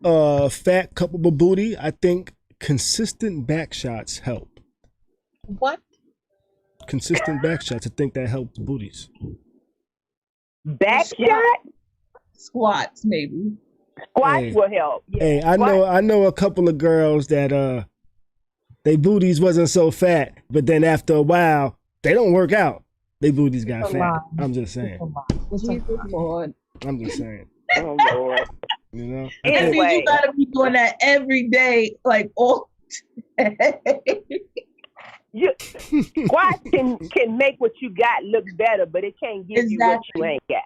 fat cuppable booty, I think consistent back shots help. What? Consistent back shots. I think that helps booties. Back shot? Squats, maybe. Squats will help. Yeah. Hey, I know a couple of girls that they booties wasn't so fat, but then after a while, they don't work out. They booties got fat. I'm just saying. I'm just saying. Oh Lord. You know? Anyway. You gotta be doing that every day, like all day. Squats can make what you got look better, but it can't give you what you ain't got.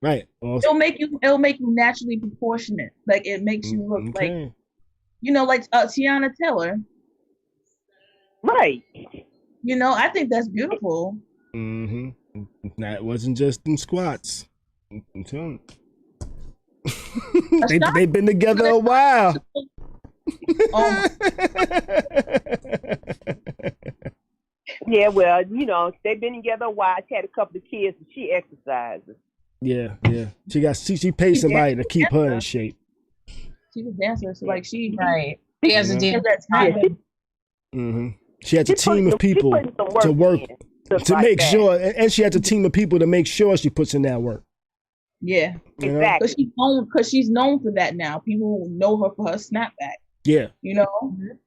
Right. It'll make you naturally proportionate. Like it makes you look like, you know, like Tiana Taylor. Right. You know, I think that's beautiful. That wasn't just in squats. They've been together a while. Yeah, well, they've been together a while. She had a couple of kids, and she exercises. Yeah. She paid somebody to keep her in shape. She's a dancer, so like she has a dance. Mm-hmm. She had a team of people to work to make sure, and she had a team of people to make sure she puts in that work. Yeah, exactly. Because she's known for that now. People know her for her snapback. Yeah,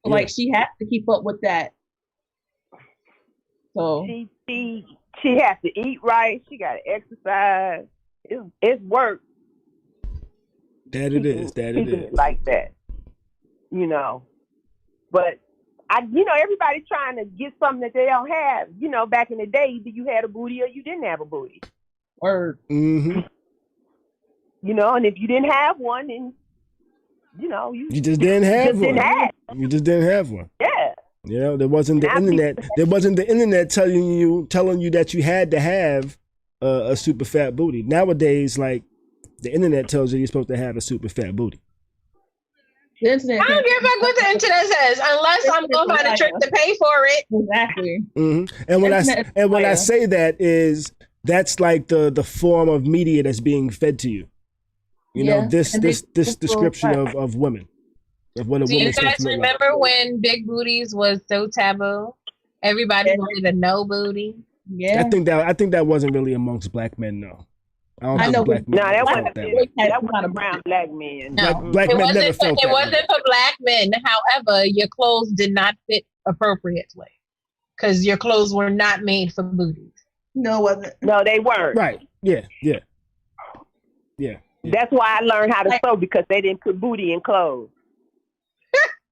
like she has to keep up with that. So she has to eat right. She got to exercise. It's work. That it is. Like that. But everybody's trying to get something that they don't have. Back in the day, either you had a booty or you didn't have a booty. Or mm-hmm. And if you didn't have one, then you just didn't have one. You just didn't have one. Yeah. There wasn't the internet. There wasn't the internet telling you that you had to have a super fat booty. Nowadays, like the internet tells you you're supposed to have a super fat booty. I don't give a fuck what the internet says, unless I'm gonna find a trick to pay for it. Exactly. Mm-hmm. And when I say that is that's like the form of media that's being fed to you. This description of women. Of what a Do you guys remember when big booties was so taboo? Everybody wanted a no booty. Yeah. I think that wasn't really amongst black men, though. I know. That wasn't around black men. No, black men never felt that. It wasn't for black men. However, your clothes did not fit appropriately because your clothes were not made for booties. No, it wasn't. No, they weren't. Right. Yeah. That's why I learned how to sew, because they didn't put booty in clothes.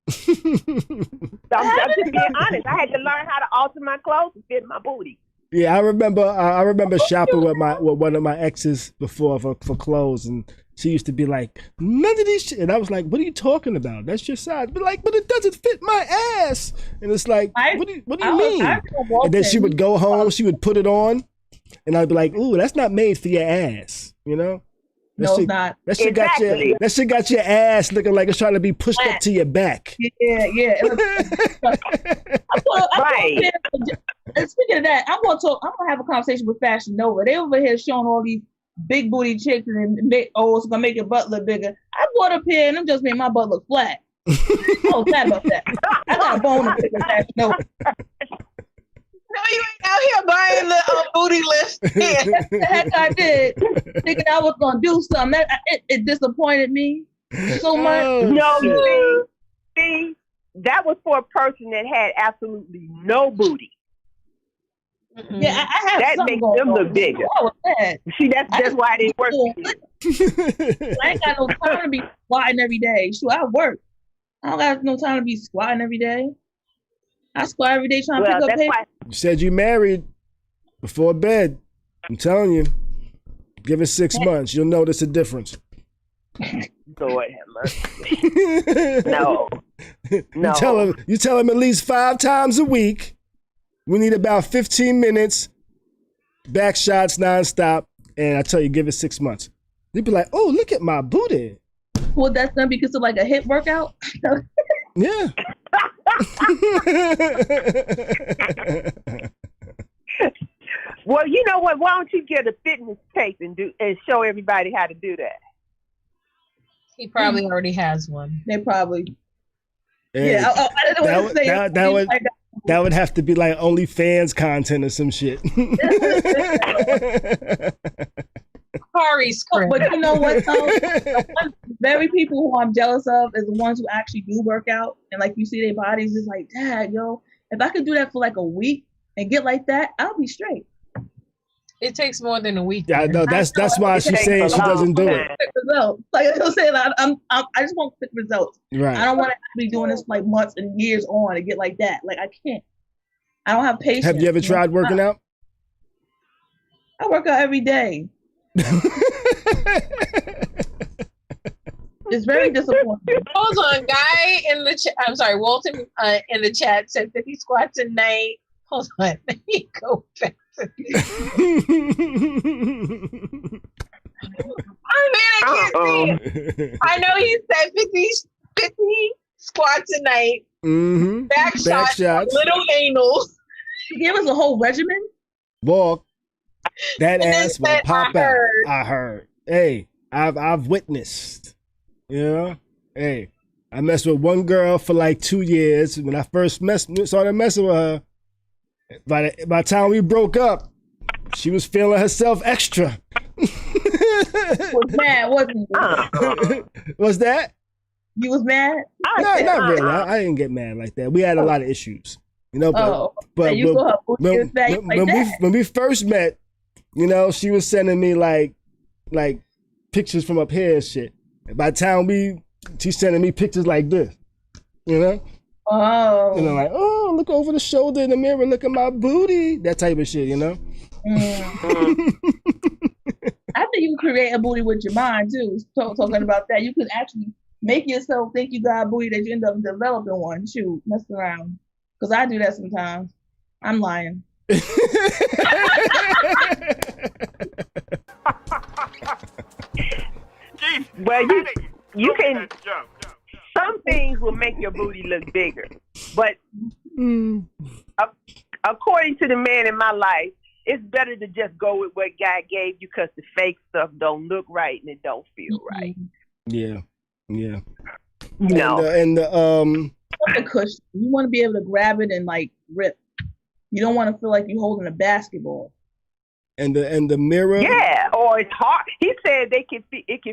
So I'm just being honest. I had to learn how to alter my clothes to fit my booty. Yeah, I remember shopping with one of my exes before for clothes, and she used to be like, none of these shit. And I was like, what are you talking about? That's your size. But it doesn't fit my ass. And it's like, what do you mean? And then she would go home, she would put it on, and I'd be like, ooh, that's not made for your ass, No, it's not. That shit got your ass looking like it's trying to be pushed up to your back. Yeah. Right. And speaking of that, I'm gonna have a conversation with Fashion Nova. They over here showing all these big booty chicks and it's gonna make your butt look bigger. I bought a pair and them just made my butt look flat. I was sad about that. I got a bone to pick with Fashion Nova. No, you ain't out here buying the booty lifts. The heck I did, thinking I was gonna do something. It disappointed me so much. No, see, that was for a person that had absolutely no booty. Mm-hmm. Yeah, I have that makes them look bigger. See, that's why it didn't work. I ain't got no time to be squatting every day. Sure, I work. I don't got no time to be squatting every day. I squat every day trying to pick up paper. You said you married before bed. I'm telling you, give it 6 months. You'll notice a difference. Lord have mercy. No. You tell him at least 5 times a week. We need about 15 minutes, back shots nonstop, and I tell you, give it 6 months. You'd be like, oh, look at my booty. Well, that's not because of like a hip workout. Yeah. Well, you know what? Why don't you get a fitness tape and show everybody how to do that? He probably already has one. They probably. And yeah, I don't know what to say. That would have to be like OnlyFans content or some shit. Khary script. But you know what, though? Very people who I'm jealous of is the ones who actually do work out. And like you see their bodies, it's like, dad, yo, if I could do that for like a week and get like that, I'll be straight. It takes more than a week. Yeah, I know. That's why she's saying she doesn't do it. Results. Like I was saying, I just want quick results. Right. I don't want to be doing this like months and years on to get like that. Like I can't. I don't have patience. Have you ever tried working out? I work out every day. It's very disappointing. Hold on, guy in the chat. I'm sorry, Walton in the chat said 50 squats a night. Hold on, let me go back. I don't they can't see it. I know he said 50 squats a night. Back shots. Little anal. He gave us a whole regimen. Walk. That ass will pop out. I heard. Hey, I've witnessed. You know? Hey, I messed with one girl for like 2 years. When I first started messing with her, by the time we broke up, she was feeling herself extra. Was mad, wasn't he? Was that? You was mad? No, not really. I didn't get mad like that. We had a lot of issues. You know, but when we first met, you know, she was sending me like pictures from up here and shit. And by the time she's sending me pictures like this, you know? Oh. You know, like, oh, look over the shoulder in the mirror, look at my booty. That type of shit, you know? I think you can create a booty with your mind, too. Talking about that, you could actually make yourself think you got a booty that you end up developing one. Shoot, mess around. Because I do that sometimes. I'm lying. Well, you can. Some things will make your booty look bigger, but according to the man in my life, it's better to just go with what God gave you because the fake stuff don't look right and it don't feel right. Yeah. You know, the cushion. You want to be able to grab it and like rip. You don't want to feel like you're holding a basketball. And the mirror. Yeah, or it's hard. He said it can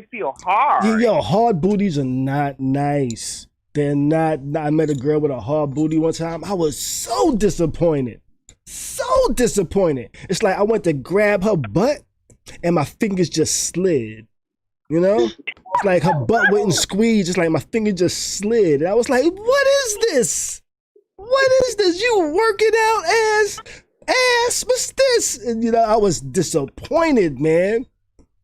feel hard. Yo, hard booties are not nice. They're not. I met a girl with a hard booty one time. I was so disappointed. So disappointed. It's like I went to grab her butt and my fingers just slid. You know? It's like her butt wouldn't squeeze. It's like my finger just slid. And I was like, what is this? What is this? You working out ass? What's this? And, you know, I was disappointed, man.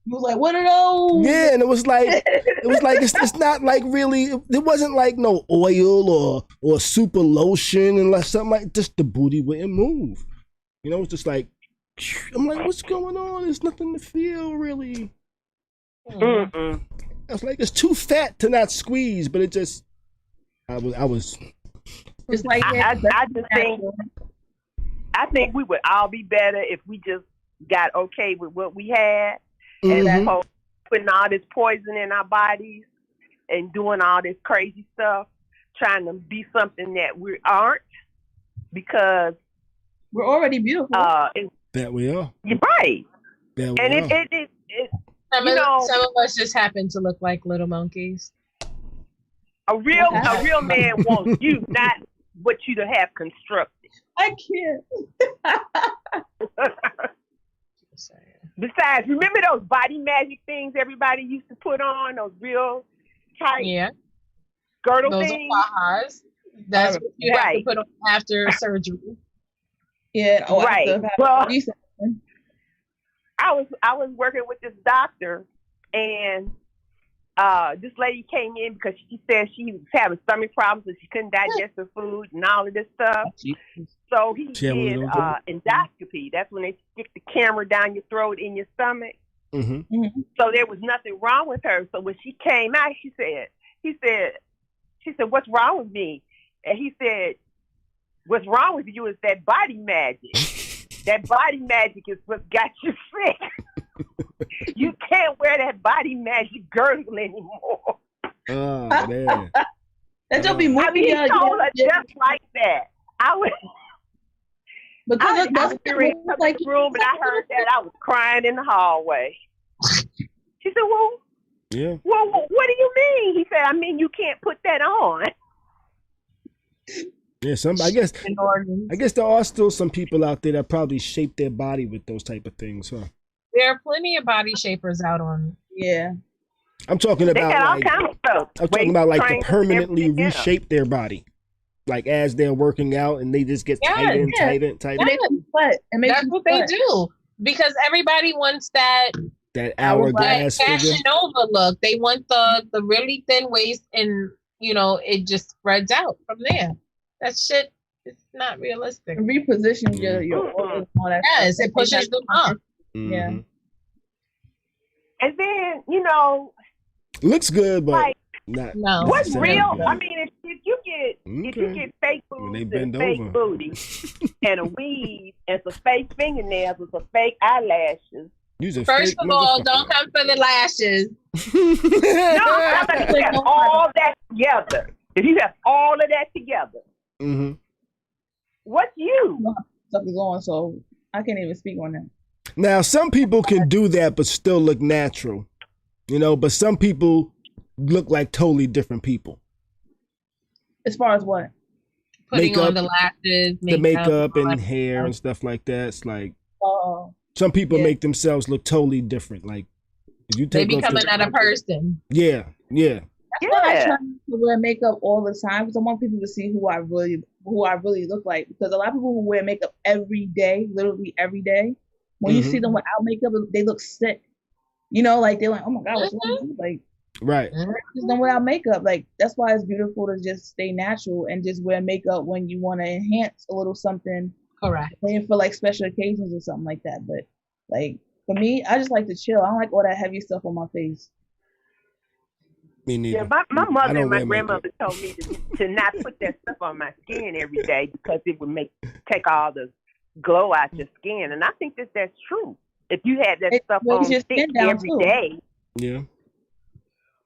You was like, what are those? Yeah, and it was like it's not like really. It wasn't like no oil or super lotion and something like. Just the booty wouldn't move. You know, it's just like I'm like, what's going on? There's nothing to feel really. I was like, it's too fat to not squeeze, but it just. I was. It's like I just think we would all be better if we just got okay with what we had. And that whole putting all this poison in our bodies and doing all this crazy stuff, trying to be something that we aren't, because we're already beautiful. That we are. You're right. That we and are. Some of us just happen to look like little monkeys. A real man wants you, not what you to have constructed. I can't. Besides, remember those body magic things everybody used to put on? Those real tight girdle those things? Those are That's what you have to put on after surgery. Yeah, right. Well, I was working with this doctor, and this lady came in because she said she was having stomach problems and she couldn't digest her food and all of this stuff. So he did endoscopy. That's when they stick the camera down your throat in your stomach. So there was nothing wrong with her. So when she came out, she said, what's wrong with me? And he said, what's wrong with you is that body magic. That body magic is what got you sick. You can't wear that body magic girdle anymore. Oh, man. That don't be moving. I mean, he told her just like that. I was in the room and I heard that. I was crying in the hallway. She said, well, what do you mean? He said, I mean, you can't put that on. Yeah, I guess there are still some people out there that probably shape their body with those type of things, huh? There are plenty of body shapers out on. Yeah. I'm talking about like to permanently reshape their body. Like as they're working out and they just get tighter and tighter and tighter. That's what they do. Because everybody wants that hourglass Fashion Nova look. They want the really thin waist and it just spreads out from there. That shit is not realistic. Reposition your organs. Yes, it pushes them up. Yeah. And then, you know, looks good, but like, not No. what's necessarily real? good. I mean, if you get fake When they boobs bend and fake over. booty and a weave and some fake fingernails and some fake eyelashes. First of all, don't come for the lashes. No, I'm talking about you have all that together. If you have all of that together, what's you? Stuff is on, so I can't even speak on that. Now, some people can do that but still look natural, you know, but some people look like totally different people. As far as what? Putting on the lashes, the makeup and hair and stuff like that. It's like some people make themselves look totally different. Like if you take they become another person. Yeah. That's why I try to wear makeup all the time, because I want people to see who I really look like. Because a lot of people who wear makeup every day, literally every day, when you see them without makeup, they look sick. You know, like they're like, oh my God, what's wrong with you? Like, right. Just them without makeup. Like that's why it's beautiful to just stay natural and just wear makeup when you want to enhance a little something. Correct. Maybe for like special occasions or something like that. But like for me, I just like to chill. I don't like all that heavy stuff on my face. Me neither. Yeah, my mother and my grandmother told me to not put that stuff on my skin every day because it would take all the glow out your skin. And I think that's true. If you had that stuff on thick every day. Yeah.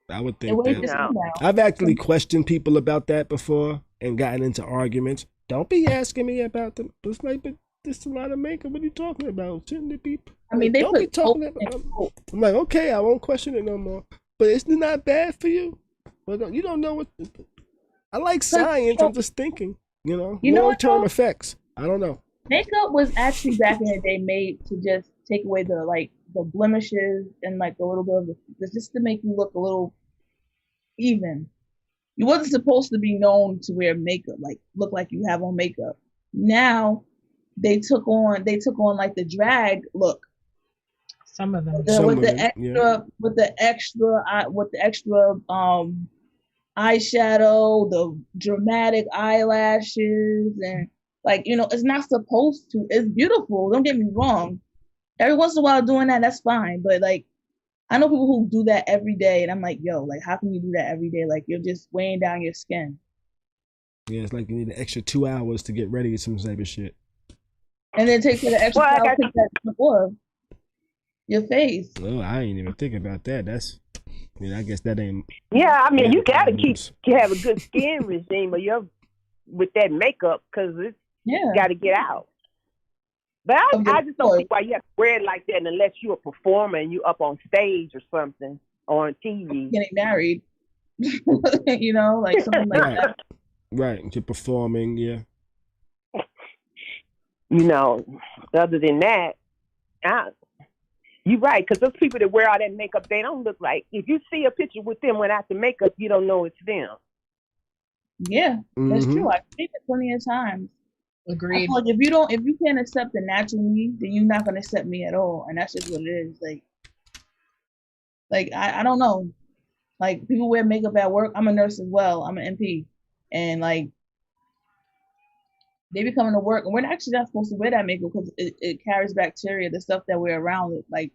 I would think that. I've actually questioned people about that before and gotten into arguments. Don't be asking me about them. It's like, but there's a lot of makeup. What are you talking about? Shouldn't it be? I mean, don't be talking about. I'm like, okay, I won't question it no more. But it's not bad for you. Well, you don't know what. I like science. I'm just thinking, you know long-term effects. I don't know. Makeup was actually back in the day made to just take away the blemishes and like a little bit of just to make you look a little even. You wasn't supposed to be known to wear makeup, like look like you have on makeup. Now they took on like the drag look. Some of them with the extra eyeshadow, the dramatic eyelashes, and like it's not supposed to. It's beautiful. Don't get me wrong. Every once in a while doing that's fine. But like I know people who do that every day, and I'm like, yo, like how can you do that every day? Like you're just weighing down your skin. Yeah, it's like you need an extra 2 hours to get ready or some type of shit. And then take the extra hour to take that before your face. Oh, I ain't even think about that. I guess that ain't. Yeah, I mean, you gotta have a good skin regime, or you're with that makeup because it's got to get out. But I just don't see why you have to wear it like that unless you're a performer and you up on stage or something or on TV. Getting married, like something like that. Right, you're performing, yeah. Other than that, you're right, because those people that wear all that makeup, they don't look like. If you see a picture with them without the makeup, you don't know it's them. Yeah, that's true. I've seen it plenty of times. Agreed. Like if you can't accept the natural me, then you're not gonna accept me at all, and that's just what it is. Like I don't know. Like people wear makeup at work. I'm a nurse as well. I'm an NP, and like they be coming to work, and we're actually not supposed to wear that makeup because it carries bacteria. The stuff that we're around it, like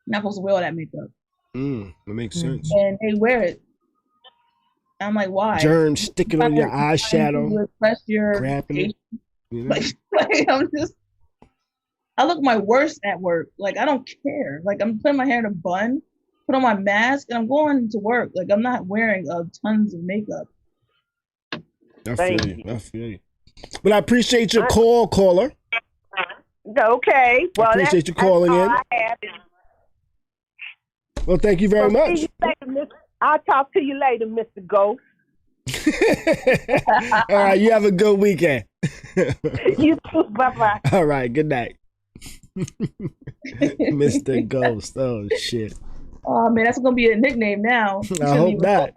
you're not supposed to wear all that makeup. That makes sense. And they wear it. I'm like, why? Germs sticking on your eyeshadow. Repress your grabbing it. I look my worst at work. Like I don't care. Like I'm putting my hair in a bun, put on my mask, and I'm going to work. Like I'm not wearing tons of makeup. I feel you. But I appreciate your call, caller. Okay. Well, I appreciate you calling in. Well, thank you very much. I'll talk to you later, Mr. Ghost. All right, you have a good weekend. You too. Bye-bye. All right, good night. Mr. Ghost. Oh, shit. Oh, man, that's going to be a nickname now. I hope not.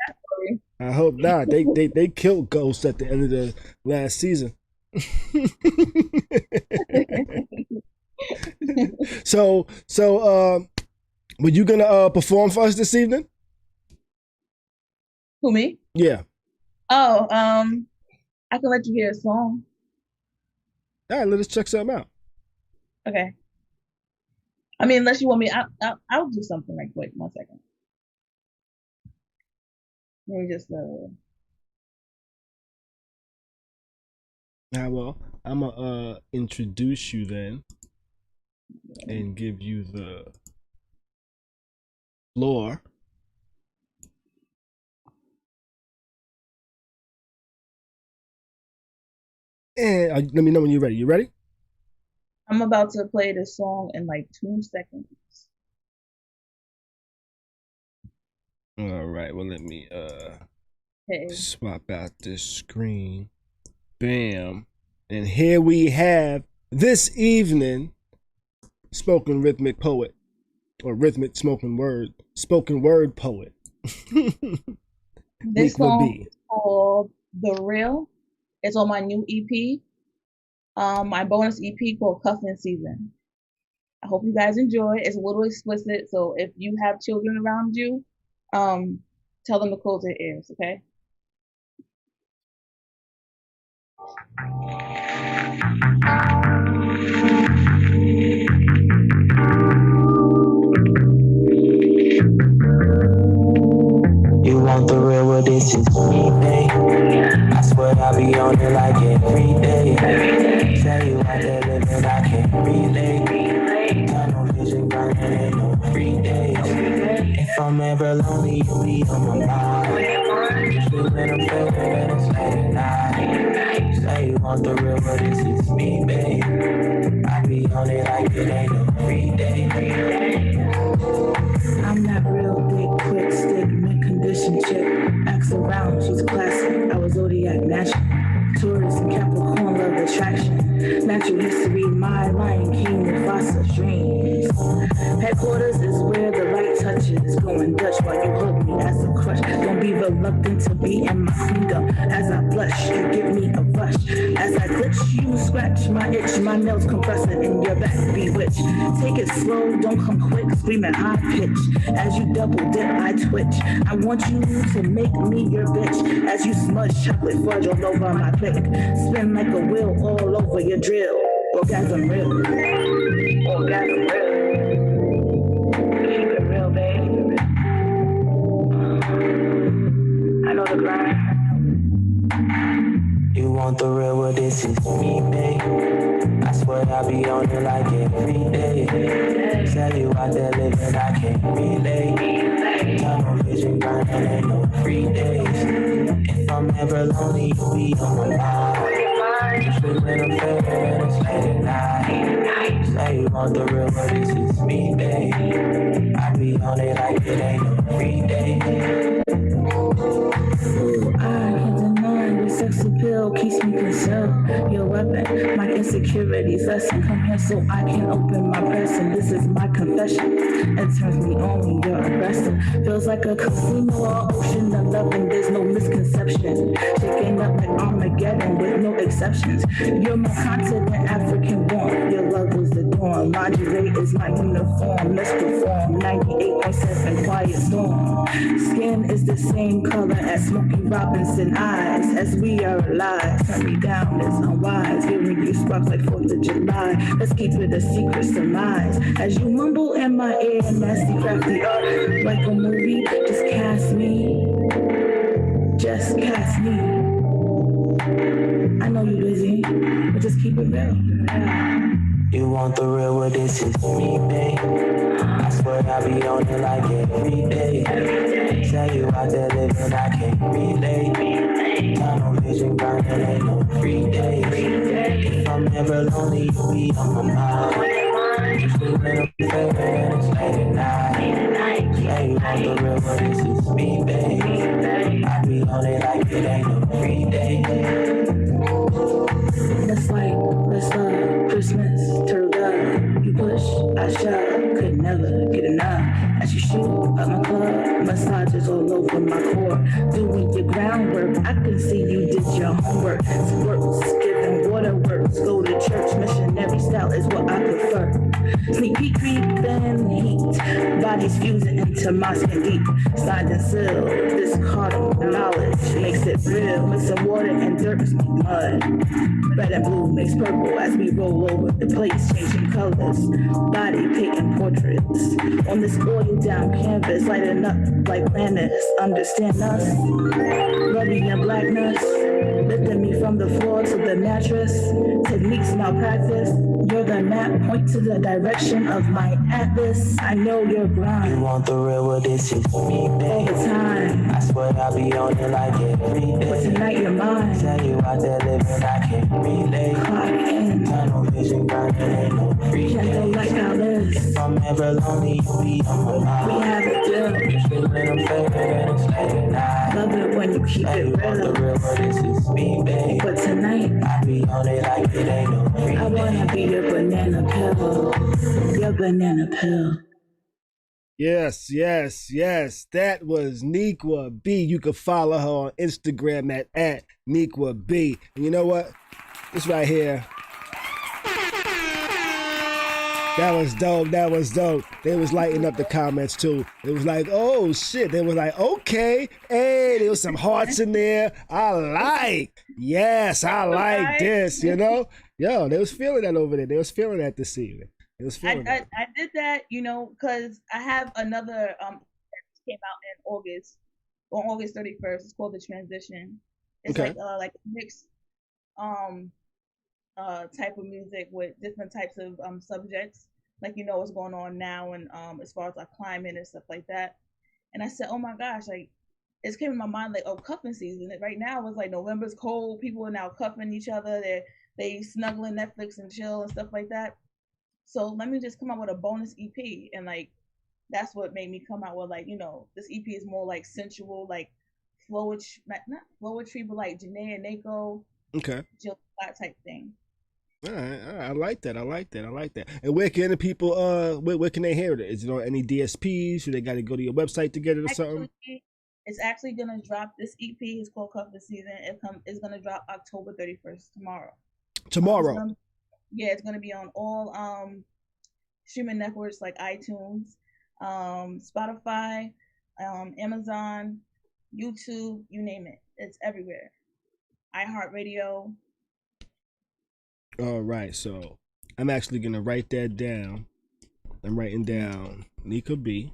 I hope not. They killed Ghost at the end of the last season. So were you gonna perform for us this evening? Who, me? Yeah. Oh, I can let you hear a song. All right, let us check something out. Okay. I mean, unless you want me, I'll do something right quick. 1 second. Let me just well, I'm gonna introduce you then and give you the floor. And let me know when you're ready. You ready? I'm about to play this song in like 2 seconds. All right. Well, let me swap out this screen. Bam. And here we have this evening spoken rhythmic poet, or rhythmic spoken word poet. This song is called The Real. It's on my new EP. My bonus EP called Cuffing Season. I hope you guys enjoy. It's a little explicit, so if you have children around you, tell them to close their ears, okay? You want the real, well this is me, babe. I swear I be on it like every day. Tell you out there living, I can't relate. Tunnel vision, grinding, ain't no free days. If I'm ever lonely, you be on my mind. Usually when I'm feeling it, it's late at night. Say you want the real, well this is me, babe. I be on it like it ain't no free day. I'm that real thick, quick stick, mid-condition chick. Axe around, she's classic. I was Zodiac natural. Taurus and Capricorn love attraction. Natural history, my Lion King, Mufasa dreams. Headquarters is where the light touches. Going Dutch while you hug me as a crush. Don't be reluctant to be in my freedom. As I blush, you give me a rush. As I glitch, you scratch my itch. My nails compressing in your back, bewitched. Take it slow, don't come quick, screaming high pitch. As you double dip, I twitch. I want you to make me your bitch. As you smudge chocolate fudge all over my click. Spin like a wheel all over your drill. Orgasm real. Orgasm real. Keep it real, babe. I know the grind. You want the real, well this is me, babe. I swear I be on it like every day. Tell you out there living, I can't relate. Tunnel vision, grinding, ain't no free days. If I'm ever lonely, you be on my mind. Usually when I'm feeling it, it's late at night. Say you want the real, well this is me, babe. I be on it like it ain't no free day. Ooh, I can't deny your sex appeal keeps me concealed. Your weapon, my insecurities lesson. Come here so I can open my present. This is my confession. It turns me on when you're aggressive. Feels like a casino or ocean of loving. There's no misconception. Shaking up like Armageddon with no exceptions. You're my continent, African born. Your love was the dawn. Lingerie is my uniform. Let's perform. 98.7 quiet storm. Skin is the same color as Smokey Robinson eyes. As we are alive, turn me down, it's unwise. Giving you sparks like 4th of July. Let's keep it a secret surmise. As you mumble in my ear, nasty crafty art. Like a movie, just cast me. Just cast me. I know you're busy, but just keep it real. You want the real, well this is me, babe. I swear I be on it like every day. Tell you out there living, I can't relate. Tunnel vision, grinding, ain't no free days. If I'm ever lonely, you be on my mind. Usually when I'm feeling it, it's late at night. Tell you want the real, well this is me, babe. I be on it like it ain't no free day. Let's love, Christmas, turtle dove. You push, I shove, could never get enough. As you shoot up my club, massages all over my core. Doing your groundwork, I can see you did your homework. Squirts, giving waterworks, go to church, missionary style is what I prefer. Sneak peek, creep, and heat. bodies fusing into my skin deep, signed and sealed. This cardinal knowledge makes it real. Mixing water and dirt makes mud. Red and blue makes purple as we roll over the plates, changing colors. Body painting portraits on this oil down canvas, lighting up like planets. Understand us, rubbing your blackness, lifting me from the floor to the mattress. Techniques malpractice. You're the map, point to the direction of my atlas. I know your grind. You want the real, well, this is me, babe. All the time. I swear I'll be on it like every day. But tonight you're mine. Tell you out there living, I can't relate. Clock in. Tunnel vision, grinding, ain't no free Gentle day. like Alice. If I'm ever lonely, you be on my We mind. have a deal. Feeling I'm faded and it's late at night. Love it when you keep Tell it you want the real. real, well, this is me, babe. But tonight, I be on it like it ain't no free I wanna day. be your banana pill. Your banana pill. Yes, yes, yes. That was Nequa B. You can follow her on Instagram at Nequa B. And you know what? This right here. That was dope. That was dope. They was lighting up the comments too. It was like, oh shit. They was like, okay. Hey, there was some hearts in there. I like. Yes, I like this, you know? Yo, they was feeling that over there. They was feeling that this evening. They was feeling that. I did that, because I have another that came out in August, on August 31st. It's called The Transition. It's Okay. like mixed type of music with different types of subjects, like what's going on now, and as far as like climate and stuff like that. And I said, oh my gosh, like it came in my mind like, oh, cuffing season. Right now it's like November's cold, people are now cuffing each other, they snuggling Netflix and chill and stuff like that. So let me just come out with a bonus EP, and like that's what made me come out with like this EP is more like sensual, like flowetry, not flowetry, but like Janae and Nako, Okay. Jill Scott type thing. All right. I like that. I like that. I like that. And where can the people where can they hear it? Is it on any DSPs? Or they got to go to your website to get it or something? It's actually gonna drop. This EP is called Cuff the Season. It's gonna drop October 31st tomorrow. Tomorrow. It's gonna be on all streaming networks like iTunes, Spotify, Amazon, YouTube, you name it. It's everywhere. iHeartRadio. All right. So I'm actually gonna write that down. I'm writing down Nika B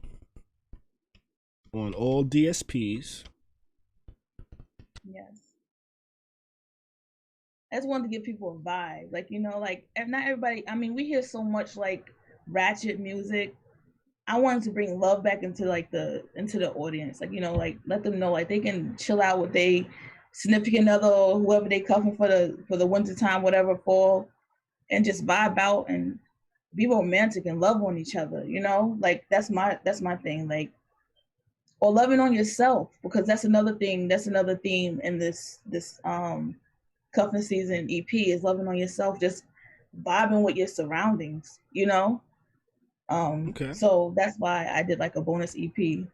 on all DSPs. Yes. I just wanted to give people a vibe. Like, not everybody, we hear so much like ratchet music. I wanted to bring love back into the audience. Like, like let them know like they can chill out with their significant other or whoever they cuffing for the winter time, whatever, fall, and just vibe out and be romantic and love on each other, Like that's my thing. Like, or loving on yourself, because that's another thing, that's another theme in this Cuffing Season EP is loving on yourself, just vibing with your surroundings, Okay. So that's why I did like a bonus EP.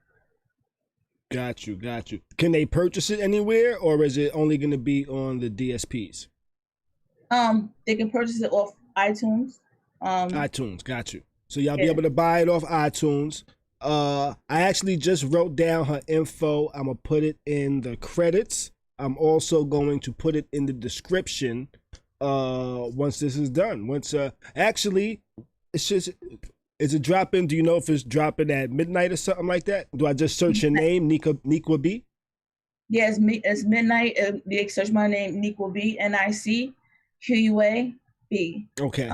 Got you. Can they purchase it anywhere, or is it only going to be on the DSPs? They can purchase it off iTunes. iTunes, got you. So y'all be able to buy it off iTunes. I actually just wrote down her info. I'm gonna put it in the credits. I'm also going to put it in the description once this is done. Actually, it's just, is it dropping? Do you know if it's dropping at midnight or something like that? Do I just search your name, Nequa B? Yeah, it's midnight. They search my name, Nequa B, NICQUA B. Okay.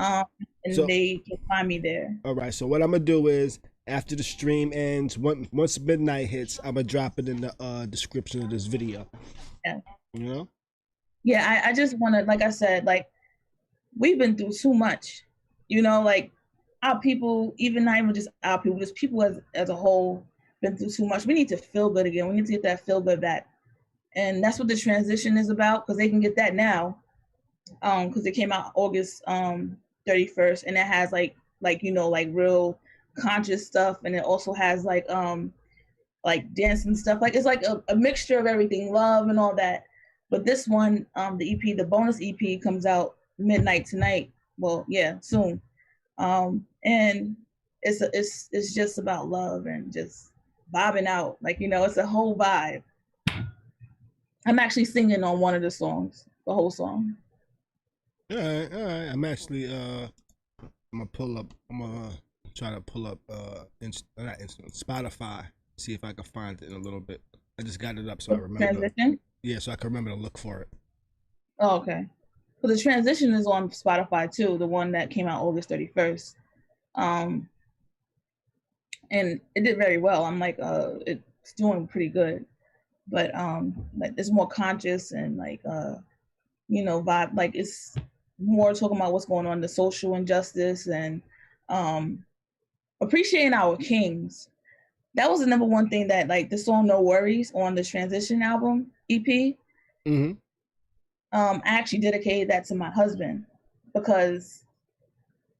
And so, they can find me there. All right. So what I'm gonna do is, after the stream ends, once midnight hits, I'm gonna drop it in the description of this video. Yeah. Yeah, I just want to, like I said, like we've been through too much, like our people, even not even just our people, just people as a whole been through too much. We need to feel good again. We need to get that feel good back. And that's what the transition is about, because they can get that now. Because it came out August 31st, and it has like real conscious stuff, and it also has like dancing stuff. Like it's like a mixture of everything, love and all that. But this one, the EP, the bonus EP, comes out midnight tonight. Well, yeah, soon. And it's just about love and just bobbing out. Like, you know, it's a whole vibe. I'm actually singing on one of the songs, the whole song. All right. I'm actually I'm gonna try to pull up Spotify, see if I can find it in a little bit. I just got it up so I remember. Transition? Yeah, so I can remember to look for it. Oh, okay. So the transition is on Spotify too, the one that came out August 31st. And it did very well. I'm like, it's doing pretty good. But like it's more conscious and like you know, vibe, like it's more talking about what's going on, the social injustice and appreciating our kings. That was the number one thing that, like, the song No Worries on the Transition album EP. Mm-hmm. I actually dedicated that to my husband because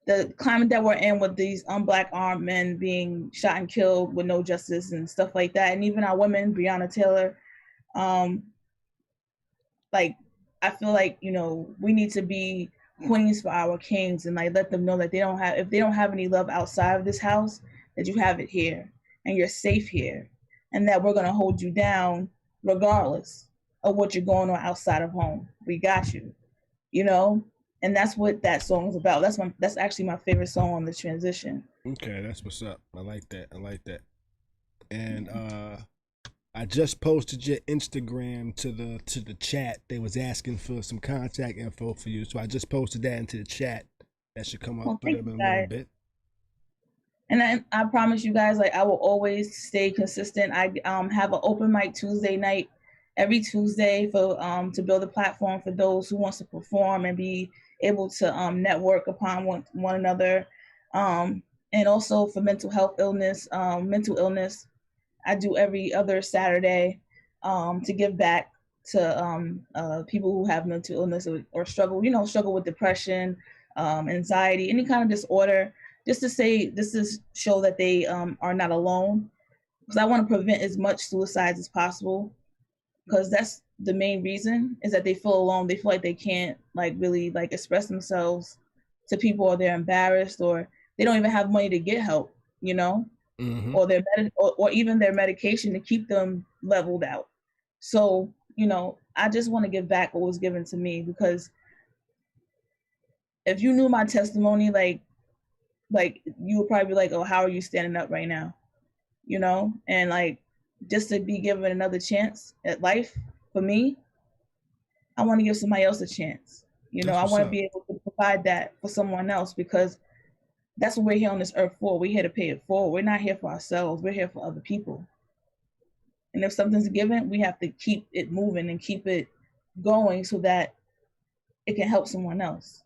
the climate that we're in with these unblack armed men being shot and killed with no justice and stuff like that, and even our women, Breonna Taylor, like, I feel like, you know, we need to be queens for our kings and like let them know that if they don't have any love outside of this house, that you have it here and you're safe here, and that we're gonna hold you down regardless of what you're going on outside of home. We got you, you know, and that's what that song is about. That's actually my favorite song on the transition. Okay, that's what's up. I like that. And I just posted your Instagram to the chat. They was asking for some contact info for you, so I just posted that into the chat. That should come up in a little bit. And I promise you guys, like, I will always stay consistent. I have an open mic Tuesday night every Tuesday for to build a platform for those who wants to perform and be able to network upon one another, and also for mental illness. I do every other Saturday to give back to people who have mental illness or struggle with depression, anxiety, any kind of disorder, just to show that they are not alone. Because I want to prevent as much suicides as possible, because that's the main reason, is that they feel alone. They feel like they can't like really like express themselves to people, or they're embarrassed, or they don't even have money to get help, you know. Mm-hmm. or even their medication to keep them leveled out. So, you know, I just want to give back what was given to me, because if you knew my testimony, like you would probably be like, oh, how are you standing up right now? You know, and like just to be given another chance at life for me, I want to give somebody else a chance. You know, I want to be able to provide that for someone else, because that's what we're here on this earth for. We're here to pay it forward. We're not here for ourselves. We're here for other people. And if something's given, we have to keep it moving and keep it going so that it can help someone else.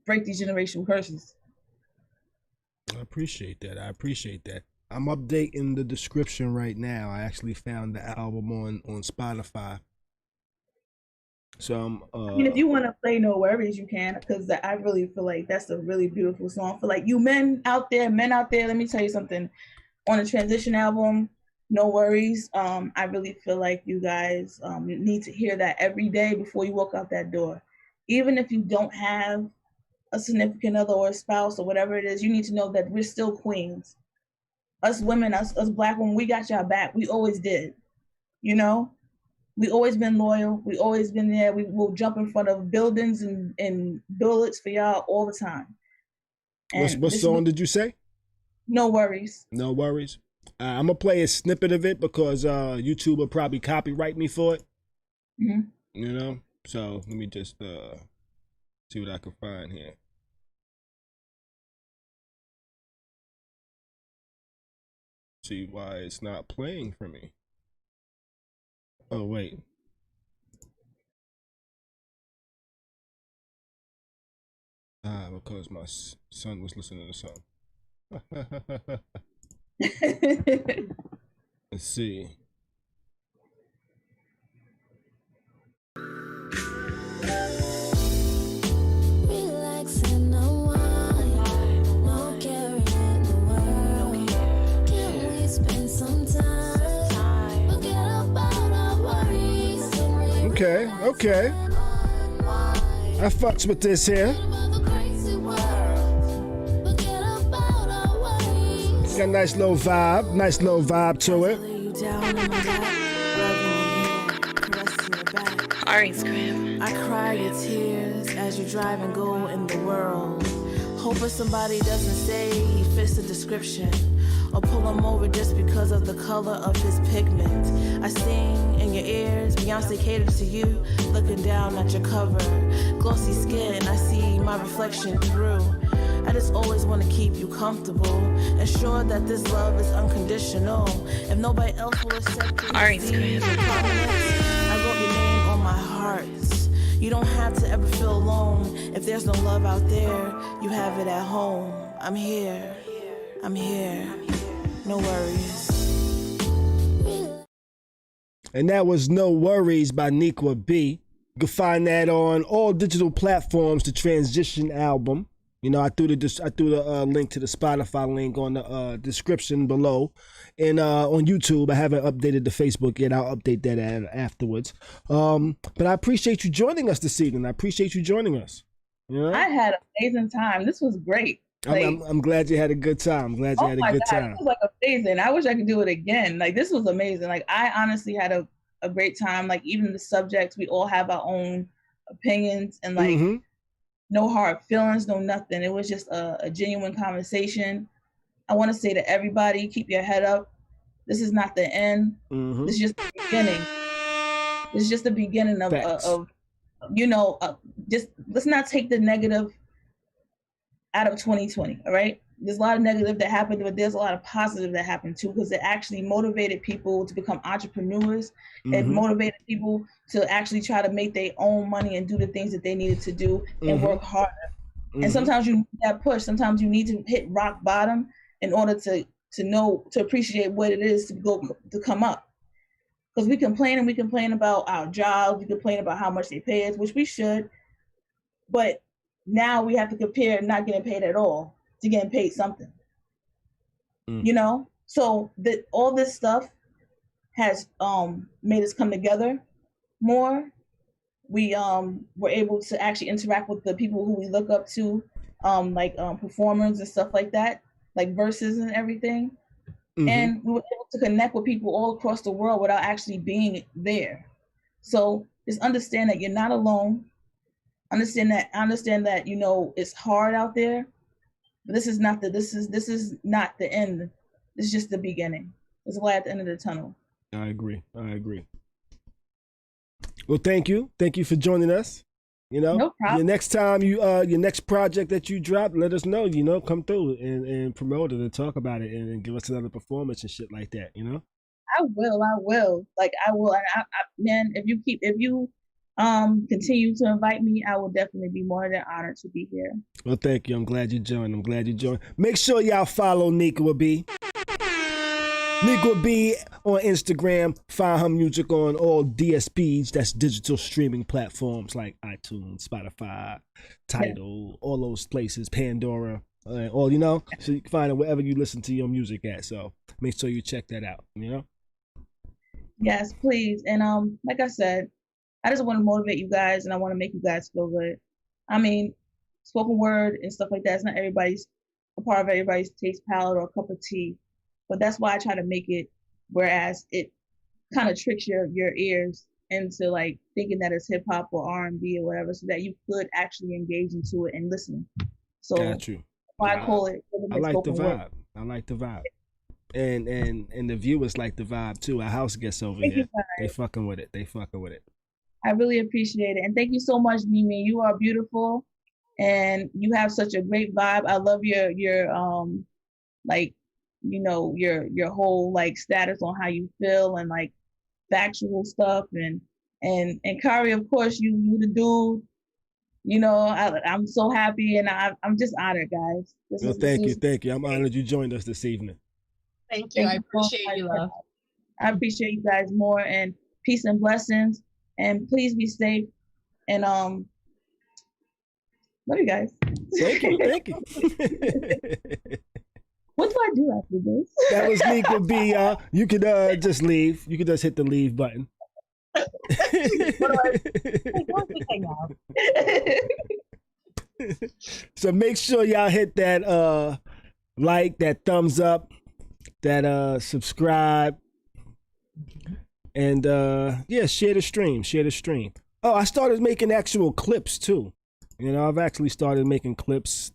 Break these generational curses. I appreciate that. I'm updating the description right now. I actually found the album on Spotify. So I mean, if you want to play No Worries, you can, because I really feel like that's a really beautiful song for like you men out there. Let me tell you something. On the Transition album, No Worries, I really feel like you guys need to hear that every day before you walk out that door. Even if you don't have a significant other or a spouse or whatever it is, you need to know that we're still queens. Us women, us Black women, we got y'all back. We always did, you know? We always been loyal. We always been there. We will jump in front of buildings and bullets for y'all all the time. What song did you say? No Worries. No Worries. I'm gonna play a snippet of it because YouTube will probably copyright me for it. Mm-hmm. You know, so let me just see what I can find here. See why it's not playing for me. Oh, wait. Because my son was listening to something. Let's see. Relax and unwind. No care in the world. Can we spend some time? Forget about our worries. Okay. I fucks with this here. Got a nice little vibe to it. Khary's crib. I cry your tears as you drive and go in the world. Hoping somebody doesn't say he fits the description, or pull him over just because of the color of his pigment. I sing in your ears, Beyonce caters to you, looking down at your cover. Glossy skin, I see my reflection through. I just always want to keep you comfortable, ensure that this love is unconditional. If nobody else will accept it, I wrote your name on my heart. You don't have to ever feel alone. If there's no love out there, you have it at home. I'm here. No worries. And that was No Worries by Nikwa B. You can find that on all digital platforms, the Transition album. You know, I threw the link to the Spotify link on the description below. And on YouTube, I haven't updated the Facebook yet. I'll update that afterwards. But I appreciate you joining us this evening. I appreciate you joining us. You know? I had an amazing time. This was great. Like, I'm glad you had a good time. I'm glad you had a good time. It was like amazing. I wish I could do it again. Like, this was amazing. Like, I honestly had a great time. Like, even the subjects, we all have our own opinions and like no hard feelings, no nothing. It was just a genuine conversation. I want to say to everybody, keep your head up. This is not the end. This is just the beginning. This is just the beginning of just let's not take the negative out of 2020, all right? There's a lot of negative that happened, but there's a lot of positive that happened too, because it actually motivated people to become entrepreneurs. It motivated people to actually try to make their own money and do the things that they needed to do and work harder. And sometimes you need that push. Sometimes you need to hit rock bottom in order to appreciate what it is to come up. Because we complain about our jobs, we complain about how much they pay us, which we should, but now we have to compare not getting paid at all to getting paid something. You know? So that all this stuff has made us come together more. We were able to actually interact with the people who we look up to, like performers and stuff like that, like verses and everything. And we were able to connect with people all across the world without actually being there. So just understand that you're not alone. Understand that you know it's hard out there, but this is not the end. This is just the beginning. There's a light at the end of the tunnel. I agree. Well, thank you for joining us. You know, no problem. Your next time your next project that you drop, let us know. You know, come through and promote it and talk about it and give us another performance and shit like that. You know. I will. Like I will. And man, if you continue to invite me, I will definitely be more than honored to be here. Well, thank you. I'm glad you joined. Make sure y'all follow Nikwa B. Nikwa B on Instagram. Find her music on all DSPs, that's digital streaming platforms like iTunes, Spotify, Tidal, all those places, Pandora, all, you know. So you can find it wherever you listen to your music at. So make sure you check that out, you know? Yes, please. And like I said, I just want to motivate you guys and I want to make you guys feel good. I mean, spoken word and stuff like that is not a part of everybody's taste palette or cup of tea. But that's why I try to make it, whereas it kind of tricks your ears into like thinking that it's hip hop or R&B or whatever, so that you could actually engage into it and listen. So got you. I call it. I like the vibe. And the viewers like the vibe too. Our house guests over here, they fucking with it. I really appreciate it, and thank you so much, Mimi. You are beautiful, and you have such a great vibe. I love your like, you know, your whole like status on how you feel and like factual stuff, and Khary, of course, you the dude. You know, I'm so happy, and I'm just honored, guys. Thank you. I'm honored you joined us this evening. Thank you. I appreciate you, love. I appreciate you guys more, and peace and blessings, and please be safe, and love you guys. Thank you. What do I do after this? That was Nikwa B. You could just leave. You could just hit the leave button. So make sure y'all hit that like, that thumbs up, that subscribe, and yeah, share the stream. Oh, I started making actual clips too. You know, I've actually started making clips.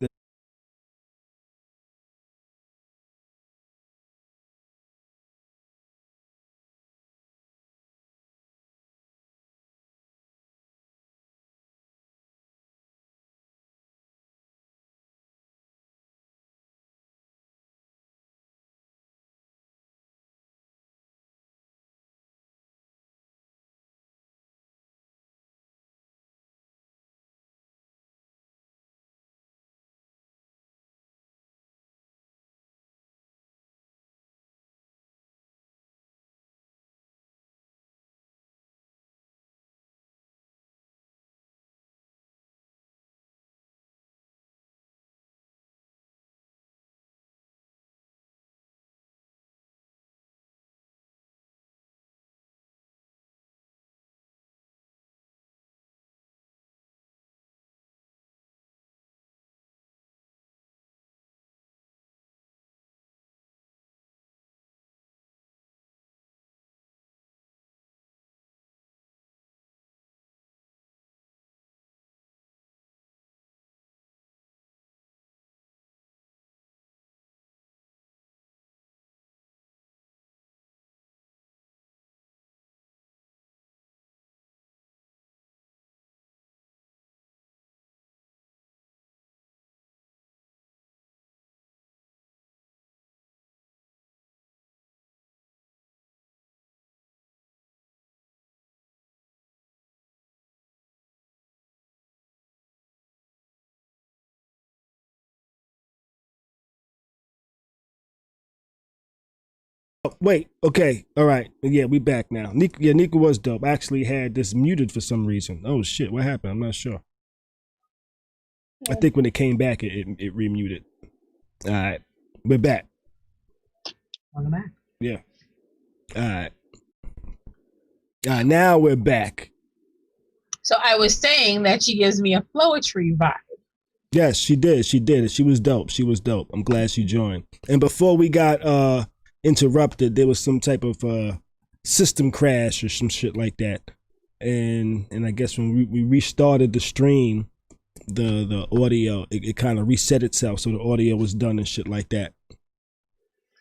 Oh, wait, okay, all right, yeah, we back now. Nika was dope. I actually had this muted for some reason. Oh shit, what happened? I'm not sure. I think when it came back, it remuted. All right, we're back. On the back. Yeah. All right. Now we're back. So I was saying that she gives me a poetry vibe. Yes, she did. She was dope. I'm glad she joined. And before we got interrupted, there was some type of system crash or some shit like that. And I guess when we restarted the stream, the audio it kind of reset itself, so the audio was done and shit like that.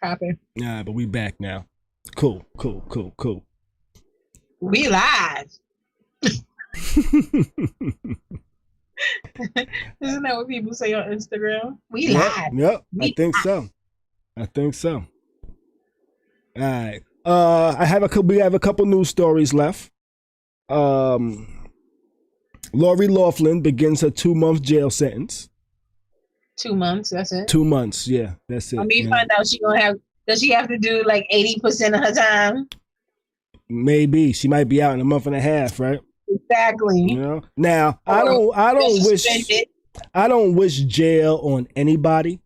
Copy. But we back now. Cool. We live. Isn't that what people say on Instagram? We live. Yep. I think so. All right. We have a couple news stories left. Lori Loughlin begins her 2-month jail sentence. 2 months, that's it? 2 months, yeah, that's it. I mean, find out does she have to do like 80% of her time? Maybe. She might be out in a month and a half, right? Exactly. You know? Now, I don't wish jail on anybody.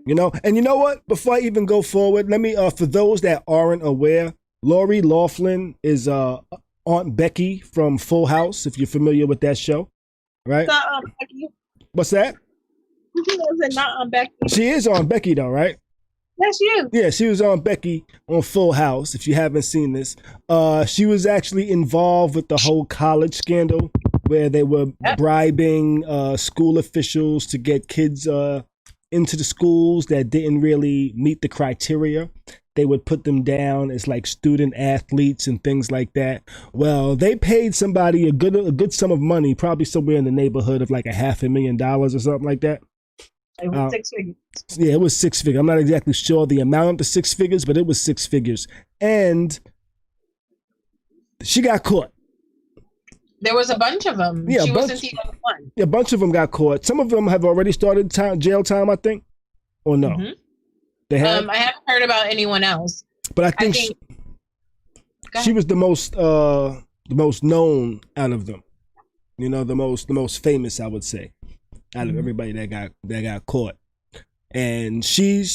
You know, and you know what? Before I even go forward, let me for those that aren't aware, Lori Loughlin is Aunt Becky from Full House, if you're familiar with that show, right? Not Aunt Becky. What's that? Not Aunt Becky. She is Aunt Becky though, right? Yes, she is. Yeah, she was on Becky on Full House. If you haven't seen this, she was actually involved with the whole college scandal where they were bribing school officials to get kids into the schools that didn't really meet the criteria. They would put them down as like student athletes and things like that. Well, they paid somebody a good sum of money, probably somewhere in the neighborhood of like $500,000 or something like that. It was 6 figures. Yeah, it was 6 figures. I'm not exactly sure the amount of the 6 figures, but it was 6 figures. And she got caught. There was a bunch of them. Yeah, she wasn't the only one. Yeah, a bunch of them got caught. Some of them have already started jail time, I think. Or no? Mm-hmm. They have? I haven't heard about anyone else. But I think she was the most known out of them. You know, the most famous, I would say, out of everybody that got caught. And she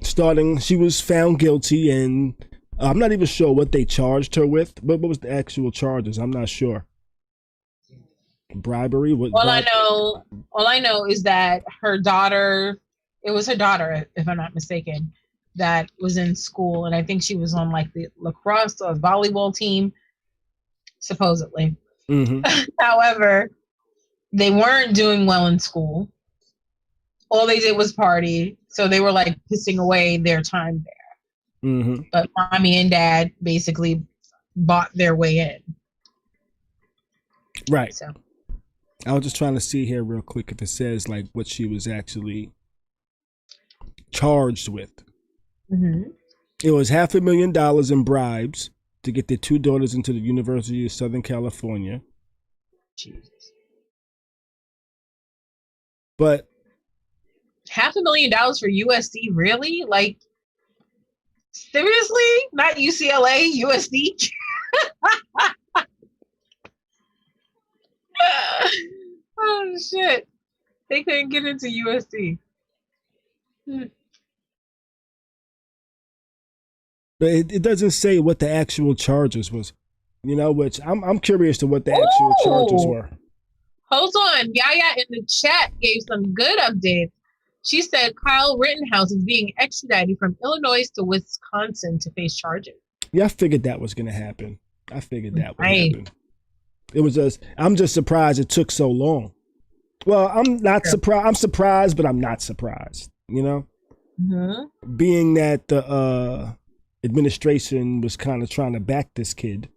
was found guilty, and I'm not even sure what they charged her with. But what was the actual charges? I'm not sure. Bribery? All I know is that her daughter it was her daughter, if I'm not mistaken, that was in school, and I think she was on like the lacrosse or volleyball team, supposedly. However, they weren't doing well in school. All they did was party, so they were like pissing away their time there. But mommy and dad basically bought their way in. Right. So I was just trying to see here real quick if it says like what she was actually charged with. It was $500,000 in bribes to get their two daughters into the University of Southern California. Jesus. But $500,000 for USC, really? Like, seriously? Not UCLA, USC? Oh shit! They couldn't get into USC. But it doesn't say what the actual charges was, which I'm curious to what the actual charges were. Hold on, Yaya in the chat gave some good updates. She said Kyle Rittenhouse is being extradited from Illinois to Wisconsin to face charges. Yeah, I figured that was going to happen. I figured that would happen. It was I'm just surprised it took so long. Well, I'm not surprised. I'm surprised, but I'm not surprised, being that the administration was kind of trying to back this kid,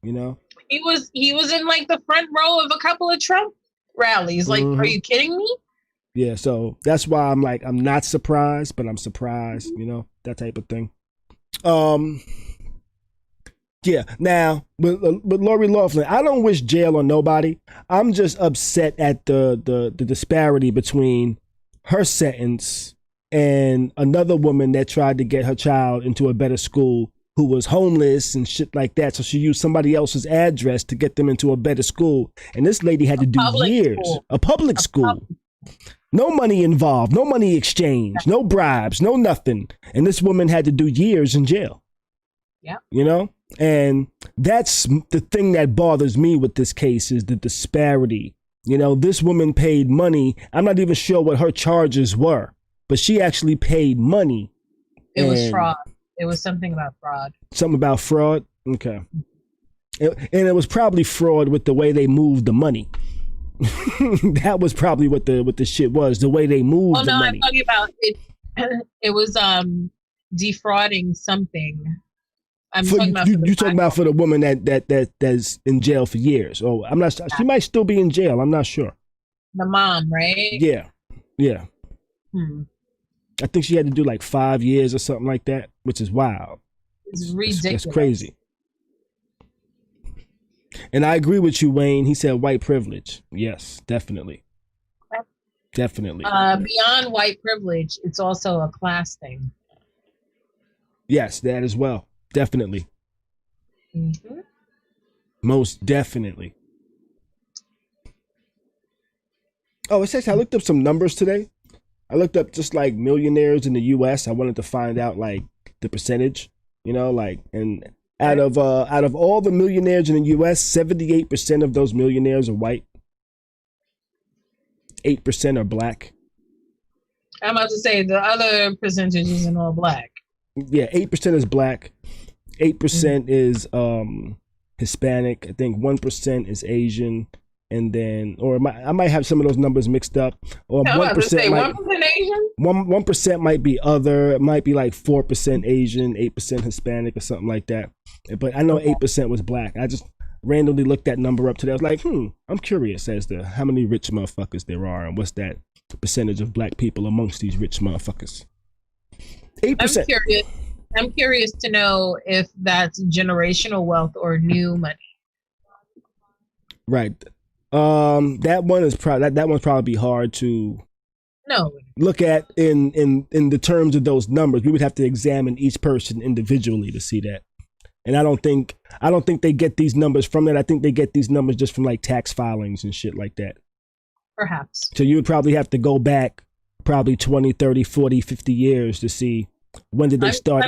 He was in like the front row of a couple of Trump rallies. Like, are you kidding me? Yeah, so that's why I'm like, I'm not surprised, but I'm surprised, that type of thing. Yeah, now, with Lori Loughlin, I don't wish jail on nobody. I'm just upset at the disparity between her sentence and another woman that tried to get her child into a better school who was homeless and shit like that. So she used somebody else's address to get them into a better school. And this lady had to do years. A public school. No money involved, no money exchanged, no bribes, no nothing. And this woman had to do years in jail. Yeah. And that's the thing that bothers me with this case is the disparity. This woman paid money. I'm not even sure what her charges were, but she actually paid money. It was fraud. It was something about fraud. Something about fraud? Okay. And it was probably fraud with the way they moved the money. That was probably what the shit was, the way they moved the money. I'm talking about it. It was defrauding something. You talking about for the woman that's in jail for years? Oh, I'm not. She might still be in jail. I'm not sure. The mom, right? Yeah. I think she had to do like 5 years or something like that, which is wild. It's ridiculous. That's crazy. And I agree with you, Wayne. He said white privilege. Yes, definitely. Definitely. Beyond white privilege, it's also a class thing. Yes, that as well. Definitely. Most definitely. Oh, it says I looked up some numbers today. I looked up just like millionaires in the U.S. I wanted to find out like the percentage, and out of all the millionaires in the U.S., 78% of those millionaires are white. 8% are black. I'm about to say the other percentage isn't all black. Yeah, 8% is black. 8% is Hispanic. I think 1% is Asian, and then, I might have some of those numbers mixed up. Or 1% might, 1% Asian. 1% might be other. It might be like 4% Asian, 8% Hispanic, or something like that. But I know 8% was black. I just randomly looked that number up today. I was like, I'm curious as to how many rich motherfuckers there are, and what's that percentage of black people amongst these rich motherfuckers. 8%. I'm curious to know if that's generational wealth or new money. Right. That one is that one's probably hard to look at in the terms of those numbers. We would have to examine each person individually to see that. And I don't think they get these numbers from that. I think they get these numbers just from like tax filings and shit like that. Perhaps. So you would probably have to go back probably 20, 30, 40, 50 years to see when did they start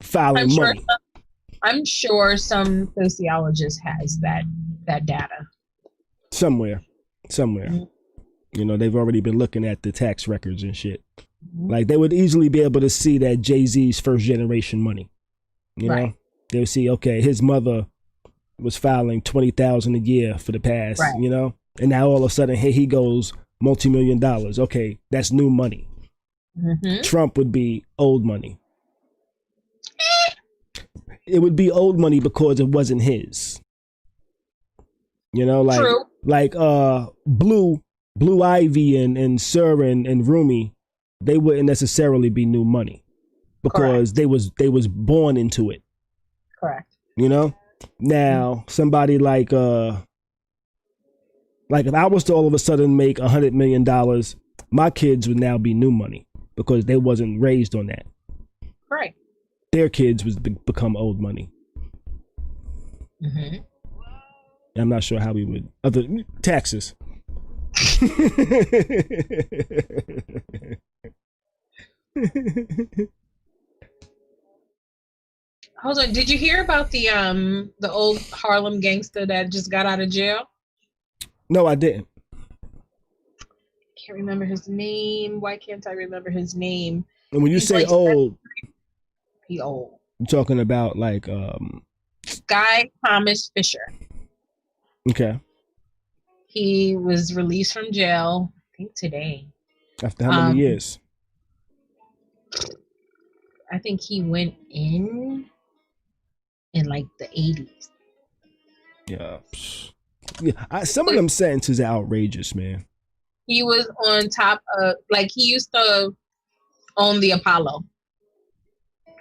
filing money. I'm sure some sociologist has that data. Somewhere. You know, they've already been looking at the tax records and shit. Like, they would easily be able to see that Jay-Z's first generation money. You know, they would see, okay, his mother was filing $20,000 a year for the past, you know, and now all of a sudden, here he goes, multi-million dollars. Okay, that's new money. Trump would be old money. It would be old money because it wasn't his. You know, like Blue Ivy and Sir and Rumi, they wouldn't necessarily be new money because they was born into it. Correct. You know? Now, somebody like if I was to all of a sudden make $100 million, my kids would now be new money because they wasn't raised on that. Right. Their kids would become old money. I'm not sure how we would other taxes. Hold on. Did you hear about the old Harlem gangster that just got out of jail? No, I didn't. Can't remember his name. Why can't I remember his name? And when you say like old, he old. You're talking about like Guy Thomas Fisher. Okay. He was released from jail, I think today. After how many years? I think he went in like the 80s. Yeah. Some of them sentences are outrageous, man. He was on top of, like, he used to own the Apollo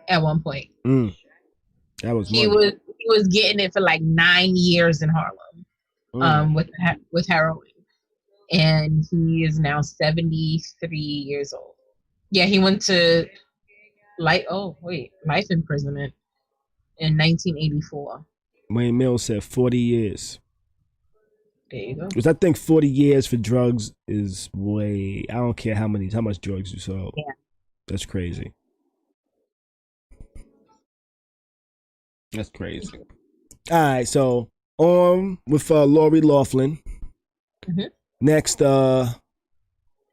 at one point. That was he was getting it for like 9 years in Harlem, with heroin, and he is now 73 years old. Yeah, he went to life imprisonment in 1984. Wayne Mills said 40 years. There you go. Because I think 40 years for drugs is way. I don't care how much drugs you sold. Yeah, that's crazy. That's crazy. All right, so on with Lori Loughlin. Next, the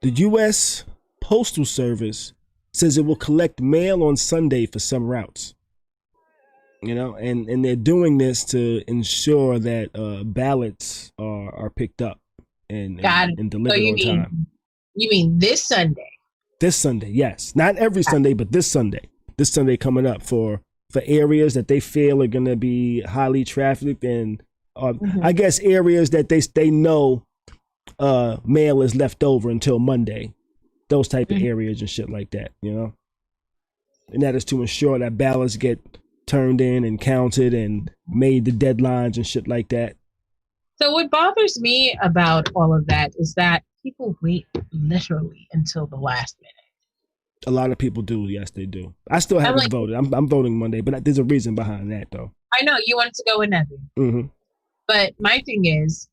U.S. Postal Service says it will collect mail on Sunday for some routes. You know, and they're doing this to ensure that ballots are picked up and delivered on time. You mean this Sunday? This Sunday, yes. Not every Sunday, but this Sunday. This Sunday coming up for areas that they feel are going to be highly trafficked, and I guess areas that they know mail is left over until Monday. Those type of areas and shit like that, you know? And that is to ensure that ballots get turned in and counted and made the deadlines and shit like that. So what bothers me about all of that is that people wait literally until the last minute. A lot of people do. Yes, they do. I still haven't voted. I'm voting Monday, but there's a reason behind that, though. I know you wanted to go in Nevin. But my thing is,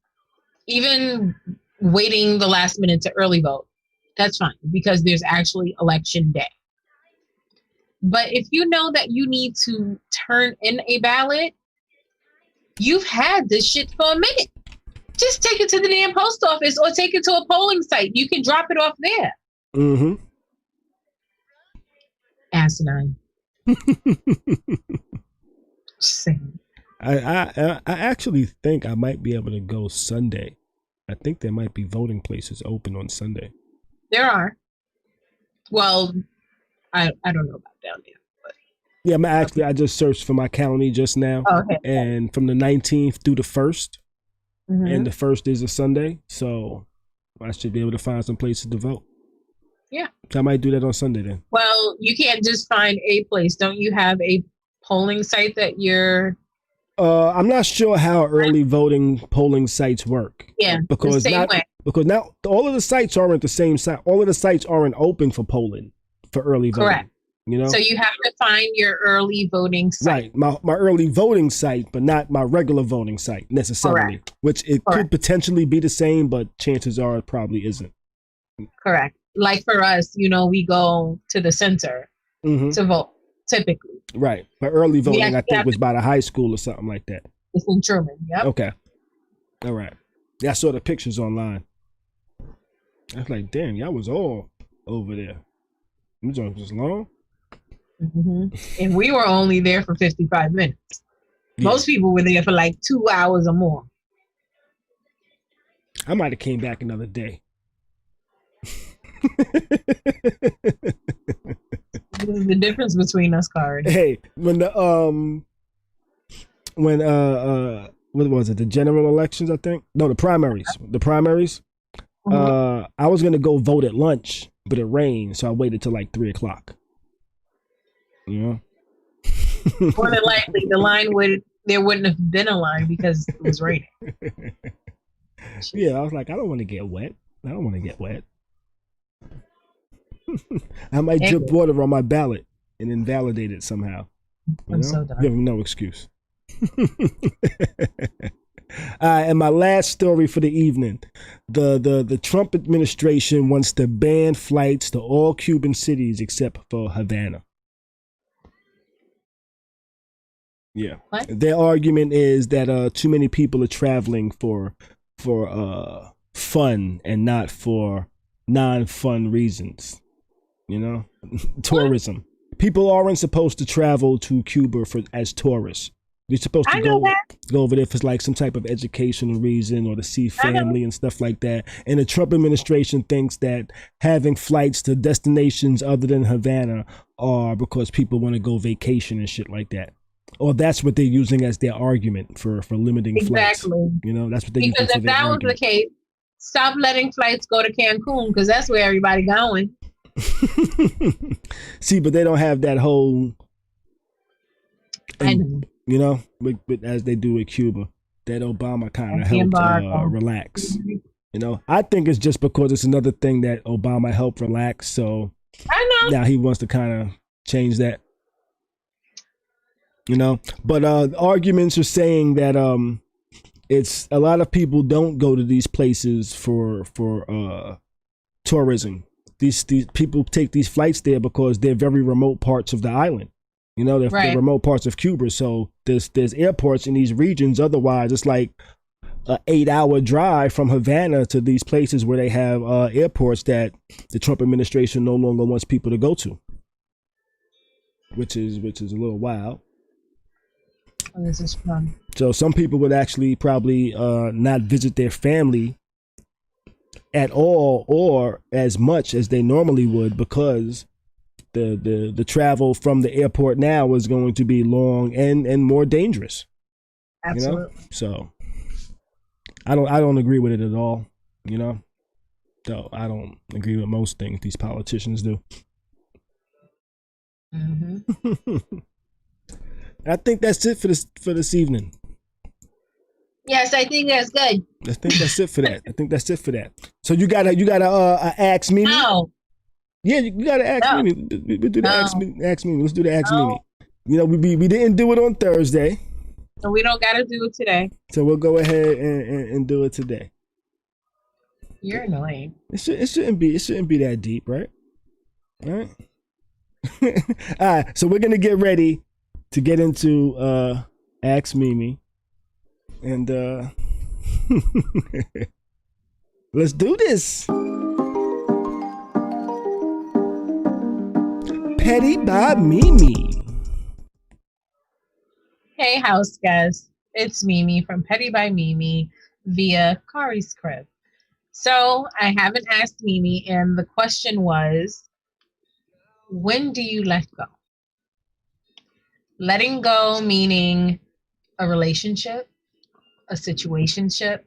even waiting the last minute to early vote, that's fine because there's actually election day. But if you know that you need to turn in a ballot, you've had this shit for a minute. Just take it to the damn post office or take it to a polling site. You can drop it off there. Asinine. Same. I actually think I might be able to go Sunday. I think there might be voting places open on Sunday. There are. Well, I don't know about down there. But. Yeah, I just searched for my county just now. And from the 19th through the 1st, and the 1st is a Sunday, so I should be able to find some places to vote. Yeah. So I might do that on Sunday then. Well, you can't just find a place. Don't you have a polling site that you're... I'm not sure how early voting polling sites work. Yeah, because the same way. Because now all of the sites aren't the same site. All of the sites aren't open for polling for early voting. Correct. You know? So you have to find your early voting site. Right. My early voting site, but not my regular voting site necessarily. Correct. Which it could potentially be the same, but chances are it probably isn't. Correct. Like for us, we go to the center to vote, typically. Right. But early voting, I think, was by the high school or something like that. It's in Truman, yep. Okay. All right. Yeah, I saw the pictures online. I was like, damn, y'all was all over there. You joined was long. And we were only there for 55 minutes. Yeah. Most people were there for like 2 hours or more. I might have came back another day. This is the difference between us, Khary. Hey, when the what was it? The general elections, I think. No, the primaries. I was gonna go vote at lunch, but it rained, so I waited till like 3:00. You know. More than likely, there wouldn't have been a line because it was raining. Yeah, I was like, I don't want to get wet. I might drip water on my ballot and invalidate it somehow. I'm so done. You have no excuse. And my last story for the evening. The Trump administration wants to ban flights to all Cuban cities except for Havana. Yeah. What? Their argument is that too many people are traveling for fun and not for non-fun reasons. You know, tourism. People aren't supposed to travel to Cuba as tourists. They're supposed to go over there for like some type of educational reason or to see family and stuff like that. And the Trump administration thinks that having flights to destinations other than Havana are because people want to go vacation and shit like that. Or that's what they're using as their argument for limiting flights. Exactly. You know, that's what they use. Because if that was the case, stop letting flights go to Cancun because that's where everybody going. See, but they don't have that whole, you know, but as they do with Cuba, that Obama kind of helped relax. You know, I think it's just because it's another thing that Obama helped relax. So I know now he wants to kind of change that. You know, but arguments are saying that it's a lot of people don't go to these places for tourism. These people take these flights there because they're very remote parts of the island. You know, they're remote parts of Cuba. So there's airports in these regions. Otherwise, it's like an 8-hour drive from Havana to these places where they have airports that the Trump administration no longer wants people to go to, which is a little wild. Oh, this is fun. So some people would actually probably not visit their family at all or as much as they normally would because the travel from the airport now is going to be long and more dangerous. Absolutely. You know? So I don't agree with it at all, you know. So I don't agree with most things these politicians do. I think that's it for this evening. Yes, I think that's good. I think that's it for that. So you gotta ask Mimi. No. Yeah, you gotta ask Mimi. We do the ask Mimi. Let's do the ask Mimi. You know, we didn't do it on Thursday, so we don't gotta do it today. So we'll go ahead and do it today. You're annoying. It shouldn't be that deep, right? All right. All right. So we're gonna get ready to get into ask Mimi. And let's do this. Petty by Mimi. Hey, house guests. It's Mimi from Petty by Mimi via Khary's Crib. So I haven't asked Mimi, and the question was, when do you let go? Letting go meaning a relationship, a situationship,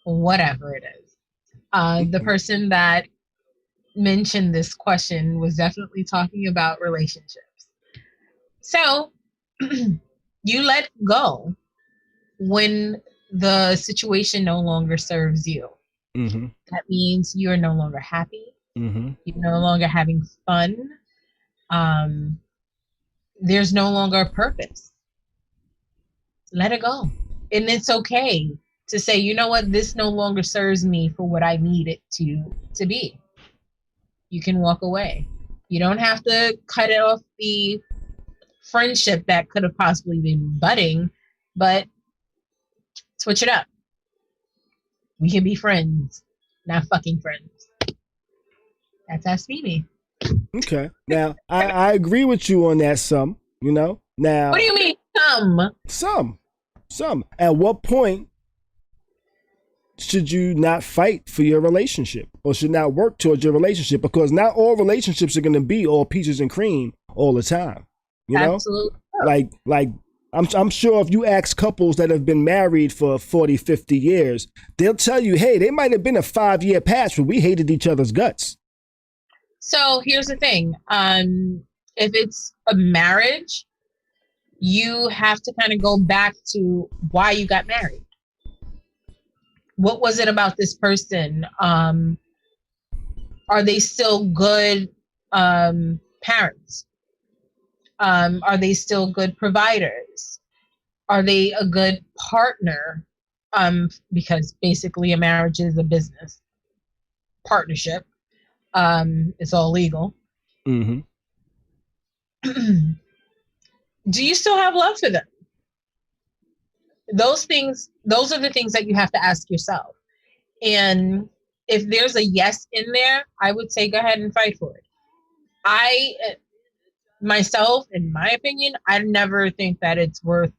whatever it is. The person that mentioned this question was definitely talking about relationships. So you let go when the situation no longer serves you. Mm-hmm. That means you're no longer happy. Mm-hmm. You're no longer having fun. There's no longer a purpose. Let it go. And it's okay to say, you know what, this no longer serves me for what I need it to be. You can walk away. You don't have to cut it off the friendship that could have possibly been budding, but switch it up. We can be friends, not fucking friends. That's Ask Mimi. Okay. Now, I agree with you on that some, you know. Now, What do you mean some? Some. At what point should you not fight for your relationship or should not work towards your relationship? Because not all relationships are going to be all peaches and cream all the time. You know? Absolutely. Like I'm sure if you ask couples that have been married for 40, 50 years, they'll tell you, hey, they might have been a 5-year patch, but we hated each other's guts. So here's the thing. If it's a marriage, you have to kind of go back to why you got married. What was it about this person? Are they still good parents? Are they still good providers? Are they a good partner? Because basically a marriage is a business partnership. It's all legal. Mm-hmm. Do you still have love for them? Those are the things that you have to ask yourself. And if there's a yes in there, I would say go ahead and fight for it. Myself, in my opinion, I never think that it's worth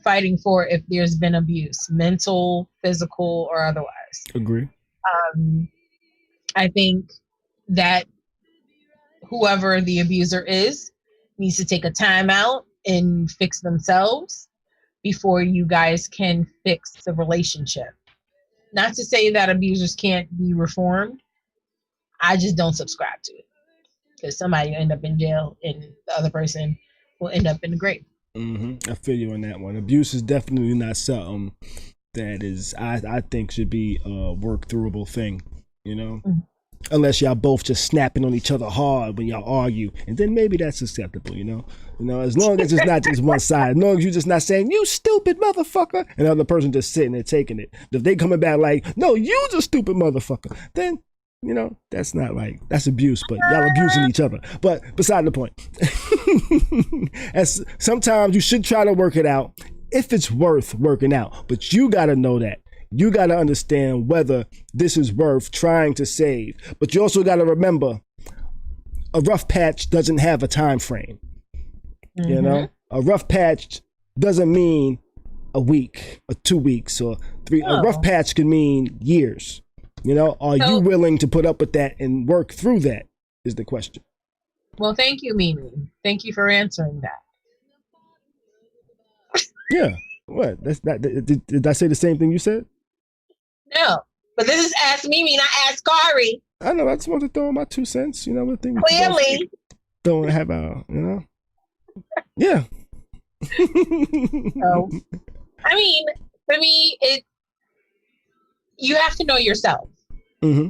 fighting for if there's been abuse, mental, physical, or otherwise. Agree. I think that whoever the abuser is needs to take a time out and fix themselves before you guys can fix the relationship. Not to say that abusers can't be reformed. I just don't subscribe to it. Because somebody will end up in jail and the other person will end up in the grave. Mm-hmm. I feel you on that one. Abuse is definitely not something that is, I think, should be a work throughable thing, you know? Mm-hmm. Unless y'all both just snapping on each other hard when y'all argue, and then maybe that's acceptable, you know. As long as it's not just one side, as long as you're just not saying "you stupid motherfucker" and the other person just sitting there taking it. If they coming back like, "No, you's a stupid motherfucker," then that's not like, that's abuse, but y'all abusing each other. But beside the point, as sometimes you should try to work it out if it's worth working out, but you got to know that. You got to understand whether this is worth trying to save. But you also got to remember, a rough patch doesn't have a time frame. Mm-hmm. You know, a rough patch doesn't mean a week or 2 weeks or 3. A rough patch can mean years. You know, are you willing to put up with that and work through that is the question. Well, thank you, Mimi. Thank you for answering that. Yeah. What? That's not. Did I say the same thing you said? No, but this is Ask Mimi, not Ask Khary. I know. I just want to throw in my 2 cents. You know, what thing clearly don't have a. You know. Yeah. So, I mean, for me, you have to know yourself. Mm-hmm.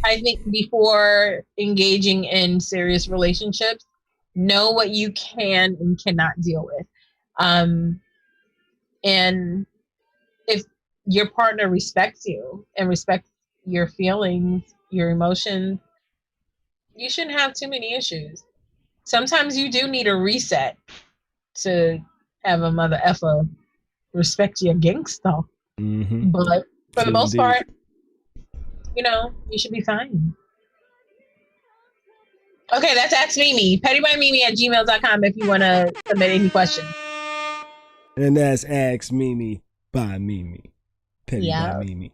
I think before engaging in serious relationships, know what you can and cannot deal with. And if your partner respects you and respects your feelings, your emotions, you shouldn't have too many issues. Sometimes you do need a reset to have a mother effer respect your gangsta. Mm-hmm. But for the most part, you should be fine. Okay, that's Ask Mimi. PettyByMimi@gmail.com if you want to submit any questions. And that's Ask Mimi by Mimi. Petty by Mimi.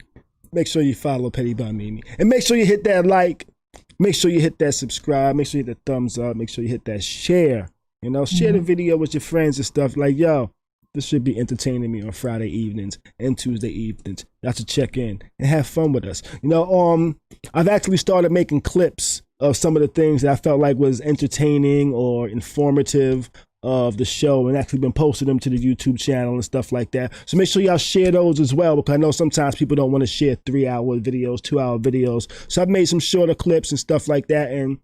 Make sure you follow Petty by Mimi. And make sure you hit that like. Make sure you hit that subscribe. Make sure you hit the thumbs up. Make sure you hit that share. Share the video with your friends and stuff. Like, yo, this should be entertaining me on Friday evenings and Tuesday evenings. Y'all should check in and have fun with us. I've actually started making clips of some of the things that I felt like was entertaining or informative of the show, and actually been posting them to the YouTube channel and stuff like that. So make sure y'all share those as well, because I know sometimes people don't want to share 3-hour videos, 2-hour videos. So I've made some shorter clips and stuff like that, and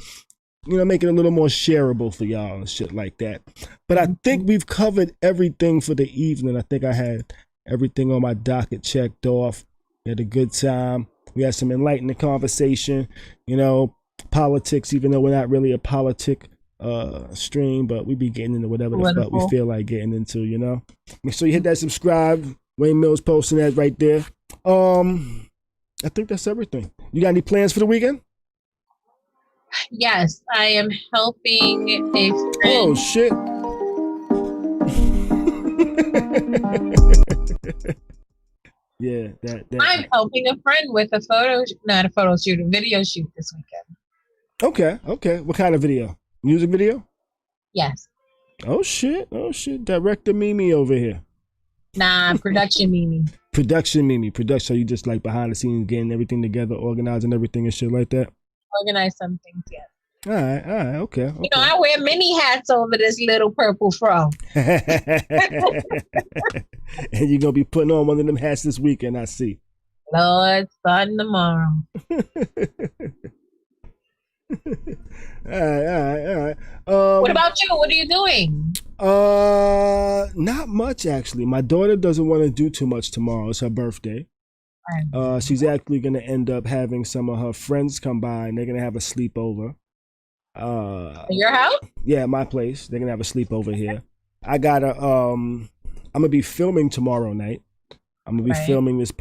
make it a little more shareable for y'all and shit like that. But I think we've covered everything for the evening. I think I had everything on my docket checked off. We had a good time. We had some enlightening conversation, politics, even though we're not really a politic stream, but we be getting into whatever the fuck we feel like getting into, Make sure you hit that subscribe. Wayne Mills posting that right there. I think that's everything. You got any plans for the weekend? Yes, I am helping a friend. Oh shit. Yeah, that. I'm helping a friend with a not a photo shoot, a video shoot this weekend. Okay. What kind of video? Music video? Yes. Oh shit. Director Mimi over here. Nah, production Mimi. Production. So you just like behind the scenes getting everything together, organizing everything and shit like that? Organize some things, yes. All right, okay. You know, I wear many hats over this little purple fro. And you're going to be putting on one of them hats this weekend, I see. Lord, starting tomorrow. All right. What about you? What are you doing? Not much, actually. My daughter doesn't want to do too much tomorrow. It's her birthday. She's actually going to end up having some of her friends come by, and they're going to have a sleepover. Your house? Yeah, my place. They're gonna have a sleepover here. I gotta I'm gonna be filming tomorrow night. I'm gonna be filming this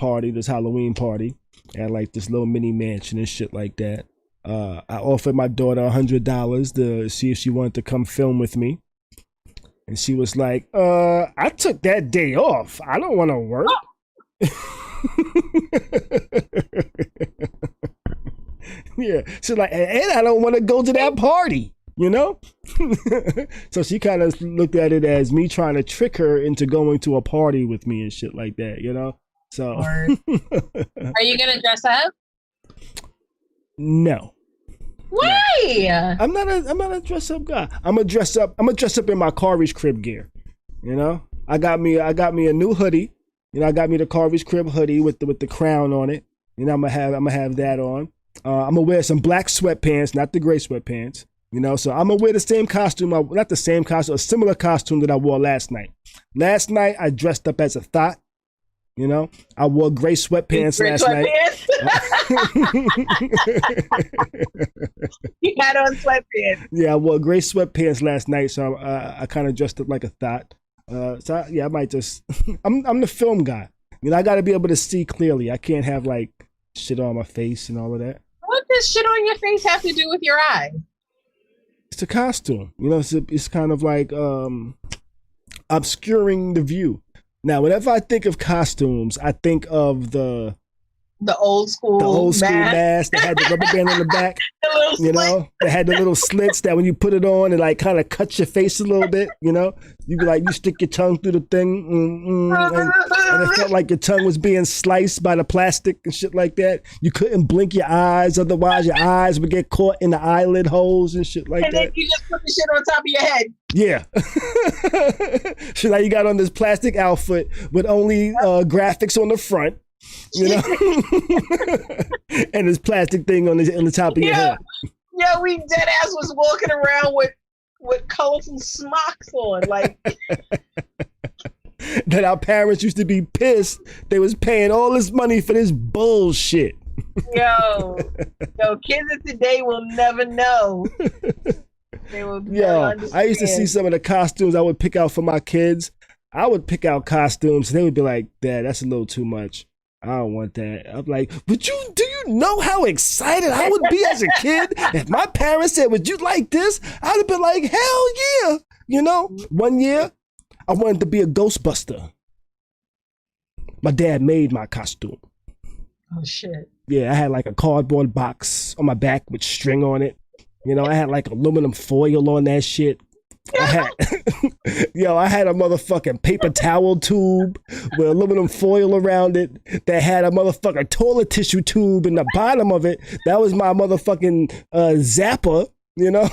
Halloween party at like this little mini mansion and shit like that. I offered my daughter $100 to see if she wanted to come film with me. And she was like, I took that day off. I don't wanna work. Yeah, she's like, and I don't want to go to that party, you know? So she kind of looked at it as me trying to trick her into going to a party with me and shit like that, you know? So are you gonna dress up? No. Why? I'm not a dress up guy. I'm gonna dress up in my Khary's crib gear. You know? I got me a new hoodie. You know, I got me the Khary's crib hoodie with the crown on it. You know, I'm gonna have that on. I'm gonna wear some black sweatpants, not the gray sweatpants. You know, so I'm gonna wear the same costume, not the same costume, a similar costume that I wore last night. Last night I dressed up as a thought. You know, I wore gray sweatpants last night. You had on sweatpants. Yeah, I wore gray sweatpants last night, so I kind of dressed up like a thought. I might just. I'm the film guy. You know, I got to be able to see clearly. I can't have like shit on my face and all of that. What does shit on your face have to do with your eyes? It's a costume. You know, it's kind of like obscuring the view. Now, whenever I think of costumes, I think of the old school mask that had the rubber band on the back. You know, that had the little slits that when you put it on, it like kind of cuts your face a little bit. You know, you stick your tongue through the thing, and it felt like your tongue was being sliced by the plastic and shit like that. You couldn't blink your eyes, otherwise your eyes would get caught in the eyelid holes and shit like that. And then you just put the shit on top of your head. Yeah. So now you got on this plastic outfit with only graphics on the front. You know, and this plastic thing on the top of your head. Yeah, we dead ass was walking around with colorful smocks on, like. That our parents used to be pissed they was paying all this money for this bullshit. Yo, kids of today will never know. They will never understand. I used to see some of the costumes I would pick out for my kids. I would pick out costumes and they would be like, Dad, that's a little too much. I don't want that. I'm like, do you know how excited I would be as a kid if my parents said, would you like this? I'd have been like, hell yeah. You know, one year I wanted to be a Ghostbuster. My dad made my costume. Oh shit. Yeah, I had like a cardboard box on my back with string on it. You know, I had like aluminum foil on that shit. I had a motherfucking paper towel tube with aluminum foil around it that had a motherfucking toilet tissue tube in the bottom of it. That was my motherfucking zapper, you know?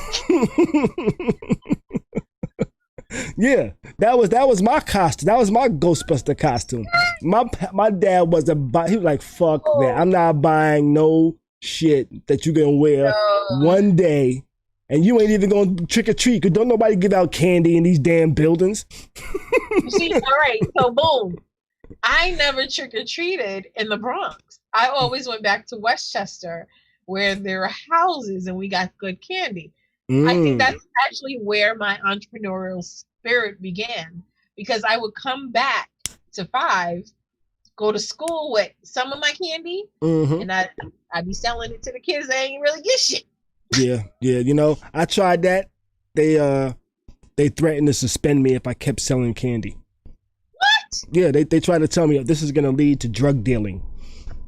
Yeah, that was my costume. That was my Ghostbuster costume. My dad he was like, fuck that. I'm not buying no shit that you gonna wear one day. And you ain't even going to trick or treat because don't nobody give out candy in these damn buildings. See, all right, so boom. I never trick or treated in the Bronx. I always went back to Westchester where there were houses and we got good candy. I think that's actually where my entrepreneurial spirit began because I would come back to 5, go to school with some of my candy, and I'd be selling it to the kids that ain't really get shit. Yeah. You know, I tried that. They threatened to suspend me if I kept selling candy. What? Yeah, they tried to tell me this is gonna lead to drug dealing.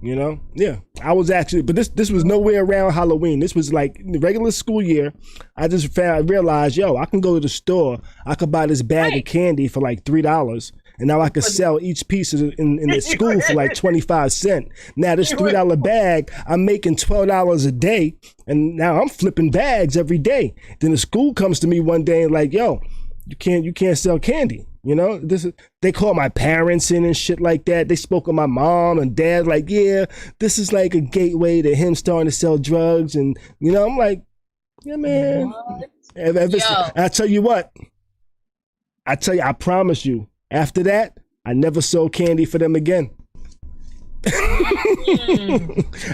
You know? Yeah. I was actually, but this was nowhere around Halloween. This was like the regular school year. I realized, I can go to the store. I could buy this bag of candy for like $3. And now I could sell each piece in the school for like 25 cents. Now this $3 bag, I'm making $12 a day. And now I'm flipping bags every day. Then the school comes to me one day and like, you can't sell candy. You know, they called my parents in and shit like that. They spoke with my mom and dad like, this is like a gateway to him starting to sell drugs. And, you know, I'm like, yeah, man. I tell you what. I promise you, after that, I never sold candy for them again.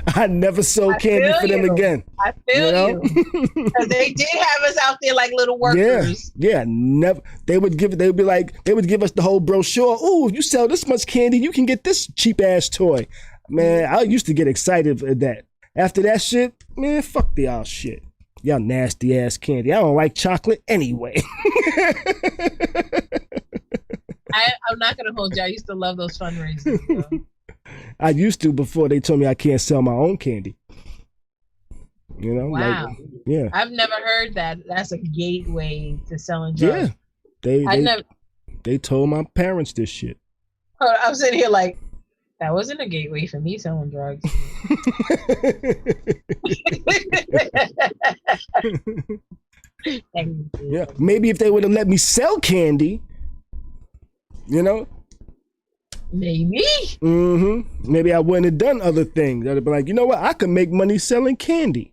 I never sold candy for them again. I feel you. Because they did have us out there like little workers. Yeah, never. They would give us the whole brochure. Ooh, if you sell this much candy, you can get this cheap ass toy. Man, I used to get excited for that. After that shit, man, fuck y'all shit. Y'all nasty ass candy. I don't like chocolate anyway. I'm not gonna hold you. I used to love those fundraisers. Though. I used to before they told me I can't sell my own candy. You know? Wow. Like, yeah. I've never heard that. That's a gateway to selling drugs. Yeah. They told my parents this shit. I'm sitting here like, that wasn't a gateway for me selling drugs. Yeah. Maybe if they would have let me sell candy, you know? Maybe. Maybe I wouldn't have done other things. I'd have been like, you know what? I could make money selling candy.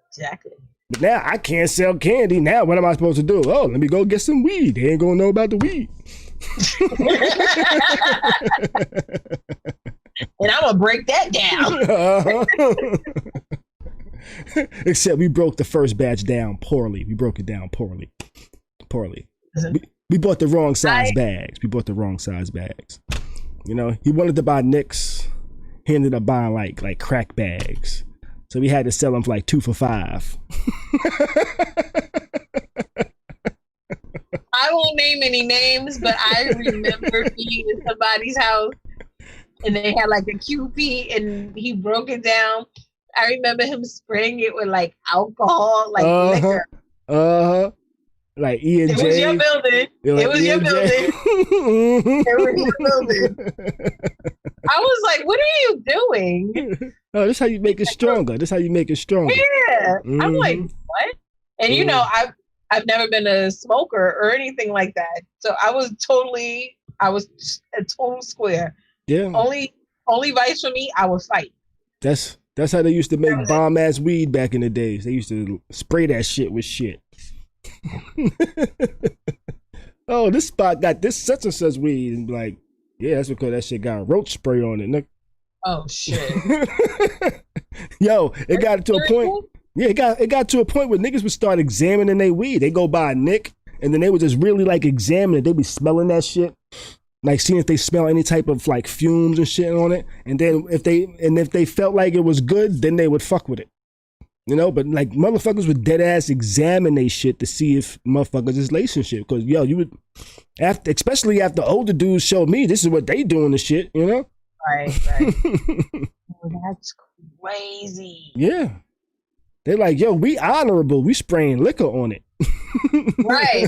Exactly. But now I can't sell candy. Now what am I supposed to do? Oh, let me go get some weed. They ain't gonna know about the weed. And I'm gonna break that down. Except we broke the first batch down poorly. We broke it down poorly. We bought the wrong size bags. You know, he wanted to buy Nicks. He ended up buying like crack bags. So we had to sell them for like 2 for $5. I won't name any names, but I remember being in somebody's house and they had like a QP and he broke it down. I remember him spraying it with like alcohol, like liquor. Like E&J. It was your building. It was your building. It was your building. I was like, what are you doing? Oh, this is how you make it stronger. Yeah. I'm like, what? And you know, I've never been a smoker or anything like that. So I was a total square. Yeah. Only vice for me, I would fight. That's how they used to make bomb ass weed back in the days. They used to spray that shit with shit. Oh, this spot got this such and such weed, and like, yeah, that's because that shit got roach spray on it. Oh shit. Yo, it got to a point. Yeah, it got to a point where niggas would start examining their weed. They go buy a Nick, and then they would just really like examine it. They be smelling that shit, like seeing if they smell any type of like fumes and shit on it. And then if they felt like it was good, then they would fuck with it. You know, but like motherfuckers would dead ass examine they shit to see if motherfuckers is lacing shit. Cause yo, you would especially after older dudes showed me this is what they doing the shit, you know? Right. Oh, that's crazy. Yeah. They're like, yo, we honorable. We spraying liquor on it. Right.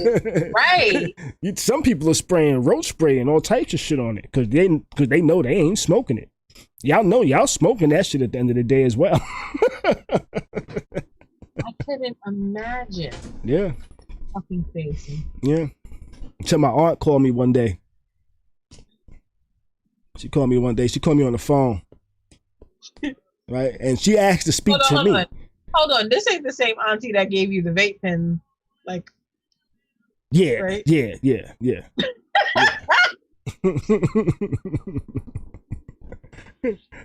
Some people are spraying roach spray and all types of shit on it because they know they ain't smoking it. Y'all know y'all smoking that shit at the end of the day as well. I couldn't imagine. Yeah. Fucking facing. Yeah. Until my aunt called me one day. She called me on the phone. Right? And she asked to speak to me. Hold on. This ain't the same auntie that gave you the vape pen. Like. Yeah. Right? Yeah.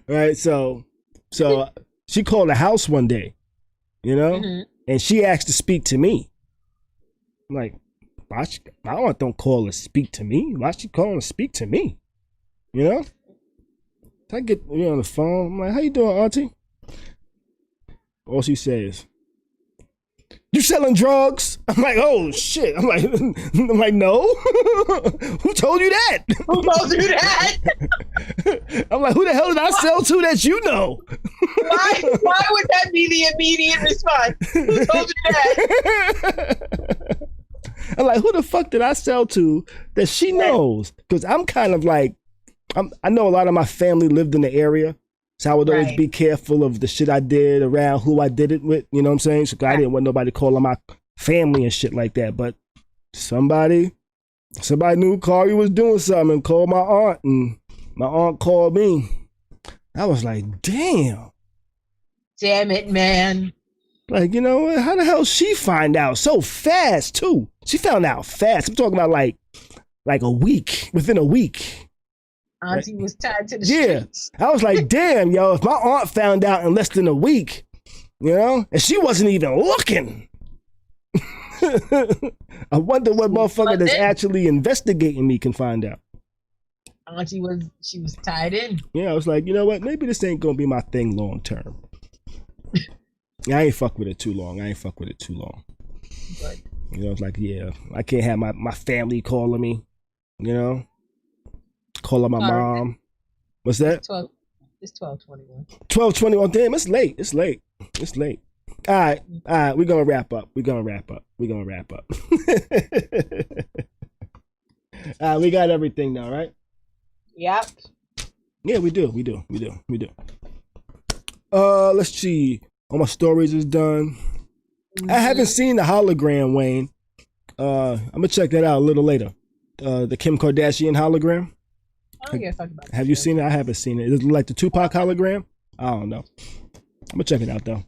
Right, so she called the house one day, you know, and she asked to speak to me. I'm like, my aunt don't call her speak to me. Why she calling to speak to me? You know? So I get on the phone. I'm like, how you doing, auntie? All she says, You selling drugs? I'm like, oh shit. I'm like, no. Who told you that? Who told you that? I'm like, who the hell did I sell to that you know? Why would that be the immediate response? Who told you that? I'm like, who the fuck did I sell to that she knows? Because I'm kind of like, I know a lot of my family lived in the area. So I would always be careful of the shit I did around who I did it with. You know what I'm saying? So I didn't want nobody calling my family and shit like that. But somebody knew Khary was doing something and called my aunt, and my aunt called me. I was like, damn. Damn it, man. Like, you know what? How the hell she find out so fast too? She found out fast. I'm talking about like a week, within a week. Auntie was tied to the streets. I was like, damn, yo, if my aunt found out in less than a week, you know, and she wasn't even looking. I wonder what motherfucker that's actually investigating me can find out. Auntie she was tied in. Yeah, I was like, you know what? Maybe this ain't gonna be my thing long term. I ain't fuck with it too long. But, you know, it's like, yeah, I can't have my family calling me, you know. Calling my mom. What's that? It's 12:21. 12:21. Damn, it's late. All right. We're gonna wrap up. All right, we got everything now, right? Yep. Yeah, we do. Let's see. All my stories is done. I haven't seen the hologram, Wayne. I'm gonna check that out a little later. The Kim Kardashian hologram. Have you seen it? I haven't seen it. Is it like the Tupac hologram? I don't know. I'm gonna check it out though.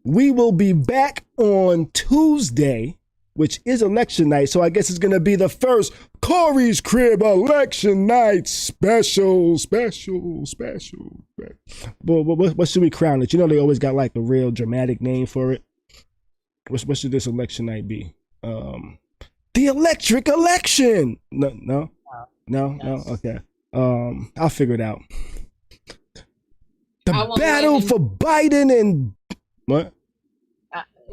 We will be back on Tuesday, which is election night. So I guess it's gonna be the first Khary's Crib election night special. But what should we crown it? You know they always got like a real dramatic name for it. What should this election night be? The electric election. No. Okay. I'll figure it out. The battle for Biden and what?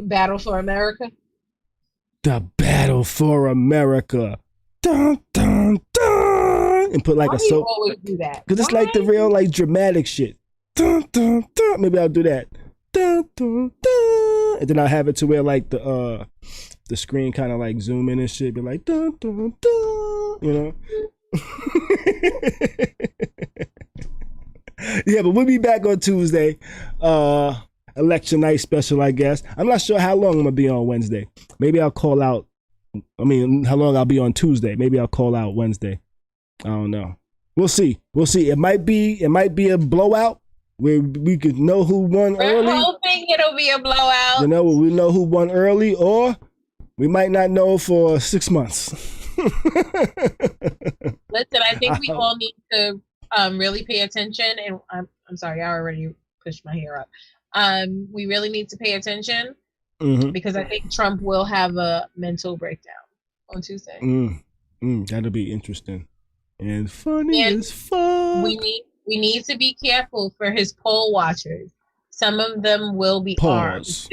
Battle for America. The battle for America. Dun dun dun. And put like Why a do you always do that? Because it's like the real like dramatic shit. Dun dun dun. Maybe I'll do that. Dun dun dun. And then I'll have it to where like the screen kind of like zoom in and shit, be like dun dun dun, you know. Yeah, but we'll be back on Tuesday. Election night special, I guess. I'm not sure how long I'm gonna be on Wednesday. Maybe I'll call out. I mean, how long I'll be on Tuesday. Maybe I'll call out Wednesday. I don't know. We'll see. It might be a blowout where we could know who won early. We're hoping it'll be a blowout. You know, we know who won early, or we might not know for 6 months. Listen, I think we all need to really pay attention. And I'm sorry, I already pushed my hair up. We really need to pay attention because I think Trump will have a mental breakdown on Tuesday. That'll be interesting and funny as fuck. We need to be careful for his poll watchers. Some of them will be armed.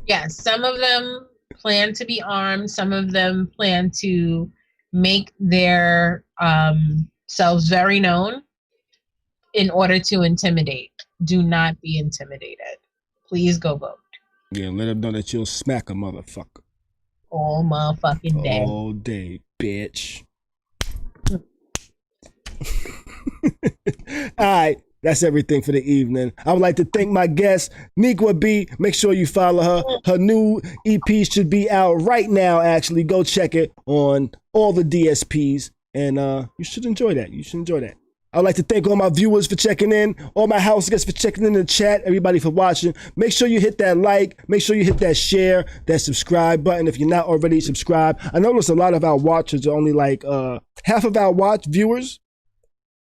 Yes, some of them plan to be armed. Some of them plan to make their selves very known in order to intimidate. Do not be intimidated. Please go vote. Yeah, let them know that you'll smack a motherfucker. All motherfucking day. All day, bitch. All right. That's everything for the evening. I would like to thank my guest, Nikwa B. Make sure you follow her. Her new EP should be out right now, actually. Go check it on all the DSPs. And you should enjoy that. I would like to thank all my viewers for checking in, all my house guests for checking in the chat, everybody for watching. Make sure you hit that like, make sure you hit that share, that subscribe button if you're not already subscribed. I noticed a lot of our watchers are only like half of our viewers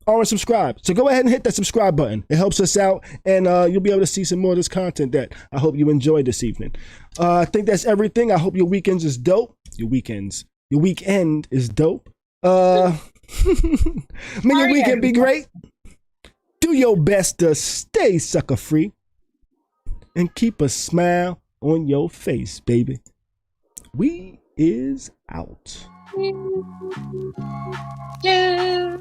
aren't subscribed. So go ahead and hit that subscribe button. It helps us out, and you'll be able to see some more of this content that I hope you enjoyed this evening. I think that's everything. I hope your weekend is dope. Your weekend is dope. May your weekend be great. Do your best to stay sucker free and keep a smile on your face, baby. We is out. Yeah.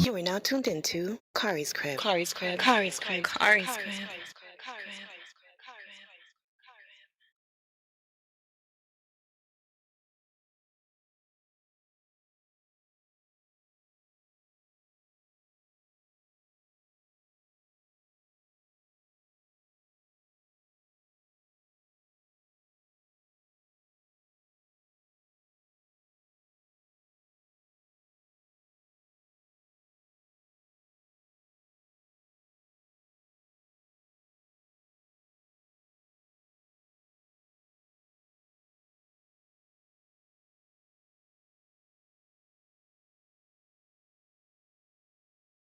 You are now tuned into Khary's Crib. Khary's Crib. Khary's Crib. Khary's Crib.